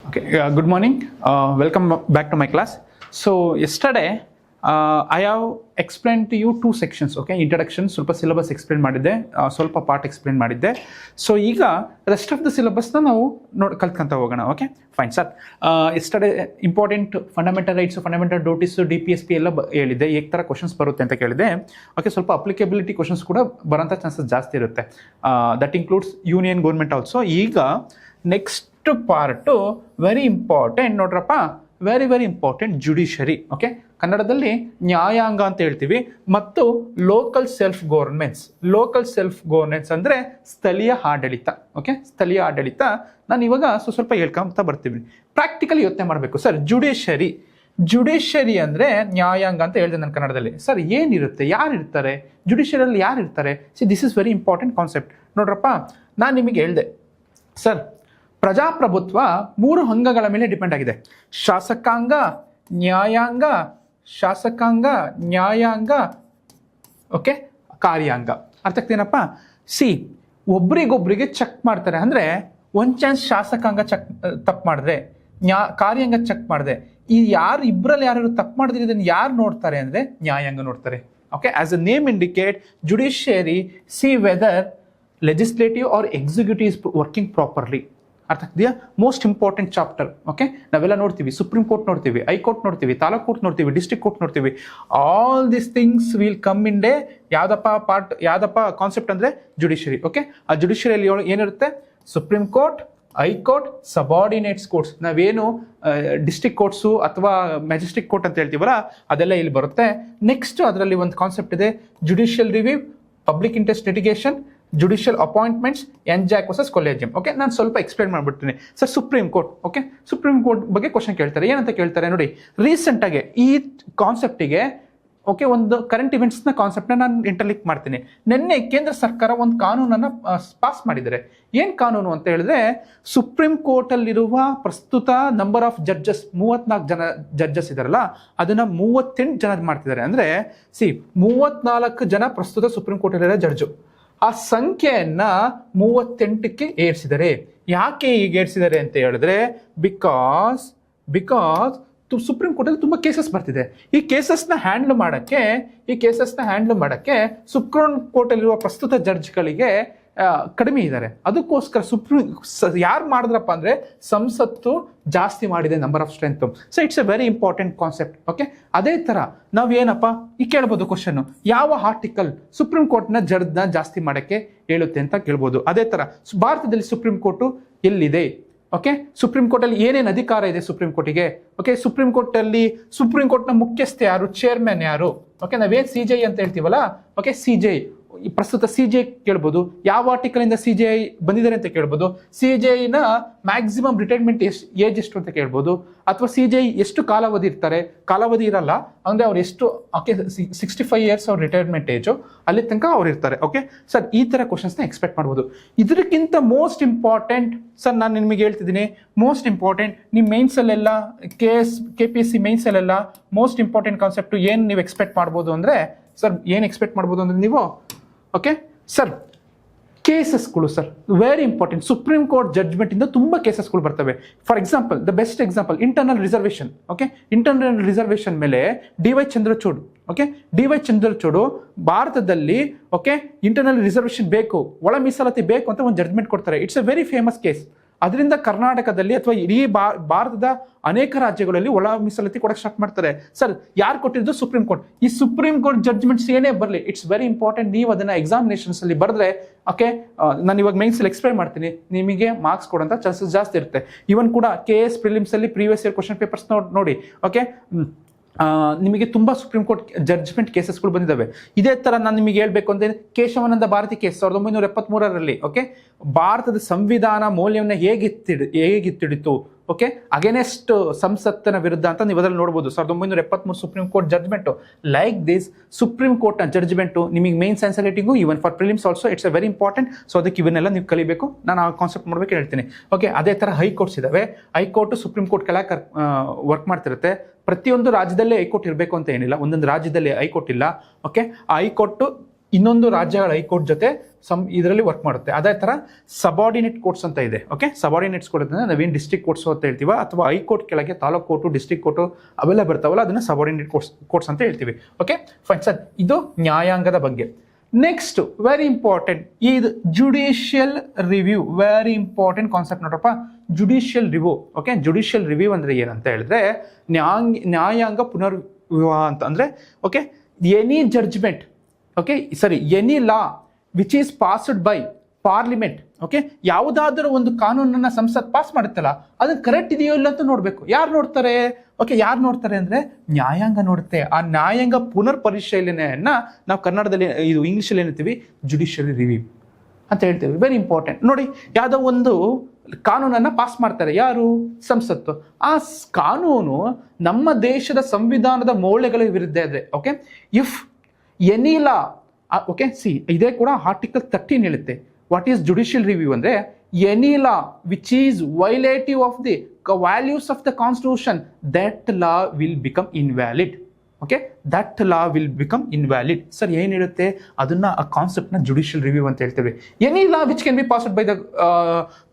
Okay, good morning. Welcome back to my class. So yesterday I have explained to you two sections. Okay, introduction, ಸ್ವಲ್ಪ syllabus explain ಮಾಡಿದ್ದೆ, ಸ್ವಲ್ಪ part explain ಮಾಡಿದ್ದೆ. So ಈಗ rest of the ಸಿಲೆಬಸ್ನ ನಾವು ಕಲ್ತ್ಕೊಂತ ಹೋಗೋಣ. Okay fine sir. Yesterday important fundamental rights, fundamental duties, DPSP ಎಲ್ಲ ಹೇಳಿದ್ದೆ. ಹೇಗೆ ಥರ ಕ್ವಶನ್ಸ್ ಬರುತ್ತೆ ಅಂತ ಕೇಳಿದೆ. ಓಕೆ, ಸ್ವಲ್ಪ ಅಪ್ಲಿಕೇಬಿಲಿಟಿ ಕ್ವಶನ್ಸ್ ಕೂಡ ಬರೋಂಥ ಚಾನ್ಸಸ್ ಜಾಸ್ತಿ ಇರುತ್ತೆ. That includes union government also. ಈಗ ನೆಕ್ಸ್ಟ್ ಪಾರ್ಟು ವೆರಿ ಇಂಪಾರ್ಟೆಂಟ್ ನೋಡ್ರಪ್ಪ, ವೆರಿ ಇಂಪಾರ್ಟೆಂಟ್, ಜುಡಿಷರಿ. ಓಕೆ, ಕನ್ನಡದಲ್ಲಿ ನ್ಯಾಯಾಂಗ ಅಂತ ಹೇಳ್ತೀವಿ. ಮತ್ತು ಲೋಕಲ್ ಸೆಲ್ಫ್ ಗವರ್ನೆನ್ಸ್ ಅಂದರೆ ಸ್ಥಳೀಯ ಆಡಳಿತ. ಓಕೆ, ಸ್ಥಳೀಯ ಆಡಳಿತ ನಾನು ಇವಾಗ ಸ್ವಲ್ಪ ಹೇಳ್ಕೊಂತ ಬರ್ತೀವಿ. ಪ್ರಾಕ್ಟಿಕಲಿ ಯೋಚನೆ ಮಾಡಬೇಕು ಸರ್. ಜುಡಿಷರಿ ಅಂದರೆ ನ್ಯಾಯಾಂಗ ಅಂತ ಹೇಳಿದೆ ನಾನು ಕನ್ನಡದಲ್ಲಿ. ಸರ್ ಏನಿರುತ್ತೆ, ಯಾರು ಇರ್ತಾರೆ ಜುಡಿಷರಿಯಲ್ಲಿ, ಯಾರು ಇರ್ತಾರೆ? This is very important concept. ನೋಡ್ರಪ್ಪ, ನಾನು ನಿಮಗೆ ಹೇಳಿದೆ ಸರ್, ಪ್ರಜಾಪ್ರಭುತ್ವ 3 ಅಂಗಗಳ ಮೇಲೆ ಡಿಪೆಂಡ್ ಆಗಿದೆ. ಶಾಸಕಾಂಗ, ನ್ಯಾಯಾಂಗ, ಓಕೆ, ಕಾರ್ಯಾಂಗ. ಅರ್ಥ ಆಗ್ತೇನಪ್ಪ? ಒಬ್ರಿಗೊಬ್ರಿಗೆ ಚೆಕ್ ಮಾಡ್ತಾರೆ. ಅಂದರೆ ಒಂದು ಚಾನ್ಸ್ ಶಾಸಕಾಂಗ ತಪ್ಪು ಮಾಡಿದ್ರೆ, ಕಾರ್ಯಾಂಗ ಚೆಕ್ ಮಾಡಿದೆ, ಈ ಇಬ್ಬರಲ್ಲಿ ಯಾರು ತಪ್ಪು ಮಾಡಿದ್ರೆ ಇದನ್ನು ಯಾರು ನೋಡ್ತಾರೆ ಅಂದರೆ ನ್ಯಾಯಾಂಗ ನೋಡ್ತಾರೆ. Okay, as a name indicate, judiciary see whether legislative or executive is working properly. ಅರ್ಥ ಆಗ್ತೀಯಾ? Most important chapter. ಓಕೆ, ನಾವೆಲ್ಲ ನೋಡ್ತೀವಿ, ಸುಪ್ರೀಂ ಕೋರ್ಟ್ ನೋಡ್ತೀವಿ, ಹೈಕೋರ್ಟ್ ನೋಡ್ತೀವಿ, ತಾಲೂಕು ಕೋರ್ಟ್ ನೋಡ್ತೀವಿ, ಡಿಸ್ಟ್ರಿಕ್ಟ್ ಕೋರ್ಟ್ ನೋಡ್ತೀವಿ. All this things will come in day. ಯಾವ್ದಪ್ಪ concept ಅಂದರೆ ಜುಡಿಷರಿ. ಓಕೆ, ಆ ಜುಡಿಷರಿಯಲ್ಲಿ ಏನಿರುತ್ತೆ? Supreme court, high court, subordinates courts. ನಾವೇನು ಡಿಸ್ಟ್ರಿಕ್ಟ್ ಕೋರ್ಟ್ಸು ಅಥವಾ ಮ್ಯಾಜಿಸ್ಟ್ರೇಟ್ ಕೋರ್ಟ್ ಅಂತ ಹೇಳ್ತೀವಲ್ಲ, ಅದೆಲ್ಲ ಇಲ್ಲಿ ಬರುತ್ತೆ. ನೆಕ್ಸ್ಟ್ ಅದರಲ್ಲಿ ಒಂದು ಕಾನ್ಸೆಪ್ಟ್ ಇದೆ, judicial review, public interest litigation, judicial appointments, NJAC versus collegium. Okay, ನಾನು ಸ್ವಲ್ಪ ಎಕ್ಸ್ಪ್ಲೇನ್ ಮಾಡ್ಬಿಡ್ತೀನಿ sir. Supreme court. Okay, supreme court ಬಗ್ಗೆ ಕ್ವಶನ್ ಕೇಳ್ತಾರೆ. ಏನಂತ ಕೇಳ್ತಾರೆ ನೋಡಿ, ರೀಸೆಂಟಾಗಿ ಈ ಕಾನ್ಸೆಪ್ಟಿಗೆ ಓಕೆ ಒಂದು ಕರೆಂಟ್ ಇವೆಂಟ್ಸ್ನ ಕಾನ್ಸೆಪ್ಟ್ನ ನಾನು ಇಂಟರ್ಲಿಂಕ್ ಮಾಡ್ತೀನಿ. ನಿನ್ನೆ ಕೇಂದ್ರ ಸರ್ಕಾರ ಒಂದು ಕಾನೂನನ್ನು ಪಾಸ್ ಮಾಡಿದ್ದಾರೆ. ಏನು ಕಾನೂನು ಅಂತ ಹೇಳಿದ್ರೆ, ಸುಪ್ರೀಂ ಕೋರ್ಟಲ್ಲಿರುವ ಪ್ರಸ್ತುತ ನಂಬರ್ ಆಫ್ ಜಡ್ಜಸ್ 34 ಜನ ಜಡ್ಜಸ್ ಇದಾರಲ್ಲ, ಅದನ್ನು 38 ಜನ ಮಾಡ್ತಿದ್ದಾರೆ. ಅಂದರೆ 34 ಜನ ಪ್ರಸ್ತುತ ಸುಪ್ರೀಂ ಕೋರ್ಟಲ್ಲಿರೋ ಜಡ್ಜು. ಆ ಸಂಖ್ಯೆಯನ್ನ 38ಕ್ಕೆ ಏರಿಸಿದ್ದಾರೆ. ಯಾಕೆ ಈಗ ಏರಿಸಿದ್ದಾರೆ ಅಂತ ಹೇಳಿದ್ರೆ, ಬಿಕಾಸ್ ಸುಪ್ರೀಂ ಕೋರ್ಟಲ್ಲಿ ತುಂಬ ಕೇಸಸ್ ಬರ್ತಿದೆ. ಈ ಕೇಸಸ್ನ ಹ್ಯಾಂಡಲ್ ಮಾಡೋಕ್ಕೆ ಸುಪ್ರೀಂ ಕೋರ್ಟಲ್ಲಿರುವ ಪ್ರಸ್ತುತ ಜಡ್ಜ್ಗಳಿಗೆ ಕಡಿಮೆ ಇದ್ದಾರೆ. ಅದಕ್ಕೋಸ್ಕರ ಯಾರು ಮಾಡಿದ್ರಪ್ಪ ಅಂದರೆ ಸಂಸತ್ತು ಜಾಸ್ತಿ ಮಾಡಿದೆ number of strength. So it's a very important concept. Okay, ಅದೇ ಥರ ನಾವೇನಪ್ಪ ಈ ಕೇಳ್ಬೋದು ಕ್ವಶನ್ನು, ಯಾವ ಆರ್ಟಿಕಲ್ ಸುಪ್ರೀಂ ಕೋರ್ಟ್ನ ಜಡ್ಜ್ನ ಜಾಸ್ತಿ ಮಾಡೋಕ್ಕೆ ಹೇಳುತ್ತೆ ಅಂತ ಕೇಳ್ಬೋದು. ಅದೇ ಥರ ಭಾರತದಲ್ಲಿ ಸುಪ್ರೀಂ ಕೋರ್ಟು ಎಲ್ಲಿದೆ? ಓಕೆ, ಸುಪ್ರೀಂ ಕೋರ್ಟಲ್ಲಿ ಏನೇನು ಅಧಿಕಾರ ಇದೆ ಸುಪ್ರೀಂ ಕೋರ್ಟಿಗೆ? ಓಕೆ, ಸುಪ್ರೀಂ ಕೋರ್ಟ್ನ ಮುಖ್ಯಸ್ಥ ಯಾರು? ಚೇರ್ಮನ್ ಯಾರು? ಓಕೆ, ನಾವೇನು CJI ಅಂತ ಹೇಳ್ತೀವಲ್ಲ, ಓಕೆ, CJI ಪ್ರಸ್ತುತ CJI ಕೇಳ್ಬೋದು. ಯಾವ ಆರ್ಟಿಕಲ್ ಇಂದ CJI ಬಂದಿದ್ದಾರೆ ಅಂತ ಕೇಳ್ಬೋದು. CJIನ ಮ್ಯಾಕ್ಸಿಮಮ್ ರಿಟೈರ್ಮೆಂಟ್ ಏಜ್ ಎಷ್ಟು ಅಂತ ಕೇಳ್ಬೋದು. ಅಥವಾ CJI ಎಷ್ಟು ಕಾಲಾವಧಿ ಇರಲ್ಲ ಅಂದರೆ ಅವ್ರು ಎಷ್ಟು, ಓಕೆ, 65 ಇಯರ್ಸ್ ಅವ್ರ ರಿಟೈರ್ಮೆಂಟ್ ಏಜು, ಅಲ್ಲಿ ತನಕ ಅವ್ರು ಇರ್ತಾರೆ. ಓಕೆ ಸರ್, ಈ ಥರ ಕ್ವಶನ್ಸ್ನ ಎಕ್ಸ್ಪೆಕ್ಟ್ ಮಾಡ್ಬೋದು. ಇದಕ್ಕಿಂತ ಮೋಸ್ಟ್ ಇಂಪಾರ್ಟೆಂಟ್ ಸರ್, ನಾನು ನಿಮಗೆ ಹೇಳ್ತಿದ್ದೀನಿ, ಮೋಸ್ಟ್ ಇಂಪಾರ್ಟೆಂಟ್ ನಿಮ್ಮ ಮೇನ್ಸಲ್ಲೆಲ್ಲ KPSC ಮೇನ್ಸಲ್ಲೆಲ್ಲ ಮೋಸ್ಟ್ ಇಂಪಾರ್ಟೆಂಟ್ ಕಾನ್ಸೆಪ್ಟು ಏನು ನೀವು ಎಕ್ಸ್ಪೆಕ್ಟ್ ಮಾಡ್ಬೋದು ಅಂದರೆ, ಸರ್ ಏನು ಎಕ್ಸ್ಪೆಕ್ಟ್ ಮಾಡ್ಬೋದು ಅಂದರೆ ನೀವು, ಓಕೆ ಸರ್, ಕೇಸಸ್ಗಳು sir very important. Supreme court ಜಡ್ಜ್ಮೆಂಟಿಂದ ತುಂಬ ಕೇಸಸ್ಗಳು ಬರ್ತವೆ. For example, the best example, internal reservation. Okay, internal reservation ಮೇಲೆ DY Chandrachud. Okay, DY Chandrachud ಭಾರತದಲ್ಲಿ ಓಕೆ ಇಂಟರ್ನಲ್ ರಿಸರ್ವೇಷನ್ ಬೇಕು, ಒಳ ಮೀಸಲಾತಿ ಬೇಕು ಅಂತ ಒಂದು ಜಡ್ಜ್ಮೆಂಟ್ ಕೊಡ್ತಾರೆ. It's a very famous case. ಅದರಿಂದ ಕರ್ನಾಟಕದಲ್ಲಿ ಅಥವಾ ಇಡೀ ಭಾರತದ ಅನೇಕ ರಾಜ್ಯಗಳಲ್ಲಿ ಒಳ ಮೀಸಲಾತಿ ಕೊಡಕ್ಕೆ ಸ್ಟಾರ್ಟ್ ಮಾಡ್ತಾರೆ. ಸರ್ ಯಾರು ಕೊಟ್ಟಿದ್ದು? Supreme court. ಈ ಸುಪ್ರೀಂ ಕೋರ್ಟ್ ಜಡ್ಜ್ಮೆಂಟ್ಸ್ ಏನೇ ಬರಲಿ, ಇಟ್ಸ್ ವೆರಿ ಇಂಪಾರ್ಟೆಂಟ್. ನೀವು ಅದನ್ನ ಎಕ್ಸಾಮಿನೇಷನ್ಸ್ ಅಲ್ಲಿ ಬರೆದ್ರೆ, ಓಕೆ, ನಾನು ಇವಾಗ ಮೇನ್ಸಲ್ಲಿ ಎಕ್ಸ್ಪ್ಲೇನ್ ಮಾಡ್ತೀನಿ, ನಿಮಗೆ ಮಾರ್ಕ್ಸ್ ಕೊಡೋಂಥ ಚಾನ್ಸಸ್ ಜಾಸ್ತಿ ಇರುತ್ತೆ. ಇವನ್ ಕೂಡ KS ಪ್ರಿಲಿಮ್ಸ್ ಅಲ್ಲಿ ಪ್ರೀವಿಯಸ್ ಇಯರ್ ಕ್ವಶನ್ ಪೇಪರ್ಸ್ ನೋಡಿ. ಓಕೆ, ನಿಮಗೆ ತುಂಬ ಸುಪ್ರೀಂ ಕೋರ್ಟ್ ಜಡ್ಜ್ಮೆಂಟ್ ಕೇಸಸ್ಗಳು ಬಂದಿದ್ದಾವೆ. ಇದೇ ಥರ ನಾನು ನಿಮಗೆ ಹೇಳಬೇಕು ಅಂದರೆ, ಕೇಶವಾನಂದ ಭಾರತಿ ಕೇಸ್ 1973ರಲ್ಲಿ ಓಕೆ ಭಾರತದ ಸಂವಿಧಾನ ಮೌಲ್ಯವನ್ನು ಹೇಗಿತ್ತಿಡಿತು, ಓಕೆ, ಅಗೇನೆಸ್ಟ್ ಸಂಸತ್ತಿನ ವಿರುದ್ಧ ಅಂತ ನೀವು ಅದರಲ್ಲಿ ನೋಡ್ಬೋದು. 1973 supreme court judgement. Like this supreme ಕೋರ್ಟ್ನ ಜಡ್ಜ್ಮೆಂಟು ನಿಮಗೆ main science writing, even for prelims also it's a very important. So ಅದಕ್ಕೆ ಇವನ್ನೆಲ್ಲ ನೀವು ಕಲಿಬೇಕು. ನಾನು ಆ ಕಾನ್ಸೆಪ್ಟ್ ಮಾಡ್ಬೇಕು ಹೇಳ್ತೀನಿ. ಓಕೆ, ಅದೇ ಥರ ಹೈಕೋರ್ಟ್ಸ್ ಇದ್ದಾವೆ. ಹೈಕೋರ್ಟು ಸುಪ್ರೀಂ ಕೋರ್ಟ್ ಕೆಳಗೆ ವರ್ಕ್ ಮಾಡ್ತಿರುತ್ತೆ. ಪ್ರತಿಯೊಂದು ರಾಜ್ಯದಲ್ಲೇ ಹೈಕೋರ್ಟ್ ಇರಬೇಕು ಅಂತ ಏನಿಲ್ಲ, ಒಂದೊಂದು ರಾಜ್ಯದಲ್ಲಿ ಹೈಕೋರ್ಟ್ ಇಲ್ಲ. ಓಕೆ, ಆ ಹೈಕೋರ್ಟು ಇನ್ನೊಂದು ರಾಜ್ಯಗಳ ಹೈಕೋರ್ಟ್ ಜೊತೆ ಇದರಲ್ಲಿ ವರ್ಕ್ ಮಾಡುತ್ತೆ. ಅದೇ ಥರ ಸಬಾರ್ಡಿನೇಟ್ ಕೋರ್ಟ್ಸ್ ಅಂತ ಇದೆ. ಓಕೆ, ಸಬಾರ್ಡಿನೇಟ್ಸ್ ಕೋರ್ಟ್ ಅಂದ್ರೆ ನಾವೇನು ಡಿಸ್ಟ್ರಿಕ್ಟ್ ಕೋರ್ಟ್ಸ್ ಅಂತ ಹೇಳ್ತೀವ, ಅಥವಾ ಹೈಕೋರ್ಟ್ ಕೆಳಗೆ ತಾಲೂಕು ಕೋರ್ಟು, ಡಿಸ್ಟ್ರಿಕ್ಟ್ ಕೋರ್ಟು ಅವೆಲ್ಲ ಬರ್ತಾವಲ್ಲ, ಅದನ್ನ ಸಬಾರ್ಡಿನೇಟ್ ಕೋರ್ಟ್ಸ್ ಅಂತ ಹೇಳ್ತೀವಿ. ಓಕೆ ಫೈನ್ ಸರ್, ಇದು ನ್ಯಾಯಾಂಗದ ಬಗ್ಗೆ. ನೆಕ್ಸ್ಟ್ ವೆರಿ ಇಂಪಾರ್ಟೆಂಟ್, ಇದು judicial review, very important concept ನೋಡ್ರಪ್ಪ. Judicial review. Okay, judicial review ಅಂದ್ರೆ ಏನಂತ ಹೇಳಿದ್ರೆ ನ್ಯಾಯಾಂಗ ಪುನರ್ವಿವಾಹ ಅಂತ ಅಂದ್ರೆ, ಓಕೆ, ಎನಿ ಜಡ್ಜ್ಮೆಂಟ್, ಓಕೆ ಸರಿ, any law which is passed by parliament. Okay, ಯಾವುದಾದ್ರೂ ಒಂದು ಕಾನೂನನ್ನ ಸಂಸತ್ ಪಾಸ್ ಮಾಡುತ್ತಲ್ಲ, ಅದನ್ನ ಕರೆಕ್ಟ್ ಇದೆಯೋ ಇಲ್ಲ ಅಂತ ನೋಡ್ಬೇಕು. ಯಾರು ನೋಡ್ತಾರೆ? ಓಕೆ, ಯಾರು ನೋಡ್ತಾರೆ ಅಂದ್ರೆ ನ್ಯಾಯಾಂಗ ನೋಡುತ್ತೆ. ಆ ನ್ಯಾಯಾಂಗ ಪುನರ್ ಪರಿಶೀಲನೆಯನ್ನ ನಾವು ಕನ್ನಡದಲ್ಲಿ, ಇದು ಇಂಗ್ಲಿಷಲ್ಲಿ ಏನಂತೀವಿ, ಜುಡಿಷಿಯರಿ ರಿವ್ಯೂ ಅಂತ ಹೇಳ್ತೀವಿ. Very important. ನೋಡಿ, ಯಾವುದೋ ಒಂದು ಕಾನೂನನ್ನ ಪಾಸ್ ಮಾಡ್ತಾರೆ, ಯಾರು? ಸಂಸತ್ತು. ಆ ಕಾನೂನು ನಮ್ಮ ದೇಶದ ಸಂವಿಧಾನದ ಮೌಲ್ಯಗಳ ವಿರುದ್ಧ ಇದೆ. Okay, if any law, okay see, ಇದೇ ಕೂಡ ಆರ್ಟಿಕಲ್ 13 ಹೇಳುತ್ತೆ. ವಾಟ್ ಈಸ್ ಜುಡಿಷಿಯಲ್ ರಿವ್ಯೂ ಅಂದ್ರೆ, any law which is violative of the values of the constitution, that law will become invalid. Okay, that law will become invalid. Sir ಏನ್ ಹೇಳುತ್ತೆ ಅದನ್ನ, ಆ concept ನ judicial review ಅಂತ ಹೇಳ್ತೇವೆ. Any law which can be passed by the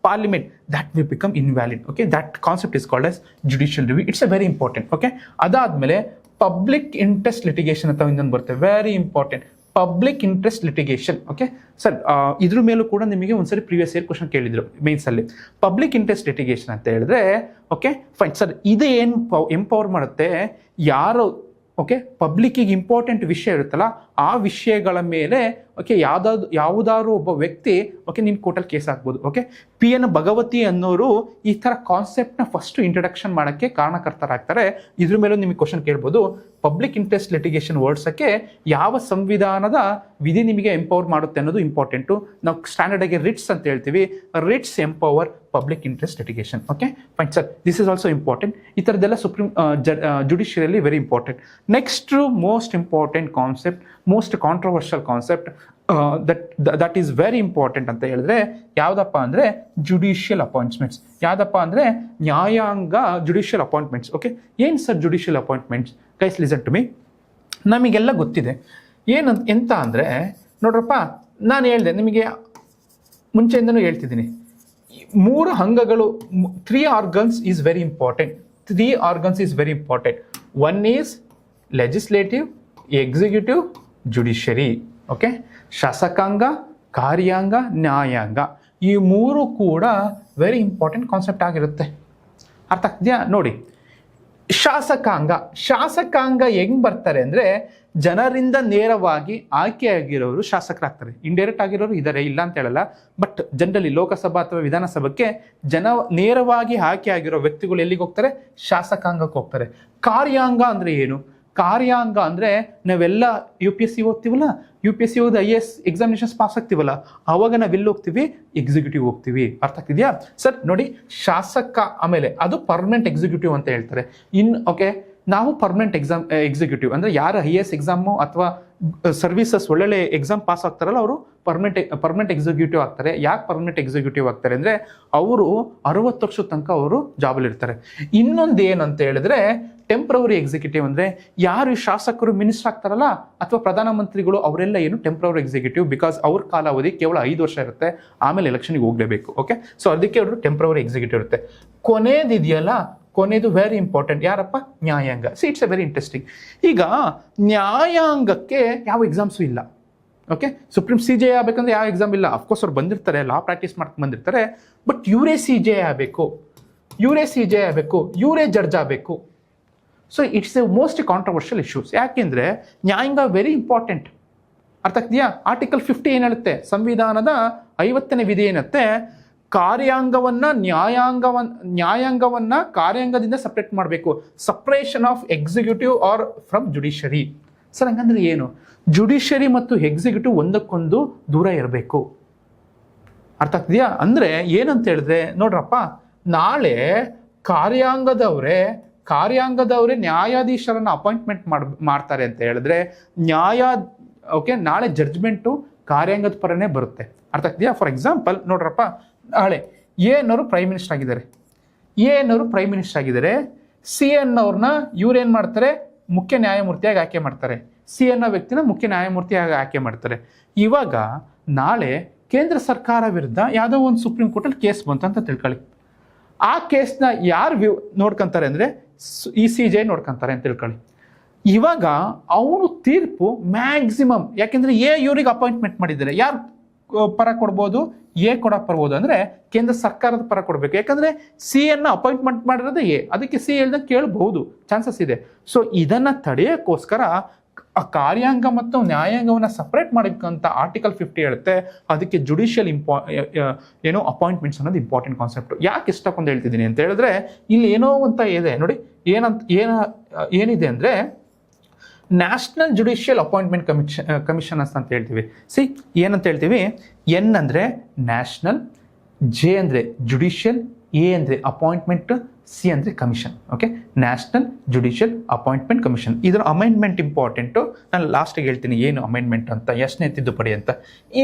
parliament, that will become invalid. Okay, that concept is called as judicial review. It's a very important. Okay, ಅದಾದ್ಮೇಲೆ public interest litigation ಅಂತ ಇನ್ನೊಂದು ಬರುತ್ತೆ. Very important, public interest litigation. Okay sir, ಇದ್ರ ಮೇಲೂ ಕೂಡ ನಿಮಗೆ ಒಂದ್ಸರಿ previous year question ಕೇಳಿದ್ರು ಮೇನ್ಸ್ ಅಲ್ಲಿ. ಪಬ್ಲಿಕ್ ಇಂಟ್ರೆಸ್ಟ್ ಲಿಟಿಗೇಷನ್ ಅಂತ ಹೇಳಿದ್ರೆ, ಓಕೆ ಫೈನ್ ಸರ್, ಇದು ಏನು ಎಂಪವರ್ ಮಾಡುತ್ತೆ, ಯಾರು ಓಕೆ ಪಬ್ಲಿಕ್ಕಿಗೆ ಇಂಪಾರ್ಟೆಂಟ್ ವಿಷಯ ಇರುತ್ತಲ್ಲ, ಆ ವಿಷಯಗಳ ಮೇಲೆ ಓಕೆ ಯಾವುದಾದ್ರು ಒಬ್ಬ ವ್ಯಕ್ತಿ ಓಕೆ ನಿನ್ನ ಕೋರ್ಟಲ್ಲಿ ಕೇಸ್ ಹಾಕ್ಬೋದು. ಓಕೆ, PN ಭಗವತಿ ಅನ್ನೋರು ಈ ಥರ ಕಾನ್ಸೆಪ್ಟ್ನ ಫಸ್ಟ್ ಇಂಟ್ರಡಕ್ಷನ್ ಮಾಡೋಕ್ಕೆ ಕಾರಣಕರ್ತರಾಗ್ತಾರೆ. ಇದ್ರ ಮೇಲೂ ನಿಮಗೆ ಕ್ವಶನ್ ಕೇಳ್ಬೋದು, ಪಬ್ಲಿಕ್ ಇಂಟ್ರೆಸ್ಟ್ ಲಿಟಿಗೇಷನ್ ವರ್ಡ್ಸಕ್ಕೆ ಯಾವ ಸಂವಿಧಾನದ ವಿಧಿ ನಿಮಗೆ ಎಂಪವರ್ ಮಾಡುತ್ತೆ ಅನ್ನೋದು ಇಂಪಾರ್ಟೆಂಟು. ನಾವು ಸ್ಟ್ಯಾಂಡರ್ಡ್ ಆಗಿ ರಿಟ್ಸ್ ಅಂತ ಹೇಳ್ತೀವಿ. Writs empower public interest litigation. Okay fine sir, this is also important. ಈ ಥರದ್ದೆಲ್ಲ ಸುಪ್ರೀಂ ಜುಡಿಷಿಯರಿಯಲ್ಲಿ very important. Next most important concept, most controversial concept, that is very important ಅಂತ ಹೇಳಿದ್ರೆ ಯಾವುದಪ್ಪ ಅಂದರೆ ಜುಡಿಷಿಯಲ್ ಅಪಾಯಿಂಟ್ಮೆಂಟ್ಸ್. ಯಾವುದಪ್ಪ ಅಂದರೆ ನ್ಯಾಯಾಂಗ ಜುಡಿಷಿಯಲ್ ಅಪಾಯಿಂಟ್ಮೆಂಟ್ಸ್. ಓಕೆ, ಏನು sir judicial appointments? Guys listen to me. ನಮಗೆಲ್ಲ ಗೊತ್ತಿದೆ ಎಂತ ಅಂದರೆ, ನೋಡ್ರಪ್ಪ, ನಾನು ಹೇಳಿದೆ ನಿಮಗೆ ಮುಂಚೆಯಿಂದನೂ ಹೇಳ್ತಿದ್ದೀನಿ, 3 ಅಂಗಗಳು, 3 organs is very important. 3 organs is very important. One is legislative, executive, judiciary. Okay, ಶಾಸಕಾಂಗ, ಕಾರ್ಯಾಂಗ, ನ್ಯಾಯಾಂಗ, ಈ 3 ಕೂಡ ವೆರಿ ಇಂಪಾರ್ಟೆಂಟ್ ಕಾನ್ಸೆಪ್ಟ್ ಆಗಿರುತ್ತೆ. ಅರ್ಥ ಆಗ್ತಿದೆಯಾ? ನೋಡಿ, ಶಾಸಕಾಂಗ ಹೆಂಗ್ ಬರ್ತಾರೆ ಅಂದ್ರೆ, ಜನರಿಂದ ನೇರವಾಗಿ ಆಯ್ಕೆಯಾಗಿರೋರು ಶಾಸಕರಾಗ್ತಾರೆ. ಇಂಡೈರೆಕ್ಟ್ ಆಗಿರೋರು ಇದ್ದಾರೆ, ಇಲ್ಲ ಅಂತ ಹೇಳಲ್ಲ, ಬಟ್ ಜನರಲಿ ಲೋಕಸಭಾ ಅಥವಾ ವಿಧಾನಸಭೆಗೆ ನೇರವಾಗಿ ಆಯ್ಕೆ ಆಗಿರೋ ವ್ಯಕ್ತಿಗಳು ಎಲ್ಲಿಗೆ ಹೋಗ್ತಾರೆ? ಶಾಸಕಾಂಗಕ್ಕೆ ಹೋಗ್ತಾರೆ. ಕಾರ್ಯಾಂಗ ಅಂದ್ರೆ ಏನು? ಕಾರ್ಯಾಂಗ ಅಂದ್ರೆ ನಾವೆಲ್ಲ UPSC ಓದ್ತೀವಲ್ಲ, UPSC ಓದಿ IAS ಎಕ್ಸಾಮಿನೇಷನ್ಸ್ ಪಾಸ್ ಆಗ್ತೀವಲ್ಲ, ಅವಾಗ ನಾವೆಲ್ಲಿ ಹೋಗ್ತೀವಿ? ಎಕ್ಸಿಕ್ಯೂಟಿವ್ ಹೋಗ್ತೀವಿ. ಅರ್ಥ ಆಗ್ತಿದ್ಯಾ ಸರ್? ನೋಡಿ, ಶಾಸಕ ಆಮೇಲೆ ಅದು ಪರ್ಮನೆಂಟ್ ಎಕ್ಸಿಕ್ಯೂಟಿವ್ ಅಂತ ಹೇಳ್ತಾರೆ. ಓಕೆ, ನಾವು ಪರ್ಮನೆಂಟ್ ಎಕ್ಸಿಕ್ಯೂಟಿವ್ ಅಂದ್ರೆ ಯಾರು IAS ಎಕ್ಸಾಮು ಅಥವಾ ಸರ್ವಿಸಸ್ ಒಳ್ಳೊಳ್ಳೆ ಎಕ್ಸಾಮ್ ಪಾಸ್ ಆಗ್ತಾರಲ್ಲ, ಅವರು ಪರ್ಮನೆಂಟ್ ಎಕ್ಸಿಕ್ಯೂಟಿವ್ ಆಗ್ತಾರೆ. ಯಾಕೆ ಪರ್ಮನೆಂಟ್ ಎಕ್ಸಿಕ್ಯೂಟಿವ್ ಆಗ್ತಾರೆ ಅಂದ್ರೆ, ಅವರು 60 ವರ್ಷದ ತನಕ ಅವರು ಜಾಬಲ್ಲಿ ಇರ್ತಾರೆ. ಇನ್ನೊಂದು ಏನಂತ ಹೇಳಿದ್ರೆ ಟೆಂಪ್ರವರಿ ಎಕ್ಸಿಕ್ಯೂಟಿವ್ ಅಂದ್ರೆ, ಯಾರು ಶಾಸಕರು ಮಿನಿಸ್ಟರ್ ಆಗ್ತಾರಲ್ಲ ಅಥವಾ ಪ್ರಧಾನಮಂತ್ರಿಗಳು, ಅವರೆಲ್ಲ ಏನು ಟೆಂಪ್ರವರಿ ಎಕ್ಸಿಕ್ಯೂಟಿವ್. ಬಿಕಾಸ್ ಅವ್ರ ಕಾಲಾವಧಿ ಕೇವಲ 5 ವರ್ಷ ಇರುತ್ತೆ, ಆಮೇಲೆ ಎಲೆಕ್ಷನ್ಗೆ ಹೋಗ್ಲೇಬೇಕು. ಓಕೆ, ಸೊ ಅದಕ್ಕೆ ಅವರು ಟೆಂಪ್ರವರಿ ಎಕ್ಸಿಕ್ಯೂಟಿವ್ ಇರುತ್ತೆ. ಕೊನೆದಿದೆಯಲ್ಲ, ಕೊನೆದು ವೆರಿ ಇಂಪಾರ್ಟೆಂಟ್. ಯಾರಪ್ಪ? ನ್ಯಾಯಾಂಗ. C, it's a very interesting. ಈಗ ನ್ಯಾಯಾಂಗಕ್ಕೆ ಯಾವ ಎಕ್ಸಾಮ್ಸು ಇಲ್ಲ. ಓಕೆ, ಸುಪ್ರೀಂ CJI ಆಗಬೇಕಂದ್ರೆ ಯಾವ ಎಕ್ಸಾಮ್ ಇಲ್ಲ. ಅಫ್ಕೋರ್ಸ್ ಅವ್ರು ಬಂದಿರ್ತಾರೆ, ಲಾ ಪ್ರಾಕ್ಟೀಸ್ ಮಾಡ್ಕೊಂಡು ಬಂದಿರ್ತಾರೆ, ಬಟ್ ಇವರೇ CJI ಆಗಬೇಕು, ಇವರೇ ಜಡ್ಜ್ ಆಗಬೇಕು. So it's A most controversial issues. ಯಾಕೆಂದ್ರೆ ನ್ಯಾಯಾಂಗ ವೆರಿ ಇಂಪಾರ್ಟೆಂಟ್. ಅರ್ಥ ಆಗ್ತೀಯಾ? ಆರ್ಟಿಕಲ್ 50 ಏನು ಹೇಳುತ್ತೆ? ಸಂವಿಧಾನದ 50ನೇ ವಿಧಿ ಏನತ್ತೆ? ನ್ಯಾಯಾಂಗವನ್ನ ಕಾರ್ಯಾಂಗದಿಂದ ಸಪ್ರೇಟ್ ಮಾಡಬೇಕು. Separation of executive are from judiciary. Sir ಹಂಗಂದ್ರೆ ಏನು? ಜುಡಿಷರಿ ಮತ್ತು ಎಕ್ಸಿಕ್ಯೂಟಿವ್ ಒಂದಕ್ಕೊಂದು ದೂರ ಇರಬೇಕು. ಅರ್ಥ ಆಗ್ತಿದೆಯಾ? ಅಂದ್ರೆ ಏನಂತ ಹೇಳಿದ್ರೆ, ನೋಡ್ರಪ್ಪ, ನಾಳೆ ಕಾರ್ಯಾಂಗದವರೇ ನ್ಯಾಯಾಧೀಶರನ್ನ ಅಪಾಯಿಂಟ್ಮೆಂಟ್ ಮಾಡ್ತಾರೆ ಅಂತ ಹೇಳಿದ್ರೆ, ನಾಳೆ ಜಡ್ಜ್ಮೆಂಟು ಕಾರ್ಯಾಂಗದ ಪರನೇ ಬರುತ್ತೆ. ಅರ್ಥ ಆಗ್ತಿದೆಯಾ? ಫಾರ್ ಎಕ್ಸಾಂಪಲ್ ನೋಡ್ರಪ್ಪ, ನಾಳೆ ಏನವರು ಪ್ರೈಮ್ ಮಿನಿಸ್ಟರ್ ಆಗಿದ್ದಾರೆ, CN ಅವ್ರನ್ನ ಇವ್ರೇನ್ ಮಾಡ್ತಾರೆ? ಮುಖ್ಯ ನ್ಯಾಯಮೂರ್ತಿಯಾಗಿ ಆಯ್ಕೆ ಮಾಡ್ತಾರೆ. ಸಿ ಅನ್ನೋ ವ್ಯಕ್ತಿನ ಮುಖ್ಯ ನ್ಯಾಯಮೂರ್ತಿಯಾಗಿ ಆಯ್ಕೆ ಮಾಡ್ತಾರೆ. ಇವಾಗ ನಾಳೆ ಕೇಂದ್ರ ಸರ್ಕಾರ ವಿರುದ್ಧ ಯಾವುದೋ ಒಂದು ಸುಪ್ರೀಂ ಕೋರ್ಟಲ್ಲಿ ಕೇಸ್ ಬಂತು ಅಂತ ತಿಳ್ಕೊಳ್ಳಿ. ಆ ಕೇಸ್ನ ಯಾರು ನೋಡ್ಕೊಂತಾರೆ ಅಂದರೆ ECJ ನೋಡ್ಕೊಂತಾರೆ ಅಂತ ತಿಳ್ಕೊಳ್ಳಿ. ಇವಾಗ ಅವನು ತೀರ್ಪು ಮ್ಯಾಕ್ಸಿಮಮ್, ಯಾಕೆಂದ್ರೆ ಇವ್ರಿಗೆ ಅಪಾಯಿಂಟ್ಮೆಂಟ್ ಮಾಡಿದ್ದಾರೆ, ಯಾರು ಪರ ಕೊಡ್ಬೋದು, ಕೊಡಕ್ ಬರ್ಬೋದು ಅಂದ್ರೆ ಕೇಂದ್ರ ಸರ್ಕಾರದ ಪರ ಕೊಡ್ಬೇಕು. ಯಾಕಂದ್ರೆ ಸಿ ಅನ್ನ ಅಪಾಯಿಂಟ್ಮೆಂಟ್ ಮಾಡಿರೋದು ಅದಕ್ಕೆ ಸಿ ಹೇಳ್ದಂಗೆ ಕೇಳಬಹುದು, ಚಾನ್ಸಸ್ ಇದೆ. ಸೊ ಇದನ್ನ ತಡೆಯೋಕ್ಕೋಸ್ಕರ ಕಾರ್ಯಾಂಗ ಮತ್ತು ನ್ಯಾಯಾಂಗವನ್ನ ಸಪರೇಟ್ ಮಾಡಬೇಕಂತ ಆರ್ಟಿಕಲ್ 50 ಹೇಳುತ್ತೆ. ಅದಕ್ಕೆ ಜುಡಿಷಿಯಲ್ ಅಪಾಯಿಂಟ್ಮೆಂಟ್ಸ್ ಅನ್ನೋದು ಇಂಪಾರ್ಟೆಂಟ್ ಕಾನ್ಸೆಪ್ಟ್. ಯಾಕೆ ಇಷ್ಟಕ್ಕೊಂದು ಹೇಳ್ತಿದ್ದೀನಿ ಅಂತ ಹೇಳಿದ್ರೆ, ಇಲ್ಲಿ ಏನೋ ಅಂತ ಇದೆ ನೋಡಿ, ಏನಿದೆ ಅಂದ್ರೆ ನ್ಯಾಷನಲ್ ಜುಡಿಷಿಯಲ್ ಅಪಾಯಿಂಟ್ಮೆಂಟ್ ಕಮಿಷನರ್ಸ್ ಅಂತ ಹೇಳ್ತೀವಿ. ಏನಂತ ಹೇಳ್ತೀವಿ, ಎನ್ ಅಂದರೆ ನ್ಯಾಷನಲ್, ಜೆ ಅಂದರೆ ಜುಡಿಷಿಯಲ್, ಎ ಅಂದರೆ ಅಪಾಯಿಂಟ್ಮೆಂಟ್, ಸಿ ಅಂದರೆ commission. Okay, national judicial appointment commission. ಇದರ ಅಮೆಂಡ್ಮೆಂಟ್ ಇಂಪಾರ್ಟೆಂಟು. ನಾನು ಲಾಸ್ಟಿಗೆ ಹೇಳ್ತೀನಿ ಏನು ಅಮೆಂಡ್ಮೆಂಟ್ ಅಂತ, ಎಷ್ಟನೇ ತಿದ್ದುಪಡಿ ಅಂತ.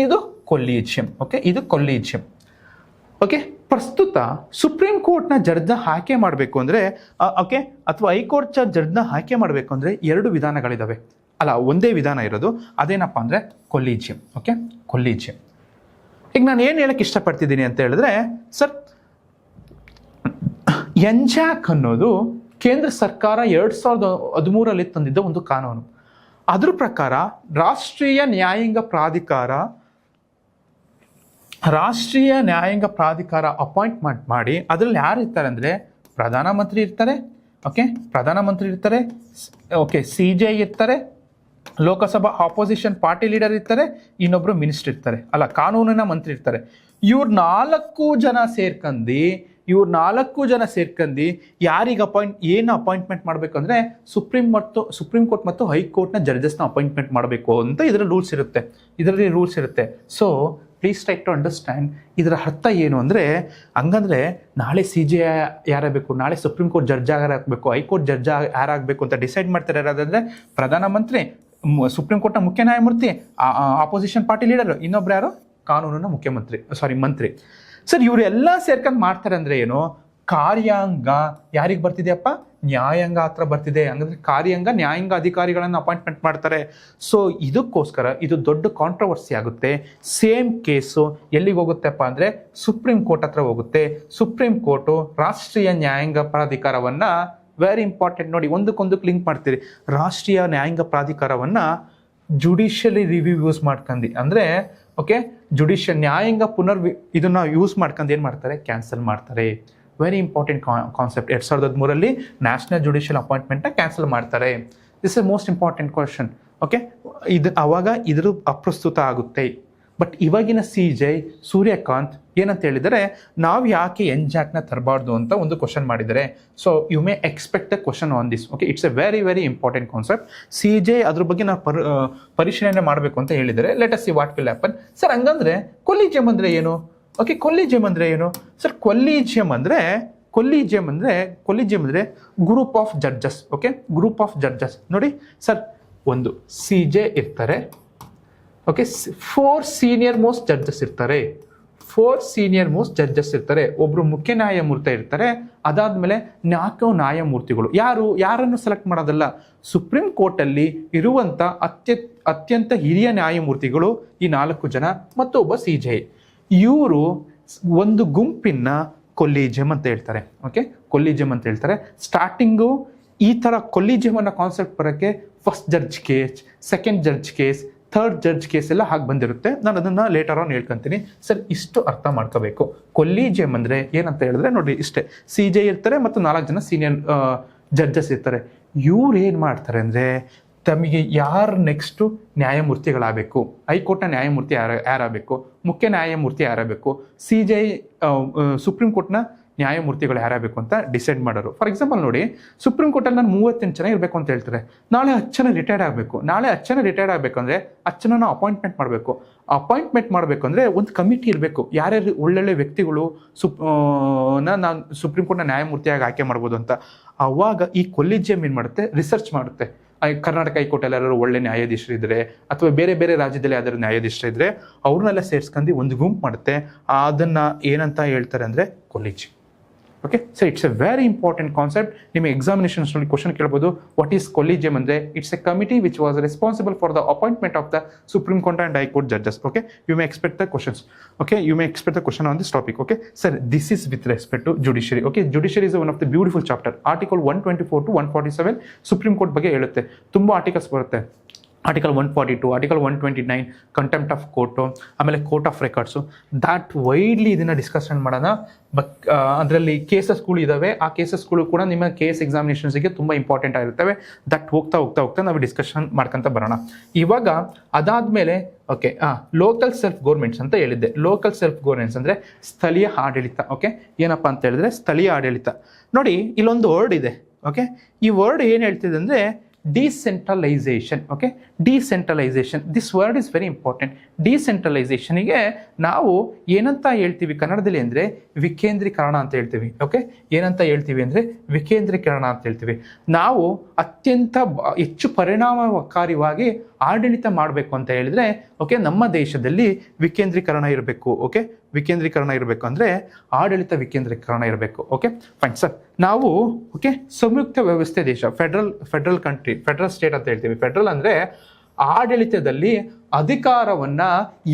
ಇದು ಕೊಲ್ಲಿಜಿಯಂ. ಓಕೆ, ಇದು ಕೊಲ್ಲಿಜಿಯಂ. ಓಕೆ, ಪ್ರಸ್ತುತ ಸುಪ್ರೀಂ ಕೋರ್ಟ್ನ ಜಡ್ಜ್ನ ಆಯ್ಕೆ ಮಾಡಬೇಕು ಅಂದರೆ ಅಥವಾ ಹೈಕೋರ್ಟ್ ಜಡ್ಜ್ನ ಆಯ್ಕೆ ಮಾಡಬೇಕು ಅಂದರೆ 2 ವಿಧಾನಗಳಿದ್ದಾವೆ. ಒಂದೇ ವಿಧಾನ ಇರೋದು. ಅದೇನಪ್ಪ ಅಂದರೆ ಕೊಲ್ಲಿಜಿಯಂ. ಓಕೆ, ಕೊಲ್ಲಿಜಿಯಂ. ಈಗ ನಾನು ಏನು ಹೇಳಕ್ಕೆ ಇಷ್ಟಪಡ್ತಿದ್ದೀನಿ ಅಂತ ಹೇಳಿದ್ರೆ, ಸರ್ ಎಂಜಾಕ್ ಅನ್ನೋದು ಕೇಂದ್ರ ಸರ್ಕಾರ 2013ರಲ್ಲಿ ತಂದಿದ್ದ ಒಂದು ಕಾನೂನು. ಅದ್ರ ಪ್ರಕಾರ ರಾಷ್ಟ್ರೀಯ ನ್ಯಾಯಾಂಗ ಪ್ರಾಧಿಕಾರ ಅಪಾಯಿಂಟ್ಮೆಂಟ್ ಮಾಡಿ, ಅದರಲ್ಲಿ ಯಾರು ಇರ್ತಾರೆ ಅಂದರೆ ಪ್ರಧಾನಮಂತ್ರಿ ಇರ್ತಾರೆ. ಓಕೆ, CJ ಇರ್ತಾರೆ, ಲೋಕಸಭಾ ಆಪೋಸಿಷನ್ ಪಾರ್ಟಿ ಲೀಡರ್ ಇರ್ತಾರೆ, ಇನ್ನೊಬ್ರು ಮಿನಿಸ್ಟರ್ ಇರ್ತಾರೆ, ಕಾನೂನಿನ ಮಂತ್ರಿ ಇರ್ತಾರೆ. ಇವ್ರು 4 ಜನ ಸೇರ್ಕಂಡು ಯಾರಿಗೆ ಅಪಾಯಿಂಟ್ಮೆಂಟ್ ಮಾಡಬೇಕು ಅಂದರೆ ಸುಪ್ರೀಂ ಕೋರ್ಟ್ ಮತ್ತು ಹೈಕೋರ್ಟ್ನ ಜಡ್ಜಸ್ನ ಅಪಾಯಿಂಟ್ಮೆಂಟ್ ಮಾಡಬೇಕು ಅಂತ ಇದರಲ್ಲಿ ರೂಲ್ಸ್ ಇರುತ್ತೆ. So please try to understand ಇದರ ಅರ್ಥ ಏನು ಅಂದರೆ, ಹಂಗಂದ್ರೆ ನಾಳೆ CJ ಯಾರಾಗಬೇಕು, ನಾಳೆ ಸುಪ್ರೀಂ ಕೋರ್ಟ್ ಜಡ್ಜ್ ಯಾರಾಗಬೇಕು, ಹೈಕೋರ್ಟ್ ಜಡ್ಜ್ ಯಾರಾಗಬೇಕು ಅಂತ ಡಿಸೈಡ್ ಮಾಡ್ತಾರೆ ಯಾರಾದಂದರೆ ಪ್ರಧಾನಮಂತ್ರಿ, ಸುಪ್ರೀಂ ಕೋರ್ಟ್ನ ಮುಖ್ಯ ನ್ಯಾಯಮೂರ್ತಿ, ಆಪೋಸಿಷನ್ ಪಾರ್ಟಿ ಲೀಡರ್, ಇನ್ನೊಬ್ರು ಯಾರು ಕಾನೂನಿನ ಮಂತ್ರಿ. ಸರ್ ಇವರೆಲ್ಲ ಸೇರ್ಕೊಂಡು ಮಾಡ್ತಾರೆ ಅಂದರೆ ಏನು, ಕಾರ್ಯಾಂಗ ಯಾರಿಗೆ ಬರ್ತಿದೆಯಪ್ಪ, ನ್ಯಾಯಾಂಗ ಹತ್ರ ಬರ್ತಿದೆ. ಹಂಗಂದ್ರೆ ಕಾರ್ಯಾಂಗ ನ್ಯಾಯಾಂಗ ಅಧಿಕಾರಿಗಳನ್ನು ಅಪಾಯಿಂಟ್ಮೆಂಟ್ ಮಾಡ್ತಾರೆ. ಸೊ ಇದಕ್ಕೋಸ್ಕರ ಇದು ದೊಡ್ಡ ಕಾಂಟ್ರವರ್ಸಿ ಆಗುತ್ತೆ. ಸೇಮ್ ಕೇಸು ಎಲ್ಲಿಗೆ ಹೋಗುತ್ತೆಪ್ಪ ಅಂದರೆ ಸುಪ್ರೀಂ ಕೋರ್ಟ್ ಹತ್ರ ಹೋಗುತ್ತೆ. ಸುಪ್ರೀಂ ಕೋರ್ಟು ರಾಷ್ಟ್ರೀಯ ನ್ಯಾಯಾಂಗ ಪ್ರಾಧಿಕಾರವನ್ನ, ವೆರಿ ಇಂಪಾರ್ಟೆಂಟ್ ನೋಡಿ, ಒಂದಕ್ಕೊಂದಕ್ಕೆ ಲಿಂಕ್ ಮಾಡ್ತೀರಿ. ರಾಷ್ಟ್ರೀಯ ನ್ಯಾಯಾಂಗ ಪ್ರಾಧಿಕಾರವನ್ನ ಜುಡಿಷಿಯಲಿ ರಿವ್ಯೂ ಯೂಸ್ ಮಾಡ್ಕೊಂಡು ಅಂದರೆ ಜುಡಿಷಿಯಲ್ ನ್ಯಾಯಾಂಗ ಇದನ್ನ ಯೂಸ್ ಮಾಡ್ಕೊಂಡು ಏನು ಮಾಡ್ತಾರೆ, ಕ್ಯಾನ್ಸಲ್ ಮಾಡ್ತಾರೆ. Very important concept. 2013ರಲ್ಲಿ ನ್ಯಾಷನಲ್ ಜುಡಿಷಿಯಲ್ ಅಪಾಯಿಂಟ್ಮೆಂಟ್ನ ಕ್ಯಾನ್ಸಲ್ ಮಾಡ್ತಾರೆ. This is most important question. ಅವಾಗ ಇದ್ರ ಅಪ್ರಸ್ತುತ ಆಗುತ್ತೆ. ಬಟ್ ಇವಾಗಿನ CJ ಸೂರ್ಯಕಾಂತ್ ಏನಂತ ಹೇಳಿದರೆ, ನಾವು ಯಾಕೆ ಎಂಜಾಕ್ನ ತರಬಾರ್ದು ಅಂತ ಒಂದು ಕ್ವಶನ್ ಮಾಡಿದ್ದಾರೆ. So you may expect a question on this. It's a very very important concept. CJ ಅದ್ರ ಬಗ್ಗೆ ನಾವು ಪರಿಶೀಲನೆ ಮಾಡಬೇಕು ಅಂತ ಹೇಳಿದರೆ, let us see what will happen. Sir ಹಂಗಂದ್ರೆ ಕೊಲ್ಲಿಜಿಯಂ ಅಂದರೆ ಏನು? ಕೊಲ್ಲಿಜಿಯಂ ಅಂದರೆ ಏನು ಸರ್? ಕೊಲ್ಲಿಜಿಯಂ ಅಂದರೆ group of judges. Group of judges ನೋಡಿ ಸರ್, ಒಂದು CJ ಇರ್ತಾರೆ. 4 ಸೀನಿಯರ್ ಮೋಸ್ಟ್ ಜಡ್ಜಸ್ ಇರ್ತಾರೆ. ಒಬ್ರು ಮುಖ್ಯ ನ್ಯಾಯಮೂರ್ತಿ ಇರ್ತಾರೆ. ಅದಾದ್ಮೇಲೆ 4 ನ್ಯಾಯಮೂರ್ತಿಗಳು. ಯಾರನ್ನು ಸೆಲೆಕ್ಟ್ ಮಾಡೋದಲ್ಲ, ಸುಪ್ರೀಂ ಕೋರ್ಟ್ ಅಲ್ಲಿ ಇರುವಂತ ಅತ್ಯಂತ ಹಿರಿಯ ನ್ಯಾಯಮೂರ್ತಿಗಳು ಈ 4 ಜನ ಮತ್ತು ಒಬ್ಬ CJ. ಇವರು ಒಂದು ಗುಂಪಿನ ಕೊಲ್ಲಿಜಿಯಂ ಅಂತ ಹೇಳ್ತಾರೆ. ಕೊಲ್ಲಿಜಿಯಂ ಅಂತ ಹೇಳ್ತಾರೆ. ಸ್ಟಾರ್ಟಿಂಗು ಈ ತರ ಕೊಲ್ಲಿಜಿಯಂ ಅನ್ನೋ ಕಾನ್ಸೆಪ್ಟ್ ಬರೋಕ್ಕೆ first judge case, second judge case, third judge case ಎಲ್ಲ ಹಾಗೆ ಬಂದಿರುತ್ತೆ. ನಾನು ಅದನ್ನ ಲೇಟರ್ ಆನ್ ಹೇಳ್ಕೊಂತೀನಿ. ಸರ್ ಇಷ್ಟು ಅರ್ಥ ಮಾಡ್ಕೋಬೇಕು. ಕೊಲ್ಲಿಜಿಯಂ ಅಂದ್ರೆ ಏನಂತ ಹೇಳಿದ್ರೆ ನೋಡಿ ಇಷ್ಟೇ, CJ ಇರ್ತಾರೆ ಮತ್ತು 4 ಜನ ಸೀನಿಯರ್ ಜಡ್ಜಸ್ ಇರ್ತಾರೆ. ಇವ್ರು ಏನು ಮಾಡ್ತಾರೆ ಅಂದರೆ, ತಮಗೆ ಯಾರು ನೆಕ್ಸ್ಟು ನ್ಯಾಯಮೂರ್ತಿಗಳಾಗಬೇಕು, ಹೈಕೋರ್ಟ್ನ ನ್ಯಾಯಮೂರ್ತಿ ಯಾರಾಗಬೇಕು, ಮುಖ್ಯ ನ್ಯಾಯಮೂರ್ತಿ ಯಾರಾಗಬೇಕು, CJ ಸುಪ್ರೀಂ ಕೋರ್ಟ್ನ ನ್ಯಾಯಮೂರ್ತಿಗಳು ಯಾರಾಗಬೇಕು ಅಂತ ಡಿಸೈಡ್ ಮಾಡೋರು. ಫಾರ್ ಎಕ್ಸಾಂಪಲ್ ನೋಡಿ, ಸುಪ್ರೀಂ ಕೋರ್ಟಲ್ಲಿ ನಾನು 38 ಜನ ಇರಬೇಕು ಅಂತ ಹೇಳ್ತಾರೆ. ನಾಳೆ 10 ಜನ ರಿಟೈರ್ಡ್ ಆಗಬೇಕು. ನಾಳೆ 10 ಜನ ರಿಟೈರ್ಡ್ ಆಗಬೇಕಂದ್ರೆ 10 ಜನನ ಅಪಾಯಿಂಟ್ಮೆಂಟ್ ಮಾಡಬೇಕು ಅಂದರೆ ಒಂದು ಕಮಿಟಿ ಇರಬೇಕು. ಯಾರ್ಯಾರು ಒಳ್ಳೊಳ್ಳೆ ವ್ಯಕ್ತಿಗಳು ನಾನು ಸುಪ್ರೀಂ ಕೋರ್ಟ್ನ ನ್ಯಾಯಮೂರ್ತಿಯಾಗಿ ಆಯ್ಕೆ ಮಾಡ್ಬೋದು ಅಂತ. ಅವಾಗ ಈ ಕೊಲ್ಲಿಜಿಯಂ ಏನು ಮಾಡುತ್ತೆ, ರಿಸರ್ಚ್ ಮಾಡುತ್ತೆ. ಕರ್ನಾಟಕ ಹೈಕೋರ್ಟಲ್ಲಿ ಯಾರು ಒಳ್ಳೆ ನ್ಯಾಯಾಧೀಶರು ಇದ್ರೆ, ಅಥವಾ ಬೇರೆ ಬೇರೆ ರಾಜ್ಯದಲ್ಲಿ ಯಾವ್ದಾದ್ರು ನ್ಯಾಯಾಧೀಶರು ಇದ್ರೆ ಅವ್ರನ್ನೆಲ್ಲ ಸೇರಿಸ್ಕೊಂಡು ಒಂದು ಗುಂಪು ಮಾಡುತ್ತೆ. ಅದನ್ನ ಏನಂತ ಹೇಳ್ತಾರೆ ಅಂದರೆ collegium. Okay, so it's a very important concept. ನಿಮ್ಮ ಎಕ್ಸಾಮಿನೇಷನ್ಸ್ನಲ್ಲಿ ಕ್ವಶನ್ ಕೇಳ್ಬೋದು, ವಾಟ್ ಈಸ್ ಕೊಲಿಜಿಯಂ ಅಂದರೆ it's a committee which was responsible for the appointment of the supreme court and high court judges. Okay, you may expect the questions. Okay, you may expect the question on this topic. Okay sir, this is with respect to judiciary. Okay, judiciary is one of the beautiful chapter. Article 124 to 147 supreme court ಬಗ್ಗೆ ಹೇಳುತ್ತೆ. ತುಂಬ articles ಬರುತ್ತೆ. Article 142, article 129, contempt of court, ಆಮೇಲೆ court of records, that widely ಇದನ್ನು discussion ಮಾಡೋಣ. ಅದರಲ್ಲಿ ಕೇಸಸ್ಗಳು ಇದ್ದಾವೆ. ಆ ಕೇಸಸ್ಗಳು ಕೂಡ ನಿಮ್ಮ ಕೇಸ್ ಎಕ್ಸಾಮಿನೇಷನ್ಸ್ಗೆ ತುಂಬ ಇಂಪಾರ್ಟೆಂಟ್ ಆಗಿರ್ತವೆ. ದಟ್ ಹೋಗ್ತಾ ನಾವು ಡಿಸ್ಕಷನ್ ಮಾಡ್ಕೊಂತ ಬರೋಣ. ಇವಾಗ ಅದಾದಮೇಲೆ ಓಕೆ, ಲೋಕಲ್ ಸೆಲ್ಫ್ ಗೌರ್ಮೆಂಟ್ಸ್ ಅಂತ ಹೇಳಿದ್ದೆ. ಲೋಕಲ್ ಸೆಲ್ಫ್ ಗೌರ್ಮೆಂಟ್ಸ್ ಅಂದರೆ ಸ್ಥಳೀಯ ಆಡಳಿತ. ಓಕೆ, ಏನಪ್ಪ ಅಂತ ಹೇಳಿದ್ರೆ ಸ್ಥಳೀಯ ಆಡಳಿತ. ನೋಡಿ, ಇಲ್ಲೊಂದು ವರ್ಡ್ ಇದೆ. ಓಕೆ, ಈ ವರ್ಡ್ ಏನು ಹೇಳ್ತಿದೆ ಅಂದರೆ decentralisation. Okay, decentralisation, this word is very important. ಡಿಸೆಂಟ್ರಲೈಸೇಷನಿಗೆ ನಾವು ಏನಂತ ಹೇಳ್ತೀವಿ ಕನ್ನಡದಲ್ಲಿ ಅಂದರೆ ವಿಕೇಂದ್ರೀಕರಣ ಅಂತ ಹೇಳ್ತೀವಿ. ಓಕೆ, ಏನಂತ ಹೇಳ್ತೀವಿ ಅಂದರೆ ವಿಕೇಂದ್ರೀಕರಣ ಅಂತ ಹೇಳ್ತೀವಿ. ನಾವು ಅತ್ಯಂತ ಹೆಚ್ಚು ಪರಿಣಾಮಕಾರಿಯಾಗಿ ಆಡಳಿತ ಮಾಡಬೇಕು ಅಂತ ಹೇಳಿದ್ರೆ ಓಕೆ, ನಮ್ಮ ದೇಶದಲ್ಲಿ ವಿಕೇಂದ್ರೀಕರಣ ಇರಬೇಕು. ಓಕೆ, ವಿಕೇಂದ್ರೀಕರಣ ಇರಬೇಕು ಅಂದರೆ ಆಡಳಿತ ವಿಕೇಂದ್ರೀಕರಣ ಇರಬೇಕು. Okay fine sir. ನಾವು ಓಕೆ ಸಂಯುಕ್ತ ವ್ಯವಸ್ಥೆ ದೇಶ, ಫೆಡರಲ್ ಕಂಟ್ರಿ, ಫೆಡರಲ್ ಸ್ಟೇಟ್ ಅಂತ ಹೇಳ್ತೀವಿ. ಫೆಡರಲ್ ಅಂದರೆ ಆಡಳಿತದಲ್ಲಿ ಅಧಿಕಾರವನ್ನ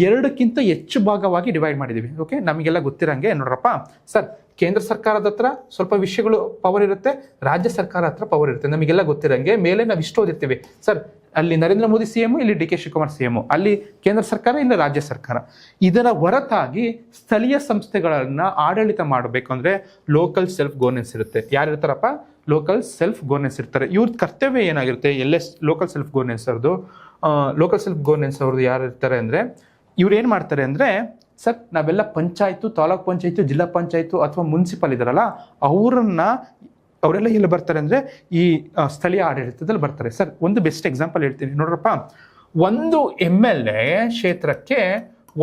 2ಕ್ಕಿಂತ ಹೆಚ್ಚು ಭಾಗವಾಗಿ ಡಿವೈಡ್ ಮಾಡಿದ್ದೀವಿ. ಓಕೆ, ನಮಗೆಲ್ಲ ಗೊತ್ತಿರಂಗೆ ನೋಡ್ರಪ್ಪ ಸರ್, ಕೇಂದ್ರ ಸರ್ಕಾರದ ಹತ್ರ ಸ್ವಲ್ಪ ವಿಷಯಗಳು ಪವರ್ ಇರುತ್ತೆ, ರಾಜ್ಯ ಸರ್ಕಾರ ಹತ್ರ ಪವರ್ ಇರುತ್ತೆ. ನಮಗೆಲ್ಲ ಗೊತ್ತಿರಂಗೆ ಮೇಲೆ ನಾವು ಇಷ್ಟು ಓದಿರ್ತೀವಿ ಸರ್, ಅಲ್ಲಿ ನರೇಂದ್ರ ಮೋದಿ CM, ಇಲ್ಲಿ DK ಶಿವಕುಮಾರ್ CM, ಅಲ್ಲಿ ಕೇಂದ್ರ ಸರ್ಕಾರ, ಇಲ್ಲಿ ರಾಜ್ಯ ಸರ್ಕಾರ. ಇದರ ಹೊರತಾಗಿ ಸ್ಥಳೀಯ ಸಂಸ್ಥೆಗಳನ್ನ ಆಡಳಿತ ಮಾಡಬೇಕು ಅಂದ್ರೆ ಲೋಕಲ್ ಸೆಲ್ಫ್ ಗವರ್ನೆನ್ಸ್ ಇರುತ್ತೆ. ಯಾರು ಇರ್ತಾರಪ್ಪ? ಲೋಕಲ್ ಸೆಲ್ಫ್ ಗವರ್ನೆನ್ಸ್ ಇರ್ತಾರೆ. ಇವ್ರ ಕರ್ತವ್ಯ ಏನಾಗಿರುತ್ತೆ? ಲೋಕಲ್ ಸೆಲ್ಫ್ ಗವರ್ನೆನ್ಸ್ ಅವ್ರದ್ದು ಯಾರು ಇರ್ತಾರೆ ಅಂದರೆ ಇವ್ರು ಏನು ಮಾಡ್ತಾರೆ ಅಂದರೆ ಸರ್, ನಾವೆಲ್ಲ ಪಂಚಾಯತು, ತಾಲೂಕ್ ಪಂಚಾಯತು, ಜಿಲ್ಲಾ ಪಂಚಾಯತು ಅಥವಾ ಮುನ್ಸಿಪಲ್ ಇದಾರಲ್ಲ ಅವರೆಲ್ಲ ಎಲ್ಲಿ ಬರ್ತಾರೆ ಅಂದರೆ ಈ ಸ್ಥಳೀಯ ಆಡಳಿತದಲ್ಲಿ ಬರ್ತಾರೆ. ಸರ್, ಒಂದು ಬೆಸ್ಟ್ ಎಕ್ಸಾಂಪಲ್ ಹೇಳ್ತೀನಿ ನೋಡ್ರಪ್ಪ. ಒಂದು MLA ಕ್ಷೇತ್ರಕ್ಕೆ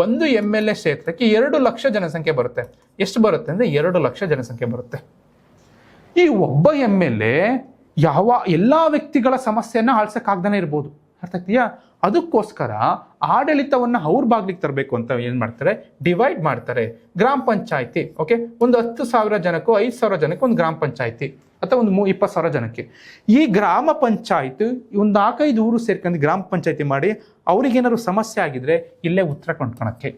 2 ಲಕ್ಷ ಜನಸಂಖ್ಯೆ ಬರುತ್ತೆ. ಎಷ್ಟು ಬರುತ್ತೆ ಅಂದರೆ 2 ಲಕ್ಷ ಜನಸಂಖ್ಯೆ ಬರುತ್ತೆ. ಈ ಒಬ್ಬ MLA ಎಲ್ಲ ವ್ಯಕ್ತಿಗಳ ಸಮಸ್ಯೆಯನ್ನ ಆಳ್ಸಕ್ಕಾಗ್ದಾನೆ ಇರ್ಬೋದು. ಅರ್ಥ ಆಗ್ತೀಯಾ? ಅದಕ್ಕೋಸ್ಕರ ಆಡಳಿತವನ್ನ ಅವ್ರ ಬಾಗ್ಲಿಗೆ ತರಬೇಕು ಅಂತ ಏನ್ ಮಾಡ್ತಾರೆ? ಡಿವೈಡ್ ಮಾಡ್ತಾರೆ. ಗ್ರಾಮ ಪಂಚಾಯತಿ ಓಕೆ, ಒಂದು 10,000 ಜನಕ್ಕೂ 5,000 ಜನಕ್ಕೆ ಒಂದು ಗ್ರಾಮ ಪಂಚಾಯತಿ ಅಥವಾ ಒಂದು 20,000 ಜನಕ್ಕೆ. ಈ ಗ್ರಾಮ ಪಂಚಾಯತ್ ಒಂದು 4-5 ಊರು ಸೇರ್ಕೊಂಡು ಗ್ರಾಮ ಪಂಚಾಯತಿ ಮಾಡಿ ಅವ್ರಿಗೇನಾದ್ರು ಸಮಸ್ಯೆ ಆಗಿದ್ರೆ ಇಲ್ಲೇ ಉತ್ತರ ಕೊಂಡ್ಕೊಳಕ್ಕೆ.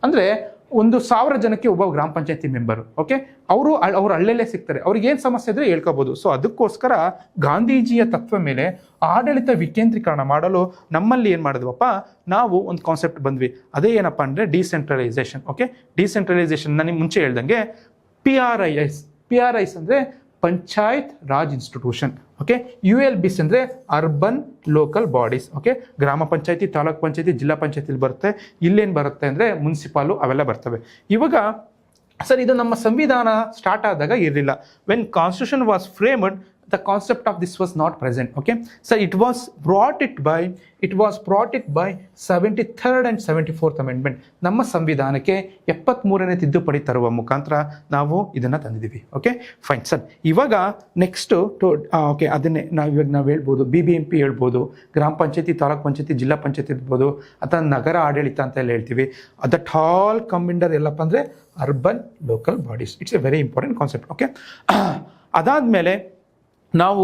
ಅಂದ್ರೆ 1,000 ಜನಕ್ಕೆ ಒಬ್ಬ ಗ್ರಾಮ ಪಂಚಾಯತಿ ಮೆಂಬರು ಓಕೆ, ಅವ್ರು ಹಳ್ಳೆಲ್ಲೇ ಸಿಗ್ತಾರೆ. ಅವ್ರಿಗೆ ಏನು ಸಮಸ್ಯೆ ಇದ್ರೆ ಹೇಳ್ಕೋಬಹುದು. ಸೊ ಅದಕ್ಕೋಸ್ಕರ ಗಾಂಧೀಜಿಯ ತತ್ವ ಮೇಲೆ ಆಡಳಿತ ವಿಕೇಂದ್ರೀಕರಣ ಮಾಡಲು ನಮ್ಮಲ್ಲಿ ಏನು ಮಾಡಿದ್ವಪ್ಪ, ನಾವು ಒಂದು ಕಾನ್ಸೆಪ್ಟ್ ಬಂದ್ವಿ. ಅದೇ ಏನಪ್ಪ ಅಂದರೆ ಡಿಸೆಂಟ್ರಲೈಸೇಷನ್. ಓಕೆ, ಡಿಸೆಂಟ್ರಲೈಸೇಷನ್ ನಾನು ನಿಮ್ಗೆ ಮುಂಚೆ ಹೇಳ್ದಂಗೆ PRIs ಅಂದರೆ panchayat Raj institution. Okay, ULBs ಅಂದರೆ ಅರ್ಬನ್ ಲೋಕಲ್ ಬಾಡೀಸ್. ಓಕೆ, ಗ್ರಾಮ ಪಂಚಾಯತಿ, ತಾಲೂಕ್ ಪಂಚಾಯತಿ, ಜಿಲ್ಲಾ ಪಂಚಾಯತಿಲಿ ಬರುತ್ತೆ. ಇಲ್ಲೇನು ಬರುತ್ತೆ ಅಂದರೆ ಮುನ್ಸಿಪಾಲು ಅವೆಲ್ಲ ಬರ್ತವೆ. ಇವಾಗ ಸರ್, ಇದು ನಮ್ಮ ಸಂವಿಧಾನ ಸ್ಟಾರ್ಟ್ ಆದಾಗ ಇರಲಿಲ್ಲ. When constitution was framed, the concept of this was not present. Okay, so it was brought it by 73rd and 74th amendment. ನಮ್ಮ ಸಂವಿಧಾನಕ್ಕೆ 73ನೇ ತಿದ್ದುಪಡಿ ತರುವ ಮುಖಾಂತರ ನಾವು ಇದನ್ನ ತಂದಿದ್ದೀವಿ. Okay fine sir. ಇವಾಗ ನೆಕ್ಸ್ಟ್ ಓಕೆ, ಅದನ್ನೇ ನಾವು ಹೇಳ್ಬೋದು, BBMP ಹೇಳ್ಬೋದು, ಗ್ರಾಮ ಪಂಚಾಯತಿ, ತಾಲೂಕ್ ಪಂಚಾಯತಿ, ಜಿಲ್ಲಾ ಪಂಚಾಯತಿ ಇರ್ಬೋದು, ಅಥವಾ ನಗರ ಆಡಳಿತ ಅಂತ ಎಲ್ಲ ಹೇಳ್ತೀವಿ. ದಟ್ ಆಲ್ ಕಂಬಿಂಡರ್ ಎಲ್ಲಪ್ಪ ಅಂದರೆ urban local bodies. It's a very important concept. Okay, ಅದಾದಮೇಲೆ ನಾವು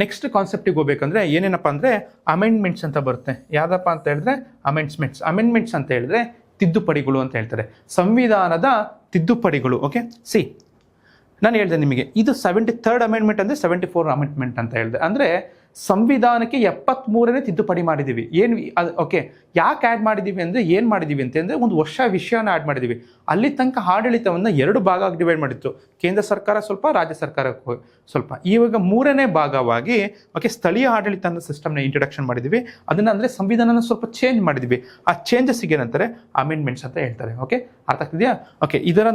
ನೆಕ್ಸ್ಟ್ ಕಾನ್ಸೆಪ್ಟಿಗೆ ಹೋಗ್ಬೇಕಂದ್ರೆ ಏನೇನಪ್ಪ ಅಂದರೆ ಅಮೆಂಡ್ಮೆಂಟ್ಸ್ ಅಂತ ಬರುತ್ತೆ. ಯಾವುದಪ್ಪ ಅಂತ ಹೇಳಿದ್ರೆ ಅಮೆಂಡ್ಮೆಂಟ್ಸ್ ಅಂತ ಹೇಳಿದ್ರೆ ತಿದ್ದುಪಡಿಗಳು ಅಂತ ಹೇಳ್ತಾರೆ. ಸಂವಿಧಾನದ ತಿದ್ದುಪಡಿಗಳು. ಓಕೆ, ನಾನು ಹೇಳಿದೆ ನಿಮಗೆ, ಇದು 73rd ಅಮೆಂಡ್ಮೆಂಟ್ ಅಂದರೆ 74th ಅಮೆಂಡ್ಮೆಂಟ್ ಅಂತ ಹೇಳಿದೆ. ಅಂದರೆ ಸಂವಿಧಾನಕ್ಕೆ 73ನೇ ತಿದ್ದುಪಡಿ ಮಾಡಿದ್ದೀವಿ. ಓಕೆ, ಯಾಕೆ ಆ್ಯಡ್ ಮಾಡಿದ್ದೀವಿ ಅಂದರೆ ಏನು ಮಾಡಿದ್ದೀವಿ ಅಂತಂದರೆ ಒಂದು ವಿಷಯನ ಆ್ಯಡ್ ಮಾಡಿದ್ದೀವಿ. ಅಲ್ಲಿ ತನಕ ಆಡಳಿತವನ್ನು 2 ಭಾಗ ಡಿವೈಡ್ ಮಾಡಿತ್ತು. ಕೇಂದ್ರ ಸರ್ಕಾರ ಸ್ವಲ್ಪ, ರಾಜ್ಯ ಸರ್ಕಾರ ಸ್ವಲ್ಪ. ಇವಾಗ 3ನೇ ಭಾಗವಾಗಿ ಓಕೆ ಸ್ಥಳೀಯ ಆಡಳಿತ ಅನ್ನೋ ಸಿಸ್ಟಮ್ನ ಇಂಟ್ರೊಡಕ್ಷನ್ ಮಾಡಿದ್ದೀವಿ. ಅದನ್ನು ಅಂದರೆ ಸಂವಿಧಾನನ ಸ್ವಲ್ಪ ಚೇಂಜ್ ಮಾಡಿದ್ದೀವಿ. ಆ ಚೇಂಜಸ್ಸಿಗೆ ಏನಂತಾರೆ? ಅಮೆಂಡ್ಮೆಂಟ್ಸ್ ಅಂತ ಹೇಳ್ತಾರೆ. ಓಕೆ, ಅರ್ಥ ಆಗ್ತಿದೆಯಾ? ಓಕೆ, ಇದರ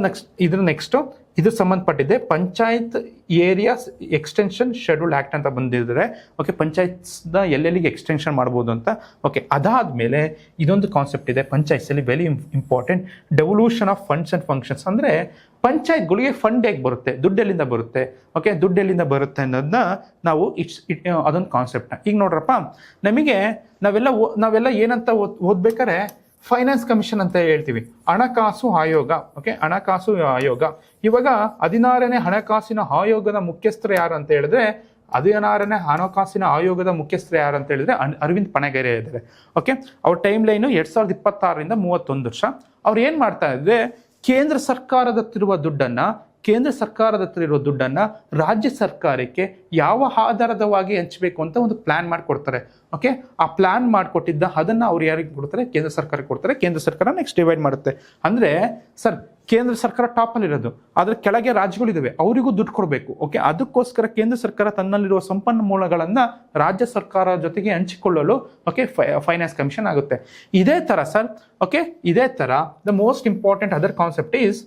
ನೆಕ್ಸ್ಟು ಇದ್ರ ಸಂಬಂಧಪಟ್ಟಿದೆ panchayat areas extension schedule act ಅಂತ ಬಂದಿದ್ದಾರೆ. ಓಕೆ, ಪಂಚಾಯತ್ನ ಎಲ್ಲೆಲ್ಲಿಗೆ ಎಕ್ಸ್ಟೆನ್ಷನ್ ಮಾಡ್ಬೋದು ಅಂತ. ಓಕೆ, ಅದಾದಮೇಲೆ ಇದೊಂದು ಕಾನ್ಸೆಪ್ಟ್ ಇದೆ ಪಂಚಾಯತ್ಸಲ್ಲಿ very important, devolution of funds and functions. ಅಂದರೆ ಪಂಚಾಯತ್ಗಳಿಗೆ ಫಂಡ್ ಹೇಗೆ ಬರುತ್ತೆ, ದುಡ್ಡೆಲ್ಲಿಂದ ಬರುತ್ತೆ. ಓಕೆ, ದುಡ್ಡೆಲ್ಲಿಂದ ಬರುತ್ತೆ ಅನ್ನೋದನ್ನ ನಾವು ಅದೊಂದು ಕಾನ್ಸೆಪ್ಟ್ನ ಈಗ ನೋಡ್ರಪ್ಪ. ನಮಗೆ ನಾವೆಲ್ಲ ಏನಂತ ಓದ್ಬೇಕಾರೆ ಫೈನಾನ್ಸ್ ಕಮಿಷನ್ ಅಂತ ಹೇಳ್ತೀವಿ, ಹಣಕಾಸು ಆಯೋಗ. ಓಕೆ, ಹಣಕಾಸು ಆಯೋಗ. ಇವಾಗ 16ನೇ ಹಣಕಾಸಿನ ಆಯೋಗದ ಮುಖ್ಯಸ್ಥರು ಯಾರು ಅಂತ ಹೇಳಿದ್ರೆ, 16ನೇ ಹಣಕಾಸಿನ ಆಯೋಗದ ಮುಖ್ಯಸ್ಥರು ಯಾರು ಅಂತ ಹೇಳಿದ್ರೆ ಅರವಿಂದ್ ಪಣಗೆರೆ ಇದ್ದಾರೆ. ಓಕೆ, ಅವ್ರ ಟೈಮ್ ಲೈನು 2026ರಿಂದ 31 ವರ್ಷ. ಅವ್ರು ಏನ್ ಮಾಡ್ತಾ ಇದ್ರೆ, ಕೇಂದ್ರ ಸರ್ಕಾರದ ಹತ್ರ ಇರುವ ದುಡ್ಡನ್ನ ರಾಜ್ಯ ಸರ್ಕಾರಕ್ಕೆ ಯಾವ ಆಧಾರದವಾಗಿ ಹಂಚಬೇಕು ಅಂತ ಒಂದು ಪ್ಲಾನ್ ಮಾಡಿಕೊಡ್ತಾರೆ. ಓಕೆ, ಆ ಪ್ಲಾನ್ ಮಾಡಿಕೊಟ್ಟಿದ್ದ ಅದನ್ನ ಅವ್ರು ಯಾರಿಗೆ ಕೊಡ್ತಾರೆ, ಕೇಂದ್ರ ಸರ್ಕಾರಕ್ಕೆ ಕೊಡ್ತಾರೆ. ಕೇಂದ್ರ ಸರ್ಕಾರ ನೆಕ್ಸ್ಟ್ ಡಿವೈಡ್ ಮಾಡುತ್ತೆ. ಅಂದ್ರೆ ಸರ್, ಕೇಂದ್ರ ಸರ್ಕಾರ ಟಾಪ್ ಅಲ್ಲಿ ಇರೋದು, ಅದ್ರ ಕೆಳಗೆ ರಾಜ್ಯಗಳಿದಾವೆ, ಅವರಿಗೂ ದುಡ್ಡು ಕೊಡಬೇಕು. ಓಕೆ, ಅದಕ್ಕೋಸ್ಕರ ಕೇಂದ್ರ ಸರ್ಕಾರ ತನ್ನಲ್ಲಿರುವ ಸಂಪನ್ಮೂಲಗಳನ್ನ ರಾಜ್ಯ ಸರ್ಕಾರ ಜೊತೆಗೆ ಹಂಚಿಕೊಳ್ಳಲು ಓಕೆ ಫೈನಾನ್ಸ್ ಕಮಿಷನ್ ಆಗುತ್ತೆ. ಇದೇ ತರ ಸರ್, ಓಕೆ, ಇದೇ ತರ the most important other concept is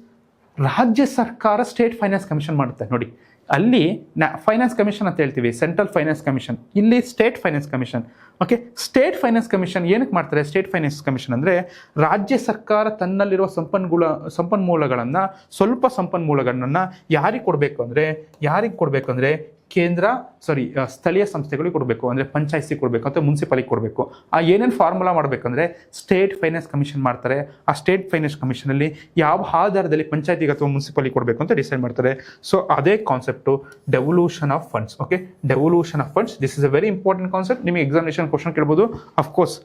ರಾಜ್ಯ ಸರ್ಕಾರ ಸ್ಟೇಟ್ ಫೈನಾನ್ಸ್ ಕಮಿಷನ್ ಮಾಡುತ್ತೆ. ನೋಡಿ, ಅಲ್ಲಿ ಫೈನಾನ್ಸ್ ಕಮಿಷನ್ ಅಂತ ಹೇಳ್ತೀವಿ, ಸೆಂಟ್ರಲ್ ಫೈನಾನ್ಸ್ ಕಮಿಷನ್, ಇಲ್ಲಿ state finance commission. Okay, state finance commission ಏನಕ್ಕೆ ಮಾಡ್ತಾರೆ? ಸ್ಟೇಟ್ ಫೈನಾನ್ಸ್ ಕಮಿಷನ್ ಅಂದ್ರೆ ರಾಜ್ಯ ಸರ್ಕಾರ ತನ್ನಲ್ಲಿರುವ ಸಂಪನ್ಮೂಲಗಳನ್ನ ಸ್ವಲ್ಪ ಸಂಪನ್ಮೂಲಗಳನ್ನ ಯಾರಿಗೆ ಕೊಡಬೇಕು ಅಂದ್ರೆ ಸ್ಥಳೀಯ ಸಂಸ್ಥೆಗಳಿಗೆ ಕೊಡಬೇಕು, ಅಂದ್ರೆ ಪಂಚಾಯತಿ ಕೊಡಬೇಕು ಅಥವಾ ಮುನ್ಸಿಪಾಲಿಟಿ ಕೊಡಬೇಕು. ಆ ಏನೇನು ಫಾರ್ಮುಲಾ ಮಾಡಬೇಕಂದ್ರೆ ಸ್ಟೇಟ್ ಫೈನಾನ್ಸ್ ಕಮಿಷನ್ ಮಾಡ್ತಾರೆ. ಆ ಸ್ಟೇಟ್ ಫೈನಾನ್ಸ್ ಕಮಿಷನ್ ಅಲ್ಲಿ ಯಾವ ಆಧಾರದಲ್ಲಿ ಪಂಚಾಯತಿಗೆ ಅಥವಾ ಮುನ್ಸಿಪಾಲಿಟಿ ಕೊಡಬೇಕು ಅಂತ ಡಿಸೈಡ್ ಮಾಡ್ತಾರೆ. ಸೊ ಅದೇ concept devolution of funds. Okay, devolution of funds, this is a very important concept. ನಿಮಗೆ ಎಕ್ಸಾಮಿನೇಷನ್ ಕ್ವಶನ್ ಕೇಳ್ಬೋದು. ಅಫ್ಕೋರ್ಸ್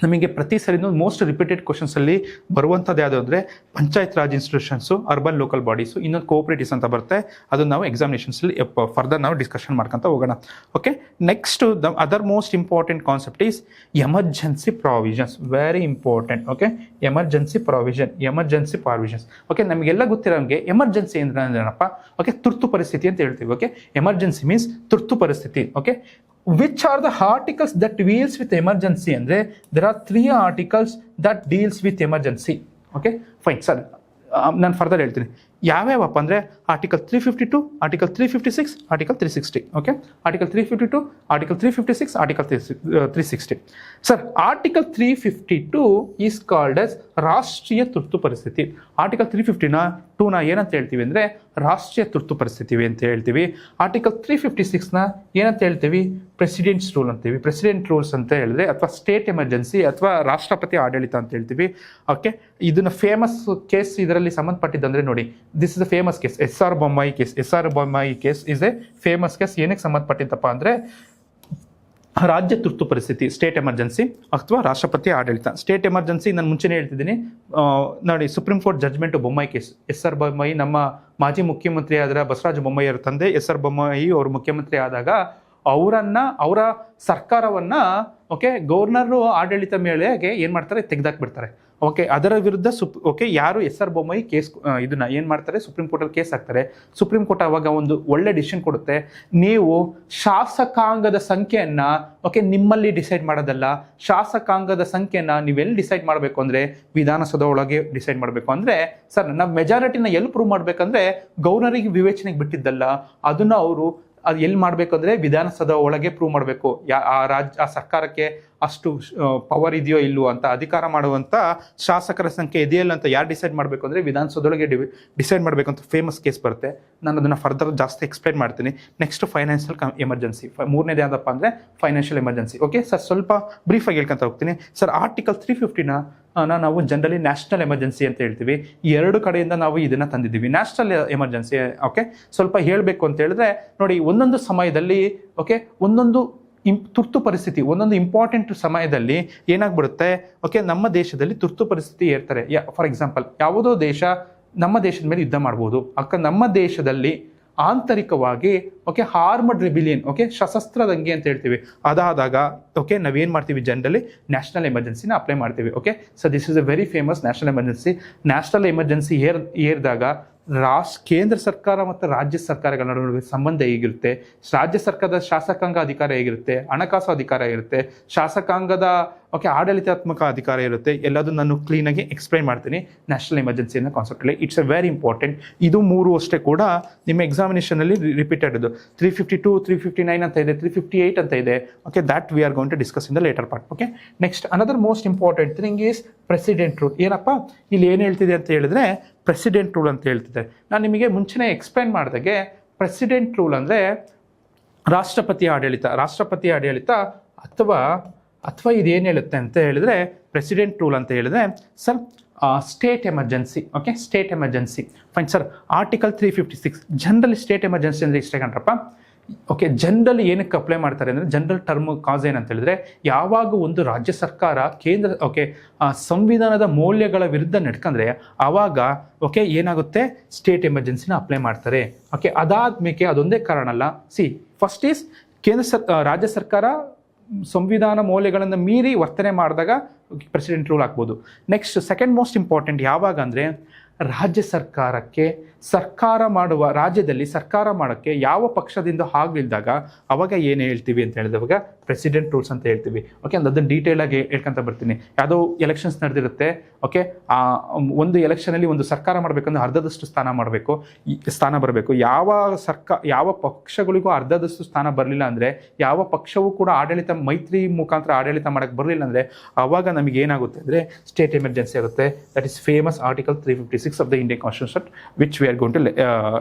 ನಮಗೆ ಪ್ರತಿ ಸರಿನೂ ಮೋಸ್ಟ್ ರಿಪೀಟೆಡ್ ಕ್ವಶನ್ಸ್ ಅಲ್ಲಿ ಬರುವಂಥದ್ದು ಯಾವುದು ಅಂದರೆ panchayat Raj institutions, urban local bodies, ಇನ್ನೊಂದು ಕೋಆಪರೇಟಿವ್ಸ್ ಅಂತ ಬರುತ್ತೆ. ಅದನ್ನು ನಾವು ಎಕ್ಸಾಮಿನೇಷನ್ಸಲ್ಲಿ ಫರ್ದರ್ ನಾವು ಡಿಸ್ಕಷನ್ ಮಾಡ್ಕೊಂತ ಹೋಗೋಣ. Okay, next the other most important concept is emergency provisions. Very important. Okay, emergency provisions. Okay, ನಮಗೆಲ್ಲ ಗೊತ್ತಿರೋಂಗೆ ಎಮರ್ಜೆನ್ಸಿ ಅಂದ್ರೆ ಏನಪ್ಪ? ಓಕೆ, ತುರ್ತು ಪರಿಸ್ಥಿತಿ ಅಂತ ಹೇಳ್ತೀವಿ. ಓಕೆ, ಎಮರ್ಜೆನ್ಸಿ ಮೀನ್ಸ್ ತುರ್ತು ಪರಿಸ್ಥಿತಿ. Okay, which are the articles that deals with emergency? ಅಂದ್ರೆ there are 3 articles that deals with emergency. Okay, fine sir, ನಾನು ಫರ್ದರ್ ಹೇಳ್ತೀನಿ ಯಾವ್ಯಾವಪ್ಪ ಅಂದರೆ article 352, article 356, article 360. Okay, article 352, article 356, article 360. Sir, article 352 is called as ರಾಷ್ಟ್ರೀಯ ತುರ್ತು ಪರಿಸ್ಥಿತಿ. Article 352ನ ಏನಂತ ಹೇಳ್ತೀವಿ ಅಂದರೆ ರಾಷ್ಟ್ರೀಯ ತುರ್ತು ಪರಿಸ್ಥಿತಿ ಅಂತ ಹೇಳ್ತೀವಿ. ಆರ್ಟಿಕಲ್ 356ನ ಏನಂತ ಹೇಳ್ತೀವಿ? ಪ್ರೆಸಿಡೆಂಟ್ಸ್ ರೂಲ್ ಅಂತೀವಿ. ಪ್ರೆಸಿಡೆಂಟ್ ರೂಲ್ಸ್ ಅಂತ ಹೇಳಿದ್ರೆ ಅಥವಾ ಸ್ಟೇಟ್ ಎಮರ್ಜೆನ್ಸಿ ಅಥವಾ ರಾಷ್ಟ್ರಪತಿ ಆಡಳಿತ ಅಂತ ಹೇಳ್ತೀವಿ. ಓಕೆ, ಇದನ್ನ ಫೇಮಸ್ ಕೇಸ್ ಇದರಲ್ಲಿ ಸಂಬಂಧಪಟ್ಟಿದ್ದಂದ್ರೆ ನೋಡಿ, this is a famous case, S R Bommai case is a famous case. ಏನಕ್ಕೆ ಸಂಬಂಧಪಟ್ಟಿದ್ದಪ್ಪ ಅಂದ್ರೆ ರಾಜ್ಯ ತುರ್ತು ಪರಿಸ್ಥಿತಿ, ಸ್ಟೇಟ್ ಎಮರ್ಜೆನ್ಸಿ ಅಥವಾ ರಾಷ್ಟ್ರಪತಿ ಆಡಳಿತ. ಸ್ಟೇಟ್ ಎಮರ್ಜೆನ್ಸಿ ನಾನು ಮುಂಚೆನೇ ಹೇಳ್ತಿದ್ದೀನಿ ನೋಡಿ, Supreme Court judgment Bommai case. S R Bommai ನಮ್ಮ ಮಾಜಿ ಮುಖ್ಯಮಂತ್ರಿ ಆದ ಬಸವರಾಜ ಬೊಮ್ಮಾಯಿ ಅವರ ತಂದೆ ಎಸ್ ಆರ್ ಬೊಮ್ಮಾಯಿ ಅವರು ಮುಖ್ಯಮಂತ್ರಿ ಆದಾಗ ಅವರ ಸರ್ಕಾರವನ್ನ ಓಕೆ ಗವರ್ನರ್ ಆಡಳಿತ ಮೇಳೆಗೆ ಏನ್ ಮಾಡ್ತಾರೆ? ತೆಗೆದಾಕ್ಬಿಡ್ತಾರೆ. ಓಕೆ, ಅದರ ವಿರುದ್ಧ ಯಾರು ಎಸ್ ಆರ್ ಬೊಮ್ಮಾಯಿ ಕೇಸ್ ಇದನ್ನ ಏನ್ ಮಾಡ್ತಾರೆ? ಸುಪ್ರೀಂ ಕೋರ್ಟಲ್ಲಿ ಕೇಸ್ ಹಾಕ್ತಾರೆ. ಸುಪ್ರೀಂ ಕೋರ್ಟ್ ಅವಾಗ ಒಂದು ಒಳ್ಳೆ ಡಿಸಿಷನ್ ಕೊಡುತ್ತೆ. ನೀವು ಶಾಸಕಾಂಗದ ಸಂಖ್ಯೆಯನ್ನ ನಿಮ್ಮಲ್ಲಿ ಡಿಸೈಡ್ ಮಾಡೋದಲ್ಲ, ಶಾಸಕಾಂಗದ ಸಂಖ್ಯೆಯನ್ನ ನೀವೆಲ್ಲಿ ಡಿಸೈಡ್ ಮಾಡಬೇಕು ಅಂದ್ರೆ ವಿಧಾನಸೌಧ ಒಳಗೆ ಡಿಸೈಡ್ ಮಾಡಬೇಕು. ಅಂದ್ರೆ ಸರ್, ನಾವು ಮೆಜಾರಿಟಿನ ಎಲ್ಲಿ ಪ್ರೂವ್ ಮಾಡ್ಬೇಕಂದ್ರೆ ಗವರ್ನರಿಗೆ ವಿವೇಚನೆಗೆ ಬಿಟ್ಟಿದ್ದಲ್ಲ, ಅದನ್ನ ಅವರು ಅದು ಎಲ್ಲಿ ಮಾಡ್ಬೇಕಂದ್ರೆ ವಿಧಾನಸೌಧ ಒಳಗೆ ಪ್ರೂವ್ ಮಾಡಬೇಕು. ಆ ಸರ್ಕಾರಕ್ಕೆ ಅಷ್ಟು ಪವರ್ ಇದೆಯೋ ಇಲ್ಲವೋ ಅಂತ ಅಧಿಕಾರ ಮಾಡುವಂತ ಶಾಸಕರ ಸಂಖ್ಯೆ ಇದೆಯಲ್ಲ ಅಂತ ಯಾರು ಡಿಸೈಡ್ ಮಾಡಬೇಕು ಅಂದ್ರೆ ವಿಧಾನಸೌಧದೊಳಗೆ ಡಿಸೈಡ್ ಮಾಡಬೇಕು ಅಂತ ಫೇಮಸ್ ಕೇಸ್ ಬರುತ್ತೆ. ನಾನು ಅದನ್ನ ಫರ್ದರ್ ಜಾಸ್ತಿ ಎಕ್ಸ್ಪ್ಲೈನ್ ಮಾಡ್ತೀನಿ. Next financial emergency. ಮೂರನೇದು ಯಾವ್ದಪ್ಪ ಅಂದ್ರೆ ಫೈನಾನ್ಷಿಯಲ್ ಎಮರ್ಜೆನ್ಸಿ. ಓಕೆ ಸರ್, ಸ್ವಲ್ಪ ಬ್ರೀಫ್ ಆಗಿ ಹೇಳ್ಕೊಂತ ಹೋಗ್ತೀನಿ. ಸರ್, ಆರ್ಟಿಕಲ್ 350ನ ನಾವು ಜನರಲಿ ನ್ಯಾಷನಲ್ ಎಮರ್ಜೆನ್ಸಿ ಅಂತ ಹೇಳ್ತೀವಿ. 2 ಕಡೆಯಿಂದ ನಾವು ಇದನ್ನ ತಂದಿದ್ದೀವಿ, ನ್ಯಾಷನಲ್ ಎಮರ್ಜೆನ್ಸಿ. ಓಕೆ, ಸ್ವಲ್ಪ ಹೇಳಬೇಕು ಅಂತ ಹೇಳಿದ್ರೆ ನೋಡಿ, ಒಂದೊಂದು ಸಮಯದಲ್ಲಿ ಒಂದೊಂದು ತುರ್ತು ಪರಿಸ್ಥಿತಿ, ಒಂದೊಂದು ಇಂಪಾರ್ಟೆಂಟ್ ಸಮಯದಲ್ಲಿ ಏನಾಗ್ಬಿಡುತ್ತೆ? ನಮ್ಮ ದೇಶದಲ್ಲಿ ತುರ್ತು ಪರಿಸ್ಥಿತಿ ಏರ್ತಾರೆ. ಫಾರ್ ಎಕ್ಸಾಂಪಲ್, ಯಾವುದೋ ದೇಶ ನಮ್ಮ ದೇಶದ ಮೇಲೆ ಯುದ್ಧ ಮಾಡ್ಬೋದು. ನಮ್ಮ ದೇಶದಲ್ಲಿ ಆಂತರಿಕವಾಗಿ ಆರ್ಮಡ್ ರೆಬಿಲಿಯನ್, ಸಶಸ್ತ್ರ ದಂಗೆ ಅಂತ ಹೇಳ್ತೀವಿ, ಅದಾದಾಗ ನಾವೇನ್ ಮಾಡ್ತೀವಿ? ಜನರಲಿ ನ್ಯಾಷನಲ್ ಎಮರ್ಜೆನ್ಸಿನ ಅಪ್ಲೈ ಮಾಡ್ತೀವಿ. So this is a very famous national emergency. National emergency ಏರಿದಾಗ ಕೇಂದ್ರ ಸರ್ಕಾರ ಮತ್ತು ರಾಜ್ಯ ಸರ್ಕಾರಗಳ ನಡುವೆ ಸಂಬಂಧ ಹೇಗಿರುತ್ತೆ? ರಾಜ್ಯ ಸರ್ಕಾರದ ಶಾಸಕಾಂಗ ಅಧಿಕಾರ ಹೇಗಿರುತ್ತೆ? ಹಣಕಾಸು ಅಧಿಕಾರ ಇರುತ್ತೆ, ಶಾಸಕಾಂಗದ ಆಡಳಿತಾತ್ಮಕ ಅಧಿಕಾರ ಇರುತ್ತೆ. ಎಲ್ಲದೂ ನಾನು ಕ್ಲೀನಾಗಿ ಎಕ್ಸ್ಪ್ಲೈನ್ ಮಾಡ್ತೀನಿ ನ್ಯಾಷನಲ್ ಎಮರ್ಜೆನ್ಸಿ ಅನ್ನೋ ಕಾನ್ಸೆಪ್ಟಲ್ಲಿ. It's a very important. ಇದು 3 ಅಷ್ಟೇ ಕೂಡ ನಿಮ್ಮ ಎಕ್ಸಾಮಿನೇಷನ್ ಅಲ್ಲಿ ರಿಪೀಟೆಡ್. 352, 359 ಅಂತ ಇದೆ, 358 ಅಂತ ಇದೆ. That we are going to discuss in the later part. Next another most important thing is president rule. ಏನಪ್ಪ ಇಲ್ಲಿ ಏನು ಹೇಳ್ತಿದೆ ಅಂತ ಹೇಳಿದ್ರೆ ಪ್ರೆಸಿಡೆಂಟ್ ರೂಲ್ ಅಂತ ಹೇಳ್ತಿದೆ. ನಾನು ನಿಮಗೆ ಮುಂಚೆನೇ ಎಕ್ಸ್ಪ್ಲೈನ್ ಮಾಡಿದಾಗೆ ಪ್ರೆಸಿಡೆಂಟ್ ರೂಲ್ ಅಂದರೆ ರಾಷ್ಟ್ರಪತಿ ಆಡಳಿತ ಅಥವಾ ಇದೇನು ಹೇಳುತ್ತೆ ಅಂತ ಹೇಳಿದ್ರೆ ಪ್ರೆಸಿಡೆಂಟ್ ರೂಲ್ ಅಂತ ಹೇಳಿದ್ರೆ sir state emergency. Okay, state emergency fine sir. Article 356 general state emergency ಅಂದರೆ ಇಷ್ಟೇ ಕಣ್ರಪ್ಪ. ಓಕೆ, ಜನರಲ್ ಏನಕ್ಕೆ ಅಪ್ಲೈ ಮಾಡ್ತಾರೆ ಅಂದರೆ ಜನರಲ್ ಟರ್ಮ್ ಕಾಸ್ ಏನಂತ ಹೇಳಿದ್ರೆ ಯಾವಾಗ ಒಂದು ರಾಜ್ಯ ಸರ್ಕಾರ ಸಂವಿಧಾನದ ಮೌಲ್ಯಗಳ ವಿರುದ್ಧ ನಡ್ಕೊಂಡ್ರೆ ಆವಾಗ ಏನಾಗುತ್ತೆ, ಸ್ಟೇಟ್ ಎಮರ್ಜೆನ್ಸಿನ ಅಪ್ಲೈ ಮಾಡ್ತಾರೆ. ಓಕೆ, ಅದಾದ್ಮೇಲೆ ಅದೊಂದೇ ಕಾರಣ ಅಲ್ಲ. ಫಸ್ಟ್ ಈಸ್ ರಾಜ್ಯ ಸರ್ಕಾರ ಸಂವಿಧಾನ ಮೌಲ್ಯಗಳನ್ನು ಮೀರಿ ವರ್ತನೆ ಮಾಡಿದಾಗ ಪ್ರೆಸಿಡೆಂಟ್ ರೂಲ್ ಹಾಕ್ಬೋದು. ನೆಕ್ಸ್ಟ್ ಸೆಕೆಂಡ್ ಮೋಸ್ಟ್ ಇಂಪಾರ್ಟೆಂಟ್ ಯಾವಾಗ ಅಂದರೆ ರಾಜ್ಯ ಸರ್ಕಾರಕ್ಕೆ ರಾಜ್ಯದಲ್ಲಿ ಸರ್ಕಾರ ಮಾಡೋಕ್ಕೆ ಯಾವ ಪಕ್ಷದಿಂದ ಆಗಲಿದ್ದಾಗ ಅವಾಗ ಏನು ಹೇಳ್ತೀವಿ ಅಂತ ಹೇಳಿದವಾಗ ಪ್ರೆಸಿಡೆಂಟ್ ರೂಲ್ಸ್ ಅಂತ ಹೇಳ್ತೀವಿ. ಓಕೆ, ಅದನ್ನು ಡೀಟೇಲ್ ಆಗಿ ಹೇಳ್ಕೊಂತ ಬರ್ತೀನಿ. ಯಾವುದೋ ಎಲೆಕ್ಷನ್ಸ್ ನಡೆದಿರುತ್ತೆ. ಓಕೆ, ಒಂದು ಎಲೆಕ್ಷನಲ್ಲಿ ಒಂದು ಸರ್ಕಾರ ಮಾಡಬೇಕಂದ್ರೆ ಅರ್ಧದಷ್ಟು ಸ್ಥಾನ ಬರಬೇಕು. ಯಾವ ಪಕ್ಷಗಳಿಗೂ ಅರ್ಧದಷ್ಟು ಸ್ಥಾನ ಬರಲಿಲ್ಲ ಅಂದರೆ, ಯಾವ ಪಕ್ಷವೂ ಕೂಡ ಮೈತ್ರಿ ಮುಖಾಂತರ ಆಡಳಿತ ಮಾಡೋಕ್ಕೆ ಬರಲಿಲ್ಲ ಅಂದರೆ ಆವಾಗ ನಮಗೆ ಏನಾಗುತ್ತೆ ಅಂದರೆ ಸ್ಟೇಟ್ ಎಮರ್ಜೆನ್ಸಿ ಆಗುತ್ತೆ. That is famous article 356 of the Indian constitution which we are going to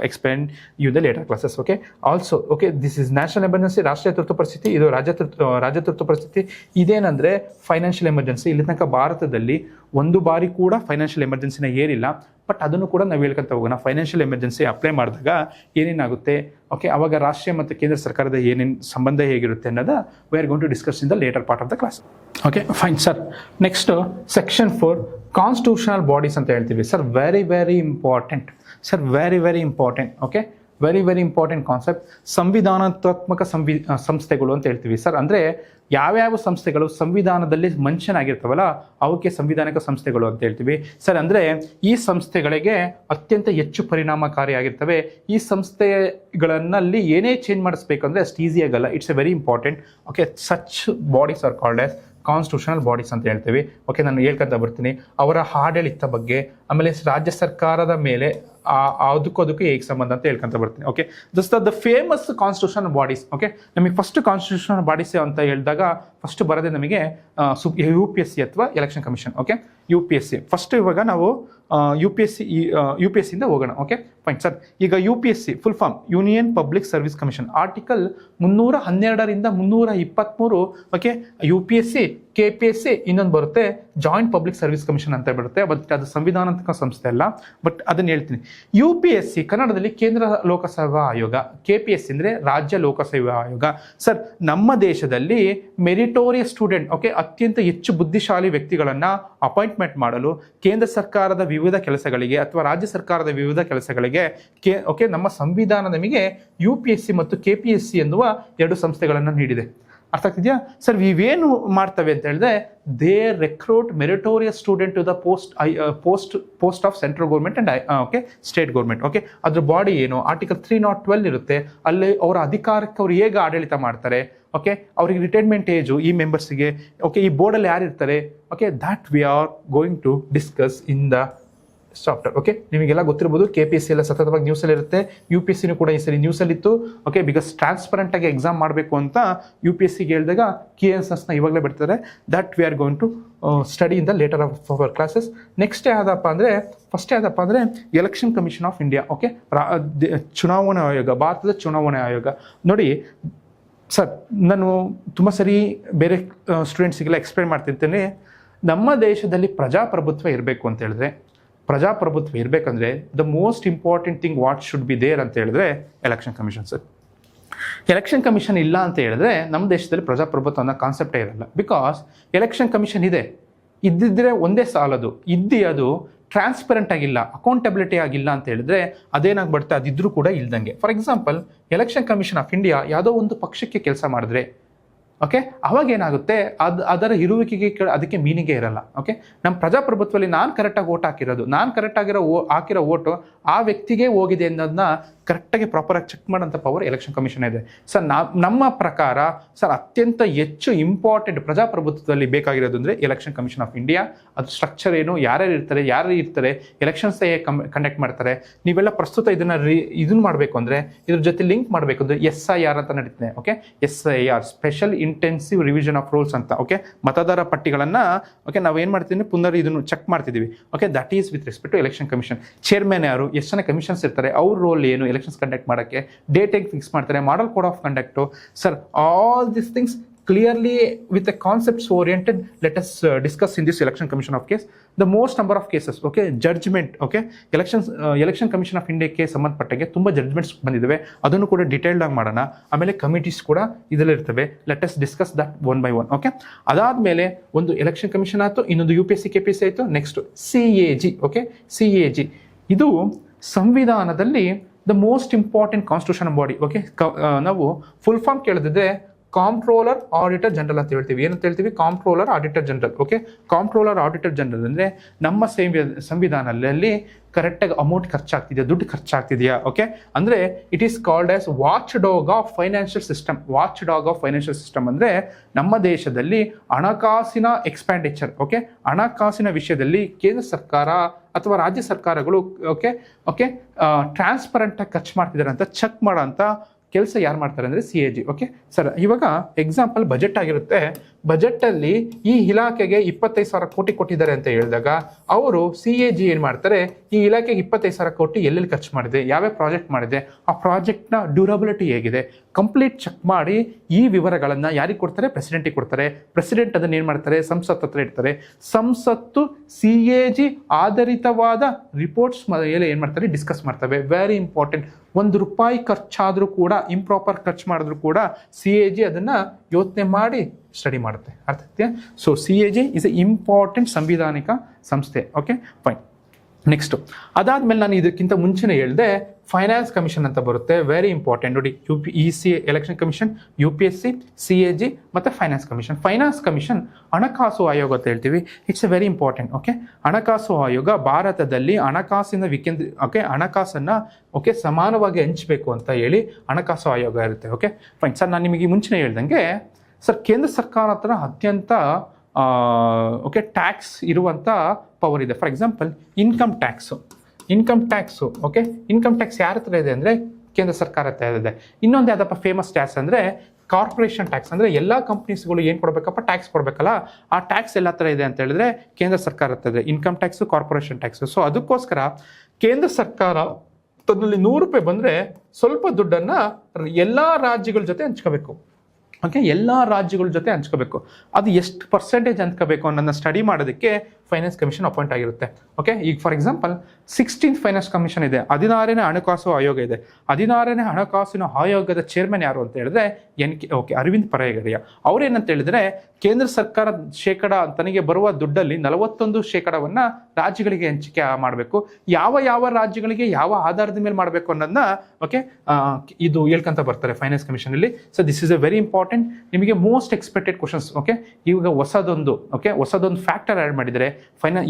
explain you the later classes. Okay, also this is national emergency, ರಾಷ್ಟ್ರೀಯ ತುರ್ತು ಪರಿಸ್ಥಿತಿ. ಇದು ರಾಜ್ಯ ತುರ್ತು ಪರಿಸ್ಥಿತಿ. ಇದೇನಂದ್ರೆ ಫೈನಾನ್ಷಿಯಲ್ ಎಮರ್ಜೆನ್ಸಿ. ಇಲ್ಲಿ ತನಕ ಭಾರತದಲ್ಲಿ ಒಂದು ಬಾರಿ ಕೂಡ ಫೈನಾನ್ಷಿಯಲ್ ಎಮರ್ಜೆನ್ಸಿನ ಏರಿಲ್ಲ. ಬಟ್ ಅದನ್ನು ಕೂಡ ನಾವು ಹೇಳ್ಕೊಂತ ಹೋಗೋಣ. ಫೈನಾನ್ಷಿಯಲ್ ಎಮರ್ಜೆನ್ಸಿ ಅಪ್ಲೈ ಮಾಡಿದಾಗ ಏನೇನಾಗುತ್ತೆ, ಓಕೆ, ಅವಾಗ ರಾಷ್ಟ್ರೀಯ ಮತ್ತು ಕೇಂದ್ರ ಸರ್ಕಾರದ ಏನೇನು ಸಂಬಂಧ ಹೇಗಿರುತ್ತೆ ಅನ್ನೋದು we are going to discuss in the later part of the class. Okay, fine sir. Next section 4 constitutional bodies ಅಂತ ಹೇಳ್ತೀವಿ sir. Very important sir, very important. Okay, very important concept. ಸಂವಿಧಾನಾತ್ಮಕ ಸಂಸ್ಥೆಗಳು ಅಂತ ಹೇಳ್ತೀವಿ ಸರ್. ಅಂದರೆ ಯಾವ್ಯಾವ ಸಂಸ್ಥೆಗಳು ಸಂವಿಧಾನದಲ್ಲಿ ಮೆನ್ಷನ್ ಆಗಿರ್ತಾವಲ್ಲ ಅವಕ್ಕೆ ಸಂವಿಧಾನಿಕ ಸಂಸ್ಥೆಗಳು ಅಂತ ಹೇಳ್ತೀವಿ ಸರ್. ಅಂದರೆ ಈ ಸಂಸ್ಥೆಗಳಿಗೆ ಅತ್ಯಂತ ಹೆಚ್ಚು ಪರಿಣಾಮಕಾರಿಯಾಗಿರ್ತವೆ. ಈ ಸಂಸ್ಥೆಗಳಲ್ಲಿ ಏನೇ ಚೇಂಜ್ ಮಾಡಿಸ್ಬೇಕಂದ್ರೆ ಅಷ್ಟು ಈಸಿ ಆಗಲ್ಲ. It's a very important. Okay, such bodies are called as constitutional bodies ಅಂತ ಹೇಳ್ತೀವಿ. ಓಕೆ, ನಾನು ಹೇಳ್ಕೊಂತ ಬರ್ತೀನಿ. ಅವರ ಆಡಳಿತ ಬಗ್ಗೆ, ಆಮೇಲೆ ರಾಜ್ಯ ಸರ್ಕಾರದ ಮೇಲೆ ಅದಕ್ಕೂ ಹೇಗೆ ಸಂಬಂಧ ಅಂತ ಹೇಳ್ಕೊಂತ ಬರ್ತೀನಿ. Okay, this the famous constitutional bodies. Okay, ನಮಗೆ ಫಸ್ಟ್ ಕಾನ್ಸ್ಟಿಟ್ಯೂಷನಲ್ ಬಾಡೀಸ್ ಅಂತ ಹೇಳಿದಾಗ ಫಸ್ಟ್ ಬರೋದೇ ನಮಗೆ UPSC ಅಥವಾ election commission. Okay, UPSC first. ಇವಾಗ ನಾವು UPSC ಇಂದ ಹೋಗೋಣ. Okay, fine sir. ಈಗ UPSC full form union public service commission. Article 312ರಿಂದ 323. ಓಕೆ, UPSC, KPSC, ಇನ್ನೊಂದು ಬರುತ್ತೆ ಜಾಯಿಂಟ್ ಪಬ್ಲಿಕ್ ಸರ್ವಿಸ್ ಕಮಿಷನ್ ಅಂತ ಬರುತ್ತೆ. ಬಟ್ ಅದು ಸಂವಿಧಾನಾತ್ಮಕ ಸಂಸ್ಥೆ ಅಲ್ಲ. ಬಟ್ ಅದನ್ನ ಹೇಳ್ತೀನಿ. UPSC ಕನ್ನಡದಲ್ಲಿ ಕೇಂದ್ರ ಲೋಕಸೇವಾ ಆಯೋಗ. KPSC ಅಂದರೆ ರಾಜ್ಯ ಲೋಕಸೇವಾ ಆಯೋಗ. ಸರ್, ನಮ್ಮ ದೇಶದಲ್ಲಿ ಮೆರಿಟೋರಿಯಸ್ ಸ್ಟೂಡೆಂಟ್, ಓಕೆ, ಅತ್ಯಂತ ಹೆಚ್ಚು ಬುದ್ಧಿಶಾಲಿ ವ್ಯಕ್ತಿಗಳನ್ನು ಅಪಾಯಿಂಟ್ಮೆಂಟ್ ಮಾಡಲು ಕೇಂದ್ರ ಸರ್ಕಾರದ ವಿವಿಧ ಕೆಲಸಗಳಿಗೆ ಅಥವಾ ರಾಜ್ಯ ಸರ್ಕಾರದ ವಿವಿಧ ಕೆಲಸಗಳಿಗೆ ಓಕೆ ನಮ್ಮ ಸಂವಿಧಾನ ನಮಗೆ UPSC ಮತ್ತು KPSC ಎನ್ನುವ ಎರಡು ಸಂಸ್ಥೆಗಳನ್ನು ನೀಡಿದೆ. ಅರ್ಥ ಆಗ್ತಿದೆಯಾ ಸರ್? ಇವೇನು ಮಾಡ್ತವೆ ಅಂತ ಹೇಳಿದ್ರೆ they recruit meritorious student to the post of central government and okay state government. Okay, ಅದ್ರ ಬಾಡಿ ಏನು ಆರ್ಟಿಕಲ್ 312 ಇರುತ್ತೆ. ಅಲ್ಲಿ ಅವರ ಅಧಿಕಾರಕ್ಕೆ ಅವ್ರು ಹೇಗೆ ಆಡಳಿತ ಮಾಡ್ತಾರೆ, ಓಕೆ, ಅವ್ರಿಗೆ ರಿಟೈರ್ಮೆಂಟ್ ಏಜು ಈ ಮೆಂಬರ್ಸ್ಗೆ, ಓಕೆ, ಈ ಬೋರ್ಡಲ್ಲಿ ಯಾರು ಇರ್ತಾರೆ, okay, that we are going to discuss in the software. Okay, ನಿಮಗೆಲ್ಲ ಗೊತ್ತಿರ್ಬೋದು KPSC ಎಲ್ಲ ಸತತವಾಗಿ ನ್ಯೂಸಲ್ಲಿ ಇರುತ್ತೆ. UPSCನೂ ಕೂಡ ಈ ಸರಿ ನ್ಯೂಸಲ್ಲಿ ಇತ್ತು. ಓಕೆ, ಬಿಕಾಸ್ ಟ್ರಾನ್ಸ್ಪರೆಂಟ್ ಆಗಿ ಎಕ್ಸಾಮ್ ಮಾಡಬೇಕು ಅಂತ UPSCಗೆ ಹೇಳಿದಾಗ ಕೀ ಆನ್ಸರ್ಸ್ನ ಇವಾಗಲೇ ಬಿಡ್ತಾರೆ. That we are going to study in the later of our classes. Next ಯಾವುದಪ್ಪ ಅಂದರೆ election commission of India. Okay, ಚುನಾವಣಾ ಆಯೋಗ, ಭಾರತದ ಚುನಾವಣಾ ಆಯೋಗ. ನೋಡಿ ಸರ್, ನಾನು ತುಂಬ ಸರಿ ಬೇರೆ ಸ್ಟೂಡೆಂಟ್ಸಿಗೆಲ್ಲ ಎಕ್ಸ್ಪ್ಲೇನ್ ಮಾಡ್ತಿರ್ತೇನೆ. ನಮ್ಮ ದೇಶದಲ್ಲಿ ಪ್ರಜಾಪ್ರಭುತ್ವ ಇರಬೇಕು ಅಂತ ಹೇಳಿದ್ರೆ, ಪ್ರಜಾಪ್ರಭುತ್ವ ಇರಬೇಕಂದ್ರೆ the most important thing what should be there ಅಂತ ಹೇಳಿದ್ರೆ election commission sir. Election commission ಇಲ್ಲ ಅಂತ ಹೇಳಿದ್ರೆ ನಮ್ಮ ದೇಶದಲ್ಲಿ ಪ್ರಜಾಪ್ರಭುತ್ವ ಅನ್ನೋ ಕಾನ್ಸೆಪ್ಟೇ ಇರಲ್ಲ. ಬಿಕಾಸ್ ಎಲೆಕ್ಷನ್ ಕಮಿಷನ್ ಇದ್ದಿದ್ರೆ ಒಂದೇ ಸಾಲದು, ಅದು ಟ್ರಾನ್ಸ್ಪರೆಂಟ್ ಆಗಿಲ್ಲ, ಅಕೌಂಟಬಿಲಿಟಿ ಆಗಿಲ್ಲ ಅಂತ ಹೇಳಿದ್ರೆ ಅದೇನಾಗ್ಬಿಡುತ್ತೆ, ಅದಿದ್ರೂ ಕೂಡ ಇಲ್ದಂಗೆ. For example, election commission of India ಯಾವುದೋ ಒಂದು ಪಕ್ಷಕ್ಕೆ ಕೆಲಸ ಮಾಡಿದ್ರೆ, ಓಕೆ, ಅವಾಗ ಏನಾಗುತ್ತೆ, ಅದರ ಇರುವಿಕೆಗೆ ಅದಕ್ಕೆ ಮೀನಿಂಗೇ ಇರಲ್ಲ. ಓಕೆ, ನಮ್ಮ ಪ್ರಜಾಪ್ರಭುತ್ವದಲ್ಲಿ ನಾನು ಕರೆಕ್ಟಾಗಿ ಓಟ್ ಹಾಕಿರೋ ಓಟು ಆ ವ್ಯಕ್ತಿಗೆ ಹೋಗಿದೆ ಅನ್ನೋದನ್ನ ಕರೆಕ್ಟಾಗಿ ಪ್ರಾಪರಾಗಿ ಚೆಕ್ ಮಾಡೋಂಥ ಪವರ್ ಎಲೆಕ್ಷನ್ ಕಮಿಷನ್ ಇದೆ ಸರ್. ನಮ್ಮ ಪ್ರಕಾರ ಸರ್ ಅತ್ಯಂತ ಹೆಚ್ಚು ಇಂಪಾರ್ಟೆಂಟ್ ಪ್ರಜಾಪ್ರಭುತ್ವದಲ್ಲಿ ಬೇಕಾಗಿರೋದು ಅಂದರೆ ಎಲೆಕ್ಷನ್ ಕಮಿಷನ್ ಆಫ್ ಇಂಡಿಯಾ. ಅದು ಸ್ಟ್ರಕ್ಚರ್ ಏನು, ಯಾರು ಇರ್ತಾರೆ, ಎಲೆಕ್ಷನ್ಸ್ ಕಂಡಕ್ಟ್ ಮಾಡ್ತಾರೆ. ನೀವೆಲ್ಲ ಪ್ರಸ್ತುತ ಇದನ್ನು ಮಾಡಬೇಕು ಅಂದರೆ ಇದ್ರ ಜೊತೆ ಲಿಂಕ್ ಮಾಡಬೇಕು ಅಂದರೆ SIR ಅಂತ ನಡೀತಿದೆ. Okay, SIR special intensive revision of rules ಅಂತ. ಓಕೆ, ಮತದಾರ ಪಟ್ಟಿಗಳನ್ನು ಓಕೆ ನಾವು ಏನು ಮಾಡ್ತೀವಿ, ಪುನರ್ ಇದನ್ನು ಚೆಕ್ ಮಾಡ್ತಿದ್ದೀವಿ. Okay, that is with respect to election commission. Chairman ಯಾರು, ಎಷ್ಟು ಜನ ಕಮಿಷನ್ಸ್ ಇರ್ತಾರೆ, ಅವ್ರ ರೋಲ್ ಏನು, ಎಲೆಕ್ಷನ್ಸ್ ಕಂಡಕ್ಟ್ ಮಾಡೋಕ್ಕೆ ಡೇಟ್ ಹೇಗೆ ಫಿಕ್ಸ್ ಮಾಡ್ತಾರೆ, model code of conduct sir, all this things clearly with the concepts oriented, let us discuss in this election commission of case the most number of cases. Okay, judgment. Okay, election commission of India ಗೆ ಸಂಬಂಧಪಟ್ಟಂಗೆ ತುಂಬಾ judgements ಬಂದಿದ್ದಾವೆ, ಅದನ್ನು ಕೂಡ detailed ಆಗಿ ಮಾಡೋಣ. ಆಮೇಲೆ committees ಕೂಡ ಇದರಲ್ಲಿ ಇರ್ತವೆ. Let us discuss that one by one. Okay, ಅದಾದ್ಮೇಲೆ ಒಂದು ಎಲೆಕ್ಷನ್ ಕಮಿಷನ್ ಆಯ್ತು, ಇನ್ನೊಂದು UPSC KPSC ಆಯ್ತು, ನೆಕ್ಸ್ಟ್ CAG. ಓಕೆ, CAG ಇದು ಸಂವಿಧಾನದಲ್ಲಿ the most important constitution body. Okay, ನಾವು ಫುಲ್ ಫಾರ್ಮ್ ಕೇಳಿದ್ರೆ ಕಾಂಟ್ರೋಲರ್ ಆಡಿಟರ್ ಜನರಲ್ ಅಂತ ಹೇಳ್ತೀವಿ. ಏನಂತ ಹೇಳ್ತೀವಿ? Controller auditor general. Okay, controller auditor general ಅಂದರೆ ನಮ್ಮ ಸಂವಿಧಾನದಲ್ಲಿ ಕರೆಕ್ಟಾಗಿ ಅಮೌಂಟ್ ಖರ್ಚಾಗ್ತಿದೆಯಾ, ದುಡ್ಡು ಖರ್ಚಾಗ್ತಿದೆಯಾ. ಓಕೆ, ಅಂದರೆ it is called as watchdog of financial system. Watch dog of financial system ಅಂದರೆ ನಮ್ಮ ದೇಶದಲ್ಲಿ ಹಣಕಾಸಿನ ಎಕ್ಸ್ಪೆಂಡಿಚರ್, ಓಕೆ, ಹಣಕಾಸಿನ ವಿಷಯದಲ್ಲಿ ಕೇಂದ್ರ ಸರ್ಕಾರ ಅಥವಾ ರಾಜ್ಯ ಸರ್ಕಾರಗಳು ಓಕೆ ಓಕೆ ಟ್ರಾನ್ಸ್ಪರೆಂಟ್ ಆಗಿ ಖರ್ಚು ಮಾಡ್ತಿದ್ದಾರೆ ಅಂತ ಚೆಕ್ ಮಾಡೋ ಅಂತ ಕೆಲಸ ಯಾರು ಮಾಡ್ತಾರೆ ಅಂದರೆ CAG. ಓಕೆ ಸರ್, ಇವಾಗ ಎಕ್ಸಾಂಪಲ್ ಬಜೆಟ್ ಆಗಿರುತ್ತೆ. ಬಜೆಟಲ್ಲಿ ಈ ಇಲಾಖೆಗೆ 25,000 ಕೋಟಿ ಕೊಟ್ಟಿದ್ದಾರೆ ಅಂತ ಹೇಳಿದಾಗ ಅವರು CAG ಏನು ಮಾಡ್ತಾರೆ, ಈ ಇಲಾಖೆಗೆ 25,000 ಕೋಟಿ ಎಲ್ಲೆಲ್ಲಿ ಖರ್ಚು ಮಾಡಿದೆ, ಯಾವ್ಯಾವ ಪ್ರಾಜೆಕ್ಟ್ ಮಾಡಿದೆ, ಆ ಪ್ರಾಜೆಕ್ಟ್ನ ಡ್ಯೂರಬಿಲಿಟಿ ಹೇಗಿದೆ ಕಂಪ್ಲೀಟ್ ಚೆಕ್ ಮಾಡಿ ಈ ವಿವರಗಳನ್ನು ಯಾರಿಗೆ ಕೊಡ್ತಾರೆ? ಪ್ರೆಸಿಡೆಂಟಿಗೆ ಕೊಡ್ತಾರೆ. ಪ್ರೆಸಿಡೆಂಟ್ ಅದನ್ನು ಏನು ಮಾಡ್ತಾರೆ? ಸಂಸತ್ ಹತ್ರ ಇಡ್ತಾರೆ. ಸಂಸತ್ತು CAG ಆಧಾರಿತವಾದ ರಿಪೋರ್ಟ್ಸ್ ಮೇಲೆ ಏನು ಮಾಡ್ತಾರೆ? ಡಿಸ್ಕಸ್ ಮಾಡ್ತವೆ. Very important. ₹1 ಖರ್ಚಾದರೂ ಕೂಡ, ಇಂಪ್ರಾಪರ್ ಖರ್ಚು ಮಾಡಿದ್ರು ಕೂಡ CAG ಅದನ್ನು ಯೋಚನೆ ಮಾಡಿ ಸ್ಟಡಿ ಮಾಡುತ್ತೆ. ಅರ್ಥ ಆಗ್ತಿದೆಯಾ? So CAG is a important ಸಂವಿಧಾನಿಕ ಸಂಸ್ಥೆ. Okay fine. ನೆಕ್ಸ್ಟು ಅದಾದ್ಮೇಲೆ ನಾನು ಇದಕ್ಕಿಂತ ಮುಂಚೆನೇ ಹೇಳಿದೆ ಫೈನಾನ್ಸ್ ಕಮಿಷನ್ ಅಂತ ಬರುತ್ತೆ. ವೆರಿ ಇಂಪಾರ್ಟೆಂಟ್ ನೋಡಿ, EC election commission, UPSC, CAG ಮತ್ತು ಫೈನಾನ್ಸ್ ಕಮಿಷನ್. ಫೈನಾನ್ಸ್ ಕಮಿಷನ್ ಹಣಕಾಸು ಆಯೋಗ ಅಂತ ಹೇಳ್ತೀವಿ. It's a very important. Okay, ಹಣಕಾಸು ಆಯೋಗ ಭಾರತದಲ್ಲಿ ಹಣಕಾಸಿನ ಹಣಕಾಸನ್ನು ಓಕೆ ಸಮಾನವಾಗಿ ಹಂಚಬೇಕು ಅಂತ ಹೇಳಿ ಹಣಕಾಸು ಆಯೋಗ ಇರುತ್ತೆ. Okay fine. ಸರ್, ನಾನು ನಿಮಗೆ ಮುಂಚೆನೇ ಹೇಳ್ದಂಗೆ ಸರ್, ಕೇಂದ್ರ ಸರ್ಕಾರ ಹತ್ರ ಅತ್ಯಂತ ಓಕೆ ಟ್ಯಾಕ್ಸ್ ಇರುವಂಥ ಪವರ್ ಇದೆ. For example income tax. Okay, income tax ಯಾರ ಹತ್ರ ಇದೆ ಅಂದರೆ ಕೇಂದ್ರ ಸರ್ಕಾರ ಹತ್ರ ಇದೆ. ಇನ್ನೊಂದು ಯಾವುದಪ್ಪ ಫೇಮಸ್ ಟ್ಯಾಕ್ಸ್ ಅಂದರೆ ಕಾರ್ಪೊರೇಷನ್ ಟ್ಯಾಕ್ಸ್. ಅಂದರೆ ಎಲ್ಲ ಕಂಪ್ನೀಸ್ಗಳು ಏನು ಕೊಡಬೇಕಪ್ಪ? ಟ್ಯಾಕ್ಸ್ ಕೊಡಬೇಕಲ್ಲ. ಆ ಟ್ಯಾಕ್ಸ್ ಎಲ್ಲ ಹತ್ರ ಇದೆ ಅಂತ ಹೇಳಿದ್ರೆ ಕೇಂದ್ರ ಸರ್ಕಾರ ಹತ್ರ ಇದೆ. Income tax, corporation tax. So ಅದಕ್ಕೋಸ್ಕರ ಕೇಂದ್ರ ಸರ್ಕಾರ ತನ್ನಲ್ಲಿ ₹100 ಬಂದರೆ ಸ್ವಲ್ಪ ದುಡ್ಡನ್ನು ಎಲ್ಲ ರಾಜ್ಯಗಳ ಜೊತೆ ಹಂಚ್ಕೋಬೇಕು. ಓಕೆ, ಎಲ್ಲ ರಾಜ್ಯಗಳ ಜೊತೆ ಹಂಚ್ಕೋಬೇಕು. ಅದು ಎಷ್ಟು ಪರ್ಸೆಂಟೇಜ್ ಹಂಚ್ಕೋಬೇಕು ಅನ್ನೋದನ್ನ ಸ್ಟಡಿ ಮಾಡೋದಕ್ಕೆ ಫೈನಾನ್ಸ್ ಕಮಿಷನ್ ಅಪಾಯಿಂಟ್ ಆಗಿರುತ್ತೆ. ಓಕೆ, ಈಗ for example 16th finance commission ಇದೆ, 16ನೇ ಹಣಕಾಸು ಆಯೋಗ ಇದೆ. 16ನೇ ಹಣಕಾಸಿನ ಆಯೋಗದ ಚೇರ್ಮನ್ ಯಾರು ಅಂತ ಹೇಳಿದ್ರೆ ಅರವಿಂದ್ ಪರಯಗರಿಯ. ಅವ್ರೇನಂತ ಹೇಳಿದ್ರೆ ಕೇಂದ್ರ ಸರ್ಕಾರ ತನಗೆ ಬರುವ ದುಡ್ಡಲ್ಲಿ 41% ರಾಜ್ಯಗಳಿಗೆ ಹಂಚಿಕೆ ಮಾಡಬೇಕು. ಯಾವ ರಾಜ್ಯಗಳಿಗೆ ಯಾವ ಆಧಾರದ ಮೇಲೆ ಮಾಡಬೇಕು ಅನ್ನೋದನ್ನ ಓಕೆ ಇದು ಹೇಳ್ಕೊಂತ ಬರ್ತಾರೆ ಫೈನಾನ್ಸ್ ಕಮಿಷನ್ ಅಲ್ಲಿ. So this is a very important. ನಿಮಗೆ ಮೋಸ್ಟ್ ಎಕ್ಸ್ಪೆಕ್ಟೆಡ್ ಕ್ವಶನ್ಸ್. ಓಕೆ, ಇವಾಗ ಹೊಸದೊಂದು ಫ್ಯಾಕ್ಟರ್ ಆ್ಯಡ್ ಮಾಡಿದರೆ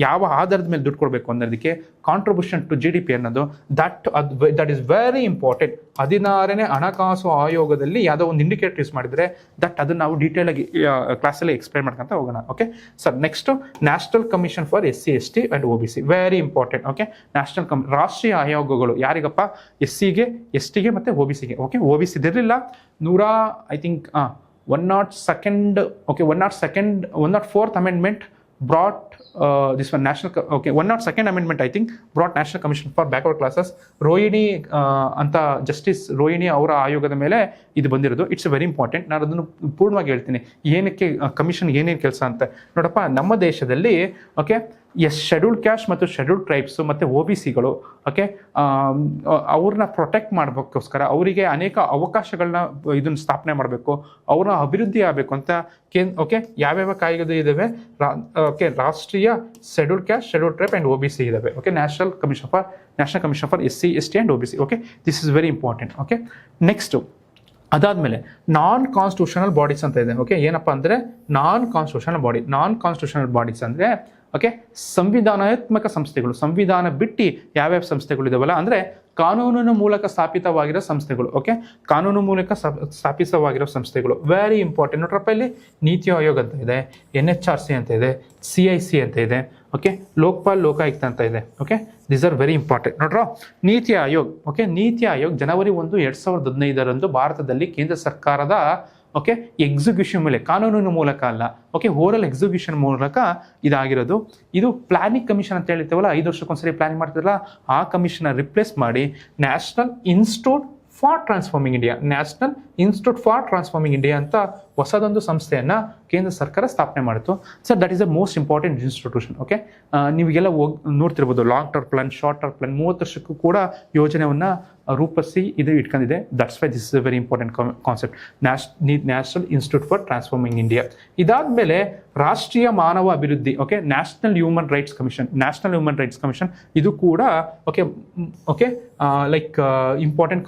ಯಾವ ಆಧಾರದ ಮೇಲೆ ದುಡ್ಡು ಕೊಡಬೇಕು ಅನ್ನೋದಕ್ಕೆ ಕಾಂಟ್ರಿಬ್ಯೂಷನ್ ಟು GDP ಅನ್ನೋದು ದಟ್ ಇಸ್ ವೆರಿ ಇಂಪಾರ್ಟೆಂಟ್. 16ನೇ ಹಣಕಾಸು ಆಯೋಗದಲ್ಲಿ ಯಾವುದೋ ಒಂದು ಇಂಡಿಕೇಟರ್ ಯೂಸ್ ಮಾಡಿದರೆ ಅದನ್ನು ನಾವು ಡೀಟೇಲ್ ಆಗಿ ಕ್ಲಾಸಲ್ಲಿ ಎಕ್ಸ್ಪ್ಲೈನ್ ಮಾಡ್ಕೊಂತ ಹೋಗೋಣ. Okay sir, next national commission for SC, ST and OBC. Very important. Okay, ರಾಷ್ಟ್ರೀಯ ಆಯೋಗಗಳು ಯಾರಿಗಪ್ಪ? SCಗೆ, STಗೆ ಮತ್ತು OBCಗೆ. ಓಕೆ, OBC ಇದಿರಲಿಲ್ಲ. 104th amendment brought this one national 102nd amendment brought National Commission for Backward Classes. Rohini ಅಂತ ಜಸ್ಟಿಸ್ ರೋಹಿಣಿ ಅವರ ಆಯೋಗದ ಮೇಲೆ ಇದು ಬಂದಿರೋದು. It's very important. ನಾನು ಅದನ್ನು ಪೂರ್ಣವಾಗಿ ಹೇಳ್ತೀನಿ ಏನಕ್ಕೆ ಕಮಿಷನ್ ಏನೇನು ಕೆಲಸ ಅಂತ. ನೋಡಪ್ಪ, ನಮ್ಮ ದೇಶದಲ್ಲಿ ಓಕೆ ಶೆಡ್ಯೂಲ್ಡ್ ಕ್ಯಾಸ್ಟ್ ಮತ್ತು ಶೆಡ್ಯೂಲ್ಡ್ ಟ್ರೈಬ್ಸು ಮತ್ತು OBCಗಳು ಓಕೆ ಅವ್ರನ್ನ ಪ್ರೊಟೆಕ್ಟ್ ಮಾಡಬೇಕೋಸ್ಕರ ಅವರಿಗೆ ಅನೇಕ ಅವಕಾಶಗಳನ್ನ ಇದನ್ನು ಸ್ಥಾಪನೆ ಮಾಡಬೇಕು, ಅವ್ರನ್ನ ಅಭಿವೃದ್ಧಿ ಆಗಬೇಕು ಅಂತ ಓಕೆ ಯಾವ್ಯಾವ ಕಾಯ್ದೆ ಇದ್ದಾವೆ? ಓಕೆ, ರಾಷ್ಟ್ರೀಯ scheduled caste, scheduled tribe and OBC ಇದ್ದಾವೆ. Okay, national commission for SC, ST and OBC. Okay, this is very important. Okay, next ಅದಾದಮೇಲೆ ನಾನ್ ಕಾನ್ಸ್ಟಿಟ್ಯೂಷನಲ್ ಬಾಡೀಸ್ ಅಂತ ಇದೆ. ಓಕೆ, ಏನಪ್ಪ ಅಂದರೆ ನಾನ್ ಕಾನ್ಸ್ಟಿಟ್ಯೂಷನಲ್ ಬಾಡೀಸ್ ಅಂದರೆ ಓಕೆ ಸಂವಿಧಾನಾತ್ಮಕ ಸಂಸ್ಥೆಗಳು. ಸಂವಿಧಾನ ಬಿಟ್ಟು ಯಾವ್ಯಾವ ಸಂಸ್ಥೆಗಳು ಇದಾವಲ್ಲ ಅಂದರೆ ಕಾನೂನಿನ ಮೂಲಕ ಸ್ಥಾಪಿತವಾಗಿರೋ ಸಂಸ್ಥೆಗಳು. ಓಕೆ, ಕಾನೂನು ಮೂಲಕ ಸ್ಥಾಪಿತವಾಗಿರೋ ಸಂಸ್ಥೆಗಳು ವೆರಿ ಇಂಪಾರ್ಟೆಂಟ್. ನೋಡ್ರಪ್ಪ, ಇಲ್ಲಿ ನೀತಿ ಆಯೋಗ ಅಂತ ಇದೆ, NHRC ಅಂತ ಇದೆ, CIC ಅಂತ ಇದೆ, ಓಕೆ ಲೋಕಪಾಲ್ ಲೋಕಾಯುಕ್ತ ಅಂತ ಇದೆ. Okay, these are very important. ನೋಡ್ರ, ನೀತಿ ಆಯೋಗ್. ಓಕೆ, ನೀತಿ ಆಯೋಗ್ ಜನವರಿ 1, 2015 ಭಾರತದಲ್ಲಿ ಕೇಂದ್ರ ಸರ್ಕಾರದ ಓಕೆ ಎಕ್ಸಿಕ್ಯೂಷನ್ ಮೇಲೆ, ಕಾನೂನಿನ ಮೂಲಕ ಅಲ್ಲ, ಓಕೆ ಓರಲ್ ಎಕ್ಸಿಕ್ಯೂಷನ್ ಮೂಲಕ ಇದಾಗಿರೋದು. ಇದು ಪ್ಲಾನಿಂಗ್ ಕಮಿಷನ್ ಅಂತ ಹೇಳ್ತೀವಲ್ಲ, 5 ವರ್ಷಕ್ಕೊಂದ್ಸರಿ ಪ್ಲಾನಿಂಗ್ ಮಾಡ್ತಿರಲ್ಲ, ಆ ಕಮಿಷನ್ ರಿಪ್ಲೇಸ್ ಮಾಡಿ national institute for transforming India ಅಂತ ಹೊಸದೊಂದು ಸಂಸ್ಥೆಯನ್ನು ಕೇಂದ್ರ ಸರ್ಕಾರ ಸ್ಥಾಪನೆ ಮಾಡಿತು. Sir that is the most important institution. Okay, ನೀವೆಲ್ಲ ನೋಡ್ತಿರ್ಬೋದು long term plan, short term plan, 30 ವರ್ಷಕ್ಕೂ ಕೂಡ ಯೋಜನೆಯನ್ನು ರೂಪಿಸಿ ಇದು ಇಟ್ಕೊಂಡಿದೆ. That's why this is a very important concept, national institute for transforming India. ಇದಾದಮೇಲೆ ರಾಷ್ಟ್ರೀಯ ಮಾನವ ಅಭಿವೃದ್ಧಿ, okay, national human rights commission, ಇದು ಕೂಡ ಓಕೆ ಲೈಕ್ ಇಂಪಾರ್ಟೆಂಟ್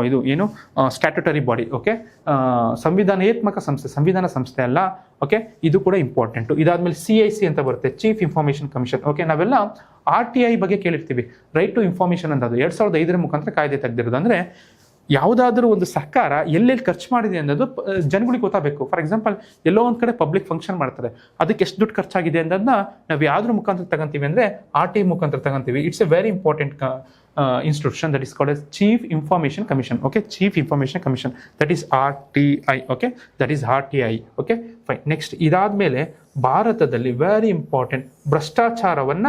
ಇದು ಏನು ಸ್ಟ್ಯಾಟ್ಯುಟರಿ ಬಾಡಿ. ಓಕೆ, ಸಂವಿಧಾನ ಸಂಸ್ಥೆ ಅಲ್ಲ. ಓಕೆ, ಇದು ಕೂಡ ಇಂಪಾರ್ಟೆಂಟು. ಇದಾದ್ಮೇಲೆ CIC ಅಂತ ಬರುತ್ತೆ, ಚೀಫ್ ಇನ್ಫಾರ್ಮೇಷನ್ ಕಮಿಷನ್. ಓಕೆ, ನಾವೆಲ್ಲ RTI ಬಗ್ಗೆ ಕೇಳಿರ್ತೀವಿ, ರೈಟ್ ಟು ಇನ್ಫಾರ್ಮೇಷನ್ ಅಂತ. ಅದು 2005 ಮುಖಾಂತರ ಕಾಯ್ದೆ ತೆಗೆದಿರೋದು. ಅಂದರೆ ಯಾವುದಾದ್ರೂ ಒಂದು ಸರ್ಕಾರ ಎಲ್ಲೆಲ್ಲಿ ಖರ್ಚು ಮಾಡಿದೆ ಅನ್ನೋದು ಜನಗಳಿಗೆ ಗೊತ್ತಾಗಬೇಕು. ಫಾರ್ ಎಕ್ಸಾಂಪಲ್, ಎಲ್ಲೋ ಒಂದು ಕಡೆ ಪಬ್ಲಿಕ್ ಫಂಕ್ಷನ್ ಮಾಡ್ತಾರೆ, ಅದಕ್ಕೆ ಎಷ್ಟು ದುಡ್ಡು ಖರ್ಚಾಗಿದೆ ಅನ್ನೋದನ್ನ ನಾವು ಯಾವ್ದ್ರ ಮುಖಾಂತರ ತಗೊಂತೀವಿ ಅಂದರೆ RTI ಮುಖಾಂತರ ತಗೊಂತೀವಿ. It's a very important institution that is called as Chief Information Commission. Okay, Chief Information Commission, that is RTI. Okay, that is RTI. Okay, fine. Next, ಇದಾದ್ಮೇಲೆ ಭಾರತದಲ್ಲಿ ವೆರಿ ಇಂಪಾರ್ಟೆಂಟ್ ಭ್ರಷ್ಟಾಚಾರವನ್ನ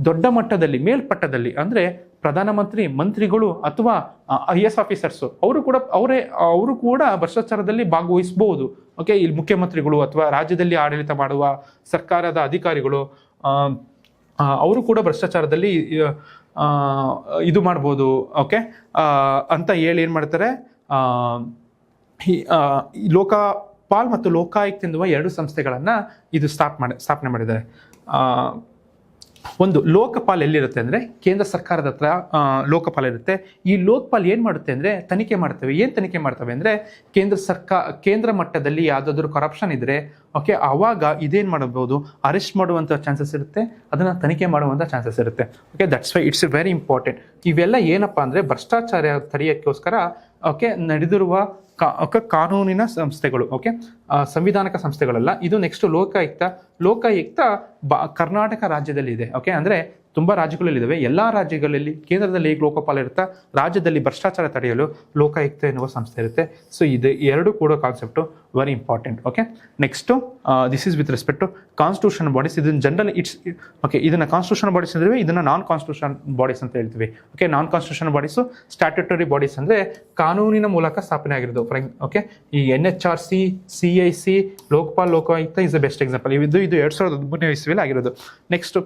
ದೊಡ್ಡ ಮಟ್ಟದಲ್ಲಿ, ಮೇಲ್ಪಟ್ಟದಲ್ಲಿ, ಅಂದರೆ ಪ್ರಧಾನಮಂತ್ರಿ, ಮಂತ್ರಿಗಳು ಅಥವಾ IAS ಆಫೀಸರ್ಸು ಅವರು ಕೂಡ ಭ್ರಷ್ಟಾಚಾರದಲ್ಲಿ ಭಾಗವಹಿಸಬಹುದು. ಓಕೆ, ಇಲ್ಲಿ ಮುಖ್ಯಮಂತ್ರಿಗಳು ಅಥವಾ ರಾಜ್ಯದಲ್ಲಿ ಆಡಳಿತ ಮಾಡುವ ಸರ್ಕಾರದ ಅಧಿಕಾರಿಗಳು ಅವರು ಕೂಡ ಭ್ರಷ್ಟಾಚಾರದಲ್ಲಿ ಇದು ಮಾಡ್ಬೋದು. ಓಕೆ, ಅಂತ ಹೇಳಿ ಏನು ಮಾಡ್ತಾರೆ, ಲೋಕಪಾಲ್ ಮತ್ತು ಲೋಕಾಯುಕ್ತ ಎನ್ನುವ 2 ಸಂಸ್ಥೆಗಳನ್ನು ಇದು ಸ್ಥಾಪನೆ ಮಾಡಿದ್ದಾರೆ. ಒಂದು ಲೋಕಪಾಲ್ ಎಲ್ಲಿರುತ್ತೆ ಅಂದರೆ ಕೇಂದ್ರ ಸರ್ಕಾರದ ಹತ್ರ ಲೋಕಪಾಲ್ ಇರುತ್ತೆ. ಈ ಲೋಕಪಾಲ್ ಏನು ಮಾಡುತ್ತೆ ಅಂದರೆ ತನಿಖೆ ಮಾಡ್ತವೆ ಅಂದರೆ ಕೇಂದ್ರ ಮಟ್ಟದಲ್ಲಿ ಯಾವುದಾದ್ರೂ ಕರಪ್ಷನ್ ಇದ್ದರೆ ಓಕೆ, ಆವಾಗ ಇದೇನು ಮಾಡಬಹುದು, ಅರೆಸ್ಟ್ ಮಾಡುವಂಥ ಚಾನ್ಸಸ್ ಇರುತ್ತೆ, ಅದನ್ನು ತನಿಖೆ ಮಾಡುವಂಥ ಚಾನ್ಸಸ್ ಇರುತ್ತೆ. Okay, that's why it's very important. ಇವೆಲ್ಲ ಏನಪ್ಪ ಅಂದರೆ ಭ್ರಷ್ಟಾಚಾರ ತಡೆಯೋಕ್ಕೋಸ್ಕರ ಓಕೆ ನಡೆದಿರುವ ಕಾನೂನಿನ ಸಂಸ್ಥೆಗಳು. ಓಕೆ, ಸಂವಿಧಾನಕ ಸಂಸ್ಥೆಗಳಲ್ಲ ಇದು. ನೆಕ್ಸ್ಟ್ ಲೋಕಾಯುಕ್ತ ಕರ್ನಾಟಕ ರಾಜ್ಯದಲ್ಲಿ ಇದೆ. ಓಕೆ, ಅಂದರೆ ತುಂಬ ರಾಜ್ಯಗಳಲ್ಲಿದ್ದಾವೆ. ಎಲ್ಲ ರಾಜ್ಯಗಳಲ್ಲಿ ಕೇಂದ್ರದಲ್ಲಿ ಹೇಗೆ ಲೋಕಪಾಲ ಇರುತ್ತಾ, ರಾಜ್ಯದಲ್ಲಿ ಭ್ರಷ್ಟಾಚಾರ ತಡೆಯಲು ಲೋಕಾಯುಕ್ತ ಎನ್ನುವ ಸಂಸ್ಥೆ ಇರುತ್ತೆ. ಸೊ ಇದು 2 ಕೂಡ concept very important. Okay, next this is with respect to constitution bodies. ಇದನ್ನು ಜನರಲ್ ಇದನ್ನು ಕಾನ್ಸ್ಟಿಟ್ಯೂಷನ್ ಬಾಡೀಸ್ ಅಂದರೆ ಇದನ್ನು ನಾನ್ ಕಾನ್ಸ್ಟಿಟ್ಯೂಷನ್ ಬಾಡೀಸ್ ಅಂತ ಹೇಳ್ತೀವಿ. Okay, non constitution bodies statutory bodies ಅಂದರೆ ಕಾನೂನಿನ ಮೂಲಕ ಸ್ಥಾಪನೆ ಆಗಿರೋದು. ಓಕೆ, ಈ NHRC, CIC, Lokayukta is the best example. ಇದು 2013 ಇಸ್ವಿಯಲ್ಲಿ ಆಗಿರೋದು. Next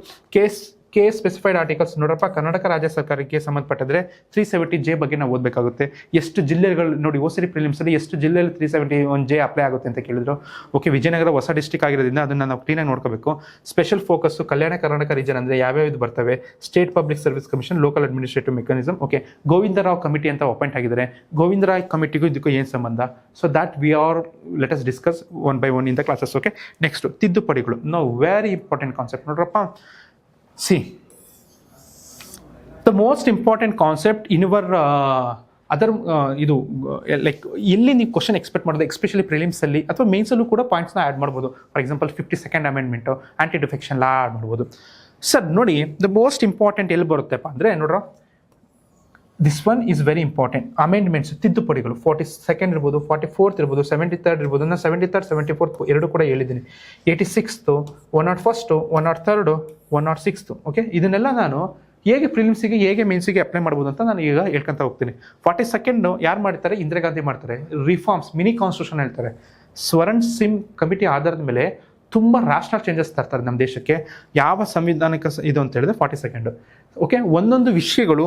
case specified articles. ನೋಡ್ರಪ್ಪ, ಕರ್ನಾಟಕ ರಾಜ್ಯ ಸರ್ಕಾರಕ್ಕೆ ಸಂಬಂಧಪಟ್ಟಿದ್ರೆ 370J ಬಗ್ಗೆ ನಾವು ಓದಬೇಕಾಗುತ್ತೆ. ಎಷ್ಟು ಜಿಲ್ಲೆಗಳು ನೋಡಿ, ಓಸರಿ ಪ್ರಿಲಿಮ್ಸಲ್ಲಿ ಎಷ್ಟು ಜಿಲ್ಲೆಯಲ್ಲಿ 371J ಅಪ್ಲೈ ಆಗುತ್ತೆ ಅಂತ ಕೇಳಿದ್ರು. ಓಕೆ, ವಿಜಯನಗರ ಹೊಸ ಡಿಸ್ಟ್ರಿಕ್ಟ್ ಆಗಿರೋದ್ರಿಂದ ಅದನ್ನು ನಾವು ಕ್ಲೀನಾಗಿ ನೋಡ್ಕೋಬೇಕು. Special focus Kalyana Karnataka region ಅಂದರೆ ಯಾವ್ಯಾವ್ದು ಬರ್ತವೆ, state public service commission, local administrative mechanism. Okay, Govindarao committee ಅಂತ ಅಪಾಯಿಂಟ್ ಆಗಿದ್ದಾರೆ. ಗೋವಿಂದರಾವ್ ಕಮಿಟಿಗೂ ಇದಕ್ಕೂ ಏನು ಸಂಬಂಧ? So that we are let us discuss one by one in the classes. Okay, next ತಿದ್ದುಪಡಿಗಳು. No very important concept. ನೋಡ್ರಪ್ಪ, see the most important concept in your other ಇದು like ಎಲ್ಲಿ ನೀವು ಕ್ವಶನ್ ಎಕ್ಸ್ಪೆಕ್ಟ್ ಮಾಡೋದು, ಎಸ್ಪೆಷಲಿ ಪ್ರಿಲಿಮ್ಸಲ್ಲಿ ಅಥವಾ ಮೇನ್ಸಲ್ಲೂ ಕೂಡ ಪಾಯಿಂಟ್ಸ್ನ ಆ್ಯಡ್ ಮಾಡ್ಬೋದು. For example 52nd amendment, anti defection law add ಮಾಡ್ಬೋದು. ಸರ್ ನೋಡಿ, ದ ಮೋಸ್ಟ್ ಇಂಪಾರ್ಟೆಂಟ್ ಎಲ್ಲಿ ಬರುತ್ತೆಪ್ಪ ಅಂದರೆ ನೋಡ್ರ, this one is very important. Amendments, ತಿದ್ದುಪಡಿಗಳು 42nd ಇರ್ಬೋದು, 44th ಇರ್ಬೋದು, 73rd ಇರ್ಬೋದು. ನಾನು 73rd 74th 2 ಕೂಡ ಹೇಳಿದ್ದೀನಿ. 86th, 101st, 103rd, 106th. Okay, ಇದನ್ನೆಲ್ಲ ನಾನು ಹೇಗೆ ಪ್ರಿಲಿಮ್ಸಿಗೆ ಹೇಗೆ ಮೇನ್ಸಿಗೆ ಅಪ್ಲೈ ಮಾಡ್ಬೋದು ಅಂತ ನಾನು ಈಗ ಹೇಳ್ಕೊಂತ ಹೋಗ್ತೀನಿ. 42nd ಯಾರು ಮಾಡ್ತಾರೆ? ಇಂದಿರಾ ಗಾಂಧಿ ಮಾಡ್ತಾರೆ. ರಿಫಾರ್ಮ್ಸ್, ಮಿನಿ ಕಾನ್ಸ್ಟಿಟ್ಯೂಷನ್ ಹೇಳ್ತಾರೆ. ಸ್ವರಣ್ ಸಿಂಗ್ ಕಮಿಟಿ ಆಧಾರದ ಮೇಲೆ ತುಂಬ ರ್ಯಾಷನಲ್ ಚೇಂಜಸ್ ತರ್ತಾರೆ ನಮ್ಮ ದೇಶಕ್ಕೆ. ಯಾವ ಸಂವಿಧಾನಿಕ ಇದು ಅಂತ ಹೇಳಿದ್ರೆ 42nd. ಓಕೆ, ಒಂದೊಂದು ವಿಷಯಗಳು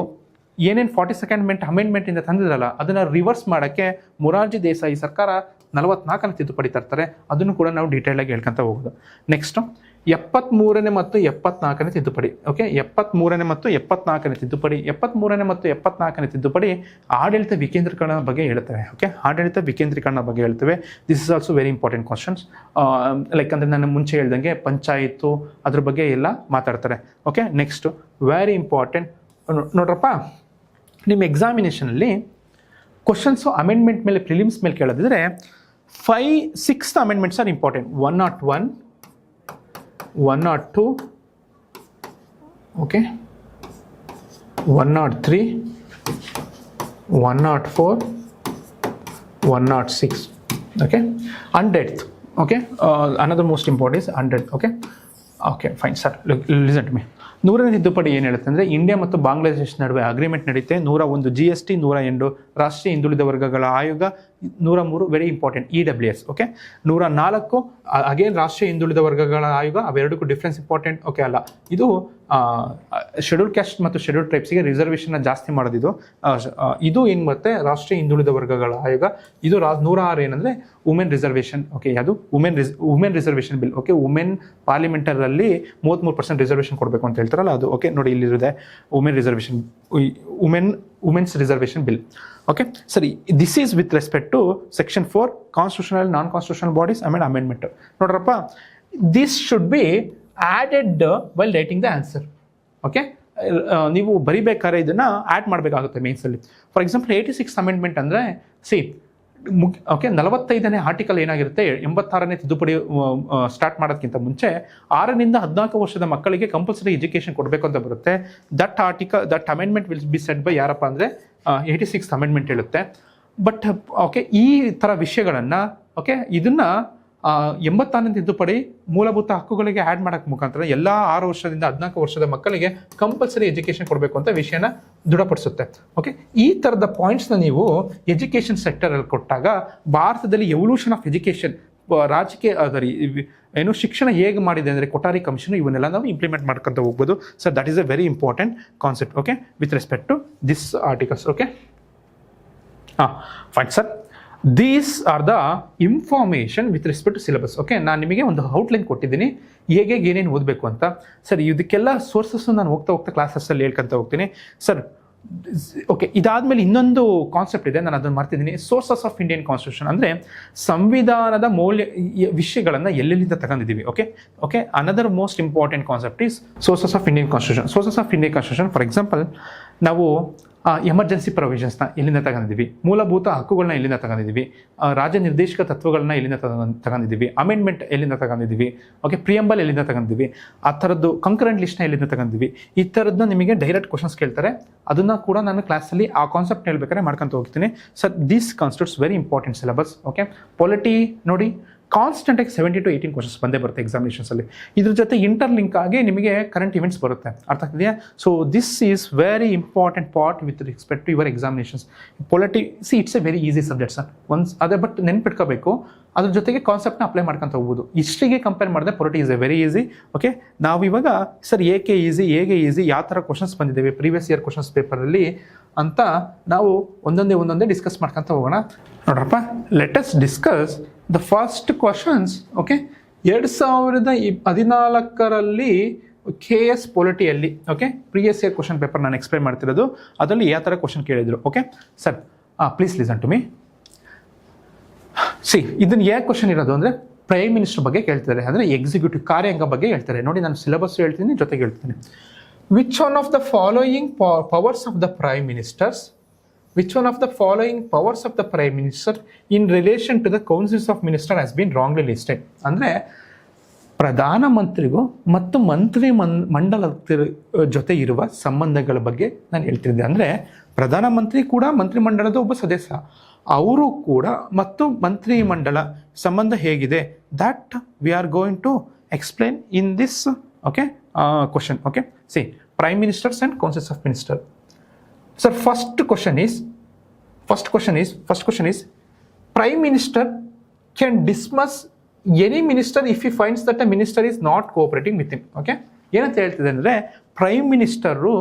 ಏನೇನು 42nd ಅಮೆಂಡ್ಮೆಂಟಿಂದ ತಂದಿದ್ರಲ್ಲ ಅದನ್ನು ರಿವರ್ಸ್ ಮಾಡೋಕ್ಕೆ ಮೊರಾರ್ಜಿ ದೇಸಾಯಿ ಸರ್ಕಾರ 44ನೇ ತಿದ್ದುಪಡಿ ತರ್ತಾರೆ. ಅದನ್ನು ಕೂಡ ನಾವು ಡೀಟೇಲಾಗಿ ಹೇಳ್ಕೊಂತ ಹೋಗೋದು. ನೆಕ್ಸ್ಟು 73ನೇ ಮತ್ತು 74ನೇ ತಿದ್ದುಪಡಿ. ಓಕೆ, 73ನೇ ಮತ್ತು 74ನೇ ತಿದ್ದುಪಡಿ. 73ನೇ ಮತ್ತು 74ನೇ ತಿದ್ದುಪಡಿ ಆಡಳಿತ ವಿಕೇಂದ್ರೀಕರಣ ಬಗ್ಗೆ ಹೇಳ್ತವೆ. ಓಕೆ, ಆಡಳಿತ ವಿಕೇಂದ್ರೀಕರಣ ಬಗ್ಗೆ ಹೇಳ್ತೇವೆ. This is also very important questions. Like ಅಂದರೆ ನಾನು ಮುಂಚೆ ಹೇಳ್ದಂಗೆ ಪಂಚಾಯತು ಅದ್ರ ಬಗ್ಗೆ ಎಲ್ಲ ಮಾತಾಡ್ತಾರೆ. Okay, next very important. ನೋಡ್ರಪ್ಪ, ನಿಮ್ಮ ಎಕ್ಸಾಮಿನೇಷನಲ್ಲಿ ಕ್ವಶನ್ಸು ಅಮೆಂಡ್ಮೆಂಟ್ ಮೇಲೆ, ಪ್ರಿಲಿಮ್ಸ್ ಮೇಲೆ ಕೇಳೋದಿದ್ರೆ 5-6 amendments are important. 101, 102, okay, 103, 104, 106. Okay, 100th. Okay, another most important is 100. Okay, okay fine sir, listen to me. 100ನೇ ತಿದ್ದುಪಡಿ ಏನು ಹೇಳುತ್ತೆ ಅಂದರೆ, ಇಂಡಿಯಾ ಮತ್ತು ಬಾಂಗ್ಲಾದೇಶ ನಡುವೆ ಅಗ್ರಿಮೆಂಟ್ ನಡೆಯುತ್ತೆ. 101 GST, 102 ರಾಷ್ಟ್ರೀಯ ಹಿಂದುಳಿದ ವರ್ಗಗಳ ಆಯೋಗ. 103 very important, EWS. Okay, 104 again ರಾಷ್ಟ್ರೀಯ ಹಿಂದುಳಿದ ವರ್ಗಗಳ ಆಯೋಗ. ಅವೆರಡಕ್ಕೂ ಡಿಫ್ರೆನ್ಸ್ ಇಂಪಾರ್ಟೆಂಟ್. ಓಕೆ, ಅಲ್ಲ, ಇದು ಶೆಡ್ಯೂಲ್ ಕ್ಯಾಸ್ಟ್ ಮತ್ತು ಶೆಡ್ಯೂಲ್ ಟ್ರೈಬ್ಸ್ಗೆ ರಿಸರ್ವೇಷನ್ ಜಾಸ್ತಿ ಮಾಡೋದಿದು. ಇದು ಏನು ಮತ್ತೆ ರಾಷ್ಟ್ರೀಯ ಹಿಂದುಳಿದ ವರ್ಗಗಳ ಆಯೋಗ. ಇದು 106 ಏನಂದ್ರೆ ವುಮೆನ್ ರಿಸರ್ವೇಷನ್. ಓಕೆ, ಯಾವುದು women reservation bill. Okay, women ಪಾರ್ಲಿಮೆಂಟರಲ್ಲಿ 33% ರಿಸರ್ವೇಷನ್ ಕೊಡಬೇಕು ಅಂತ ಹೇಳ್ತಾರಲ್ಲ ಅದು. ಓಕೆ, ನೋಡಿ ಇಲ್ಲಿದೆ women reservation, women's reservation bill. Okay, ಸರಿ. This is with respect to section 4 constitutional non constitutional bodies amendment. ನೋಡ್ರಪ್ಪ, this should be added while writing the answer. Okay, ನೀವು ಬರಿಬೇಕಾದ್ರೆ ಇದನ್ನ ಆ್ಯಡ್ ಮಾಡಬೇಕಾಗುತ್ತೆ ಮೇನ್ಸಲ್ಲಿ. ಫಾರ್ ಎಕ್ಸಾಂಪಲ್ 86 ಅಮೆಂಡ್ಮೆಂಟ್ ಅಂದರೆ ಓಕೆ, 45ನೇ article ಏನಾಗಿರುತ್ತೆ, 86ನೇ ತಿದ್ದುಪಡಿ ಸ್ಟಾರ್ಟ್ ಮಾಡೋದಕ್ಕಿಂತ ಮುಂಚೆ 6ರಿಂದ 14 ವರ್ಷದ ಮಕ್ಕಳಿಗೆ ಕಂಪಲ್ಸರಿ ಎಜುಕೇಷನ್ ಕೊಡಬೇಕು ಅಂತ ಬರುತ್ತೆ. That amendment will be set by ಯಾರಪ್ಪ ಅಂದರೆ 86 ಅಮೆಂಡ್ಮೆಂಟ್ ಹೇಳುತ್ತೆ. ಬಟ್ ಓಕೆ, ಈ ಥರ ವಿಷಯಗಳನ್ನು ಓಕೆ ಇದನ್ನ 86ನೇ ತಿದ್ದುಪಡಿ ಮೂಲಭೂತ ಹಕ್ಕುಗಳಿಗೆ ಆ್ಯಡ್ ಮಾಡೋಕ್ಕೆ ಮುಖಾಂತರ ಎಲ್ಲ 6 ವರ್ಷದಿಂದ 14 ವರ್ಷದ ಮಕ್ಕಳಿಗೆ ಕಂಪಲ್ಸರಿ ಎಜುಕೇಷನ್ ಕೊಡಬೇಕು ಅಂತ ವಿಷಯನ ದೃಢಪಡಿಸುತ್ತೆ. ಓಕೆ, ಈ ಥರದ ಪಾಯಿಂಟ್ಸ್ನ ನೀವು ಎಜುಕೇಷನ್ ಸೆಕ್ಟರಲ್ಲಿ ಕೊಟ್ಟಾಗ ಭಾರತದಲ್ಲಿ ಎವಲ್ಯೂಷನ್ ಆಫ್ ಎಜುಕೇಷನ್, ರಾಜಕೀಯ ಏನು ಶಿಕ್ಷಣ ಹೇಗೆ ಮಾಡಿದೆ ಅಂದರೆ ಕೊಠಾರಿ ಕಮಿಷನ್, ಇವನ್ನೆಲ್ಲ ನಾವು ಇಂಪ್ಲಿಮೆಂಟ್ ಮಾಡ್ಕೊತ ಹೋಗ್ಬೋದು. So that is a very important concept. Okay, with respect to this articles. Okay, fine sir. These are the information with respect to syllabus. Okay, ನಾನು ನಿಮಗೆ ಒಂದು ಔಟ್ಲೈನ್ ಕೊಟ್ಟಿದ್ದೀನಿ ಹೇಗೆ ಏನೇನು ಓದಬೇಕು ಅಂತ. ಸರ್, ಇದಕ್ಕೆಲ್ಲ ಸೋರ್ಸಸ್ ನಾನು ಹೋಗ್ತಾ ಕ್ಲಾಸಸ್ಸಲ್ಲಿ ಹೇಳ್ಕೊಂತ ಹೋಗ್ತೀನಿ ಸರ್. ಓಕೆ, ಇದಾದಮೇಲೆ ಇನ್ನೊಂದು ಕಾನ್ಸೆಪ್ಟ್ ಇದೆ, ನಾನು ಅದನ್ನು ಮಾಡ್ತಿದ್ದೀನಿ. ಸೋರ್ಸಸ್ ಆಫ್ ಇಂಡಿಯನ್ ಕಾನ್ಸ್ಟಿಟ್ಯೂಷನ್ ಅಂದರೆ ಸಂವಿಧಾನದ ಮೌಲ್ಯ ವಿಷಯಗಳನ್ನು ಎಲ್ಲೆಲ್ಲಿಂದ ತಗೊಂಡಿದ್ದೀವಿ. Okay, another most important concept is sources of Indian constitution. Sources of Indian constitution, for example ನಾವು ಎಮರ್ಜೆನ್ಸಿ ಪ್ರೊವಿಷನ್ಸ್ನ ಎಲ್ಲಿಂದ ತಗೊಂಡಿದ್ದೀವಿ, ಮೂಲಭೂತ ಹಕ್ಕುಗಳನ್ನ ಎಲ್ಲಿಂದ ತಗೊಂಡಿದ್ದೀವಿ, ರಾಜ್ಯ ನಿರ್ದೇಶಕ ತತ್ವಗಳನ್ನ ಎಲ್ಲಿಂದ ತಗೊಂಡಿದ್ದೀವಿ, ಅಮೆಂಡ್ಮೆಂಟ್ ಎಲ್ಲಿಂದ ತಗೊಂಡಿದ್ದೀವಿ, ಓಕೆ, ಪ್ರಿಯಂಬಲ್ ಎಲ್ಲಿಂದ ತಗೊಂಡಿದ್ದೀವಿ, ಆ ಥರದ್ದು ಕಂಕರೆಂಟ್ ಲಿಸ್ಟ್ನ ಎಲ್ಲಿಂದ ತಗೊಂಡಿದ್ದೀವಿ. ಈ ಥರದ್ದನ್ನ ನಿಮಗೆ ಡೈರೆಕ್ಟ್ ಕ್ವಶನ್ಸ್ ಕೇಳ್ತಾರೆ. ಅದನ್ನು ಕೂಡ ನಾನು ಕ್ಲಾಸಲ್ಲಿ ಆ ಕಾನ್ಸೆಪ್ಟ್ ಹೇಳ್ಬೇಕಾದ್ರೆ ಮಾಡ್ಕೊಂತ ಹೋಗ್ತೀನಿ. Sir, this constitutes very important syllabus. Okay, polity ನೋಡಿ ಕಾನ್ಸ್ಟೆಂಟಾಗಿ 70 to 18 ಕ್ವಶನ್ಸ್ ಬಂದೇ ಬರುತ್ತೆ ಎಕ್ಸಾಮಿನೇಷನ್ಸಲ್ಲಿ. ಇದ್ರ ಜೊತೆ ಇಂಟರ್ಲಿಂಕ್ ಆಗಿ ನಿಮಗೆ ಕರೆಂಟ್ ಇವೆಂಟ್ಸ್ ಬರುತ್ತೆ. ಅರ್ಥ ಆಗ್ತಿದೆಯಾ? So this is very important part with respect to your examinations. Polity it's a very easy subject sir. ಅದೇ ಬಟ್ ನೆನ್ಪಿಟ್ಕೋಬೇಕು, ಅದ್ರ ಜೊತೆಗೆ ಕಾನ್ಸೆಪ್ಟ್ನ ಅಪ್ಲೈ ಮಾಡ್ಕೊಂತ ಹೋಗ್ಬೋದು. ಹಿಸ್ಟ್ರಿಗೆ ಕಂಪೇರ್ ಮಾಡಿದ್ರೆ polity is a very easy. Okay, ನಾವಿವಾಗ ಸರ್ ಏಕೆ ಈಸಿ, ಹೇಗೆ ಈಸಿ, ಯಾವ ಥರ ಕ್ವಶನ್ಸ್ ಬಂದಿದ್ದೇವೆ ಪ್ರೀವಿಯಸ್ ಇಯರ್ ಕ್ವಶನ್ಸ್ ಪೇಪರಲ್ಲಿ ಅಂತ ನಾವು ಒಂದೊಂದೇ ಡಿಸ್ಕಸ್ ಮಾಡ್ಕೊಂತ ಹೋಗೋಣ. ನೋಡ್ರಪ್ಪ, let us discuss the first questions. Okay, 2014ರಲ್ಲಿ KS ಪೊಲಿಟಿಯಲ್ಲಿ okay previous year question paper ನಾನು ಎಕ್ಸ್ಪ್ಲೈನ್ ಮಾಡ್ತಿರೋದು. ಅದರಲ್ಲಿ ಯಾವ ಥರ ಕ್ವಶನ್ ಕೇಳಿದ್ರು. Okay sir, please listen to me. ಇದನ್ನ ಯಾಕೆ ಕ್ವಶನ್ ಇರೋದು ಅಂದರೆ ಪ್ರೈಮ್ ಮಿನಿಸ್ಟರ್ ಬಗ್ಗೆ ಕೇಳ್ತಾರೆ, ಅಂದರೆ ಎಕ್ಸಿಕ್ಯೂಟಿವ್ ಕಾರ್ಯಾಂಗ ಬಗ್ಗೆ ಹೇಳ್ತಾರೆ. ನೋಡಿ, ನಾನು ಸಿಲೆಬಸ್ ಹೇಳ್ತೀನಿ, ಜೊತೆಗೆ ಹೇಳ್ತೀನಿ. Which one of the following powers of the prime ministers Which one of the following powers of the Prime Minister in relation to the Councils of Ministers has been wrongly listed? ಅಂದರೆ ಪ್ರಧಾನಮಂತ್ರಿಗೂ ಮತ್ತು ಮಂತ್ರಿ ಮಂಡಲದ ಜೊತೆ ಇರುವ ಸಂಬಂಧಗಳ ಬಗ್ಗೆ ನಾನು ಹೇಳ್ತಿದ್ದೆ. ಅಂದರೆ ಪ್ರಧಾನಮಂತ್ರಿ ಕೂಡ ಮಂತ್ರಿಮಂಡಲದ ಒಬ್ಬ ಸದಸ್ಯ, ಅವರು ಕೂಡ ಮತ್ತು ಮಂತ್ರಿ ಮಂಡಲ ಸಂಬಂಧ ಹೇಗಿದೆ, that we are going to explain in this okay question. Okay, see prime ministers and councils of minister. Sir, first question is Prime Minister can dismiss any minister if he finds that a minister is not cooperating with him. Okay, ಏನಂತ ಹೇಳ್ತಿದೆ ಅಂದರೆ prime minister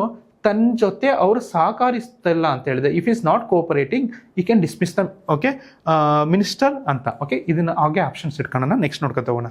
ತನ್ನ ಜೊತೆ ಅವರು ಸಹಕರಿಸ್ತಿಲ್ಲ ಅಂತ ಹೇಳಿದೆ. If is not ಕೋಪರೇಟಿಂಗ್ ಈ can dismiss the okay minister ಅಂತ. Okay, ಇದನ್ನ ಹಾಗೆ ಆಪ್ಷನ್ಸ್ ಇಟ್ಕೊಳ್ಳೋಣ. ನೆಕ್ಸ್ಟ್ ನೋಡ್ಕೊತ ಹೋಗೋಣ.